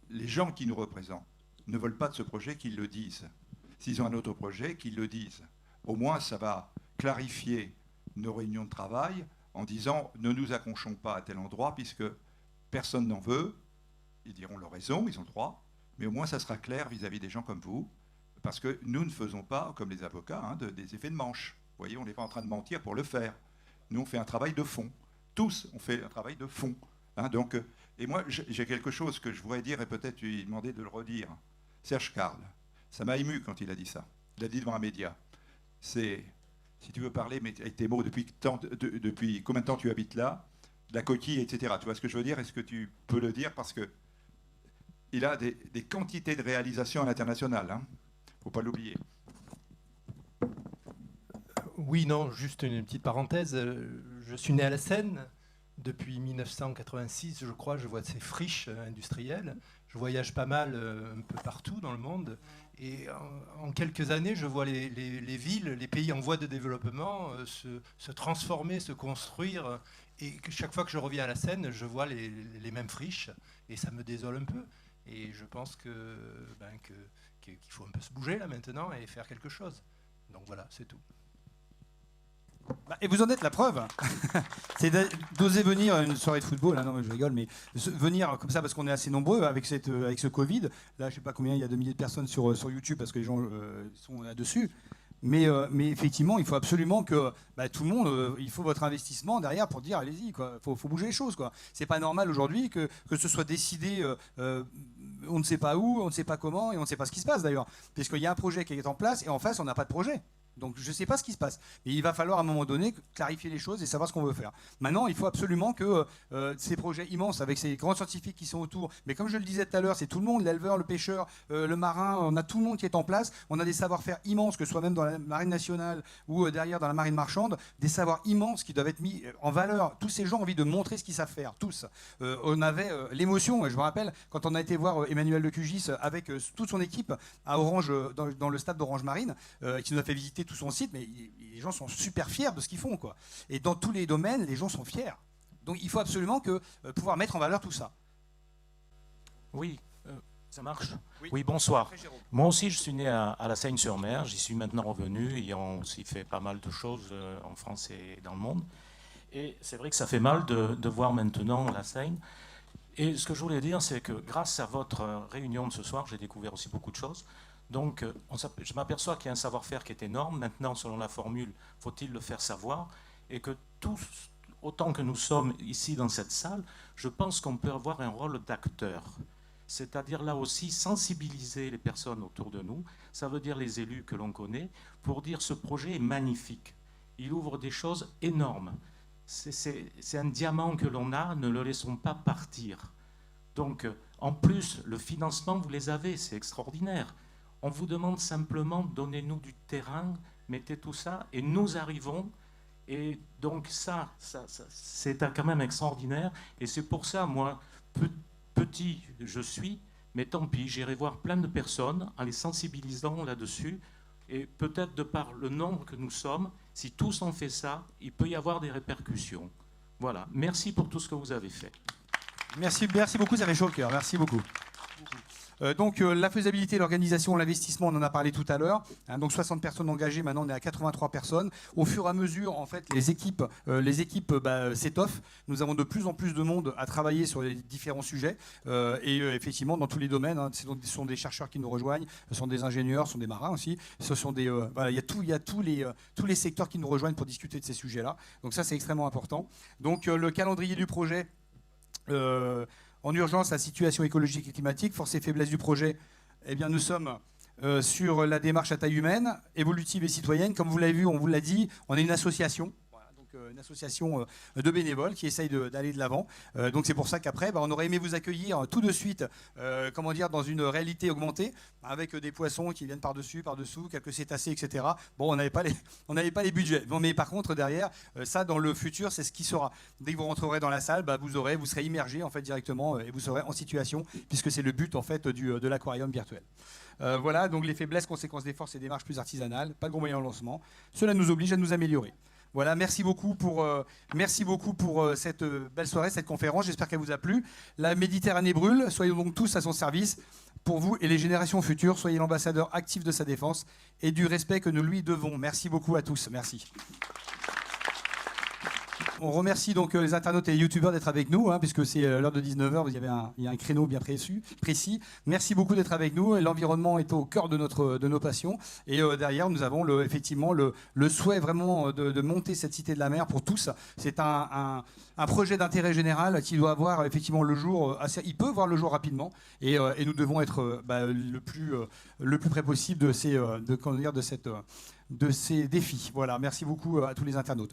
les gens qui nous représentent ne veulent pas de ce projet, qu'ils le disent. S'ils ont un autre projet, qu'ils le disent. Au moins, ça va clarifier nos réunions de travail en disant ne nous accrochons pas à tel endroit puisque personne n'en veut. Ils diront leur raison, ils ont le droit, mais au moins ça sera clair vis-à-vis des gens comme vous, parce que nous ne faisons pas, comme les avocats, hein, des effets de manche. Vous voyez, on n'est pas en train de mentir pour le faire. Nous, on fait un travail de fond. Tous, on fait un travail de fond. Hein, et moi, j'ai quelque chose que je voudrais dire et peut-être lui demander de le redire. Serge Carl, ça m'a ému quand il a dit ça. Il a dit devant un média. C'est, si tu veux parler, mais avec tes mots, depuis combien de temps tu habites là, la coquille, etc. Tu vois ce que je veux dire? Est-ce que tu peux le dire? Parce que il a des quantités de réalisations à l'international. Il ne faut pas l'oublier. Oui, non, juste une petite parenthèse. Je suis né à la Seine. Depuis 1986, je crois, je vois ces friches industrielles. Je voyage pas mal un peu partout dans le monde. Et en quelques années, je vois les villes, les pays en voie de développement se transformer, se construire. Et chaque fois que je reviens à la Seine, je vois les mêmes friches. Et ça me désole un peu. Et je pense qu'il faut un peu se bouger là maintenant et faire quelque chose. Donc voilà, c'est tout. Et vous en êtes la preuve. C'est d'oser venir à une soirée de football. Là, non, je rigole, mais venir comme ça parce qu'on est assez nombreux avec ce Covid. Là, je ne sais pas combien, il y a 2 milliers de personnes sur YouTube parce que les gens sont là-dessus. Mais effectivement, il faut absolument que tout le monde, il faut votre investissement derrière pour dire allez-y, quoi. Faut bouger les choses, quoi. C'est pas normal aujourd'hui que ce soit décidé, on ne sait pas où, on ne sait pas comment et on ne sait pas ce qui se passe d'ailleurs, puisqu'il y a un projet qui est en place et en face on n'a pas de projet. Donc je ne sais pas ce qui se passe. Et il va falloir à un moment donné clarifier les choses et savoir ce qu'on veut faire. Maintenant, il faut absolument que ces projets immenses, avec ces grands scientifiques qui sont autour, mais comme je le disais tout à l'heure, c'est tout le monde, l'éleveur, le pêcheur, le marin, on a tout le monde qui est en place. On a des savoir-faire immenses, que ce soit même dans la marine nationale ou derrière dans la marine marchande, des savoirs immenses qui doivent être mis en valeur. Tous ces gens ont envie de montrer ce qu'ils savent faire, tous. On avait l'émotion, je me rappelle, quand on a été voir Emmanuel Le Cugis avec toute son équipe à Orange, dans le stade d'Orange Marine, qui nous a fait visiter tout son site, mais les gens sont super fiers de ce qu'ils font, quoi. Et dans tous les domaines, les gens sont fiers. Donc il faut absolument pouvoir mettre en valeur tout ça. Oui, ça marche. Oui, bonsoir. Moi aussi, je suis né à la Seine-sur-Mer. J'y suis maintenant revenu et on s'y fait pas mal de choses en France et dans le monde. Et c'est vrai que ça fait mal de voir maintenant la Seine. Et ce que je voulais dire, c'est que grâce à votre réunion de ce soir, j'ai découvert aussi beaucoup de choses. Donc, je m'aperçois qu'il y a un savoir-faire qui est énorme. Maintenant, selon la formule, faut-il le faire savoir? Et que tous, autant que nous sommes ici dans cette salle, je pense qu'on peut avoir un rôle d'acteur. C'est-à-dire là aussi sensibiliser les personnes autour de nous, ça veut dire les élus que l'on connaît, pour dire ce projet est magnifique. Il ouvre des choses énormes. c'est un diamant que l'on a, ne le laissons pas partir. Donc, en plus, le financement, vous les avez, c'est extraordinaire. On vous demande simplement, donnez-nous du terrain, mettez tout ça, et nous arrivons. Et donc ça c'est quand même extraordinaire. Et c'est pour ça, moi, petit je suis, mais tant pis, j'irai voir plein de personnes en les sensibilisant là-dessus. Et peut-être de par le nombre que nous sommes, si tous on fait ça, il peut y avoir des répercussions. Voilà. Merci pour tout ce que vous avez fait. Merci beaucoup, ça fait chaud au cœur. Merci beaucoup. Donc la faisabilité, l'organisation, l'investissement, on en a parlé tout à l'heure. Donc 60 personnes engagées, maintenant on est à 83 personnes. Au fur et à mesure, en fait, les équipes s'étoffent. Nous avons de plus en plus de monde à travailler sur les différents sujets. Effectivement, dans tous les domaines, ce sont des chercheurs qui nous rejoignent, ce sont des ingénieurs, ce sont des marins aussi. Ce sont des, il y a tous les secteurs qui nous rejoignent pour discuter de ces sujets-là. Donc ça, c'est extrêmement important. Donc le calendrier du projet. En urgence, la situation écologique et climatique, force et faiblesse du projet, eh bien, nous sommes sur la démarche à taille humaine, évolutive et citoyenne. Comme vous l'avez vu, on vous l'a dit, on est une association. Une association de bénévoles qui essaye d'aller de l'avant. Donc c'est pour ça qu'après, on aurait aimé vous accueillir tout de suite dans une réalité augmentée, avec des poissons qui viennent par-dessus, par-dessous, quelques cétacés, etc. Bon, on n'avait pas les budgets. Bon, mais par contre, derrière, ça, dans le futur, c'est ce qui sera. Dès que vous rentrerez dans la salle, vous serez immergé en fait, directement et vous serez en situation, puisque c'est le but en fait, de l'aquarium virtuel. Voilà, donc les faiblesses, conséquences des forces et démarches plus artisanales, pas de gros moyens en lancement. Cela nous oblige à nous améliorer. Voilà, merci beaucoup pour cette belle soirée, cette conférence. J'espère qu'elle vous a plu. La Méditerranée brûle. Soyons donc tous à son service pour vous et les générations futures. Soyez l'ambassadeur actif de sa défense et du respect que nous lui devons. Merci beaucoup à tous. Merci. On remercie donc les internautes et les youtubeurs d'être avec nous, puisque c'est l'heure de 19h, il y a un créneau bien précis. Merci beaucoup d'être avec nous. L'environnement est au cœur de nos passions. Et derrière, nous avons effectivement le souhait vraiment de monter cette cité de la mer pour tous. C'est un projet d'intérêt général qui doit voir effectivement le jour, il peut voir le jour rapidement. Et nous devons être le plus près possible de ces défis. Voilà, merci beaucoup à tous les internautes.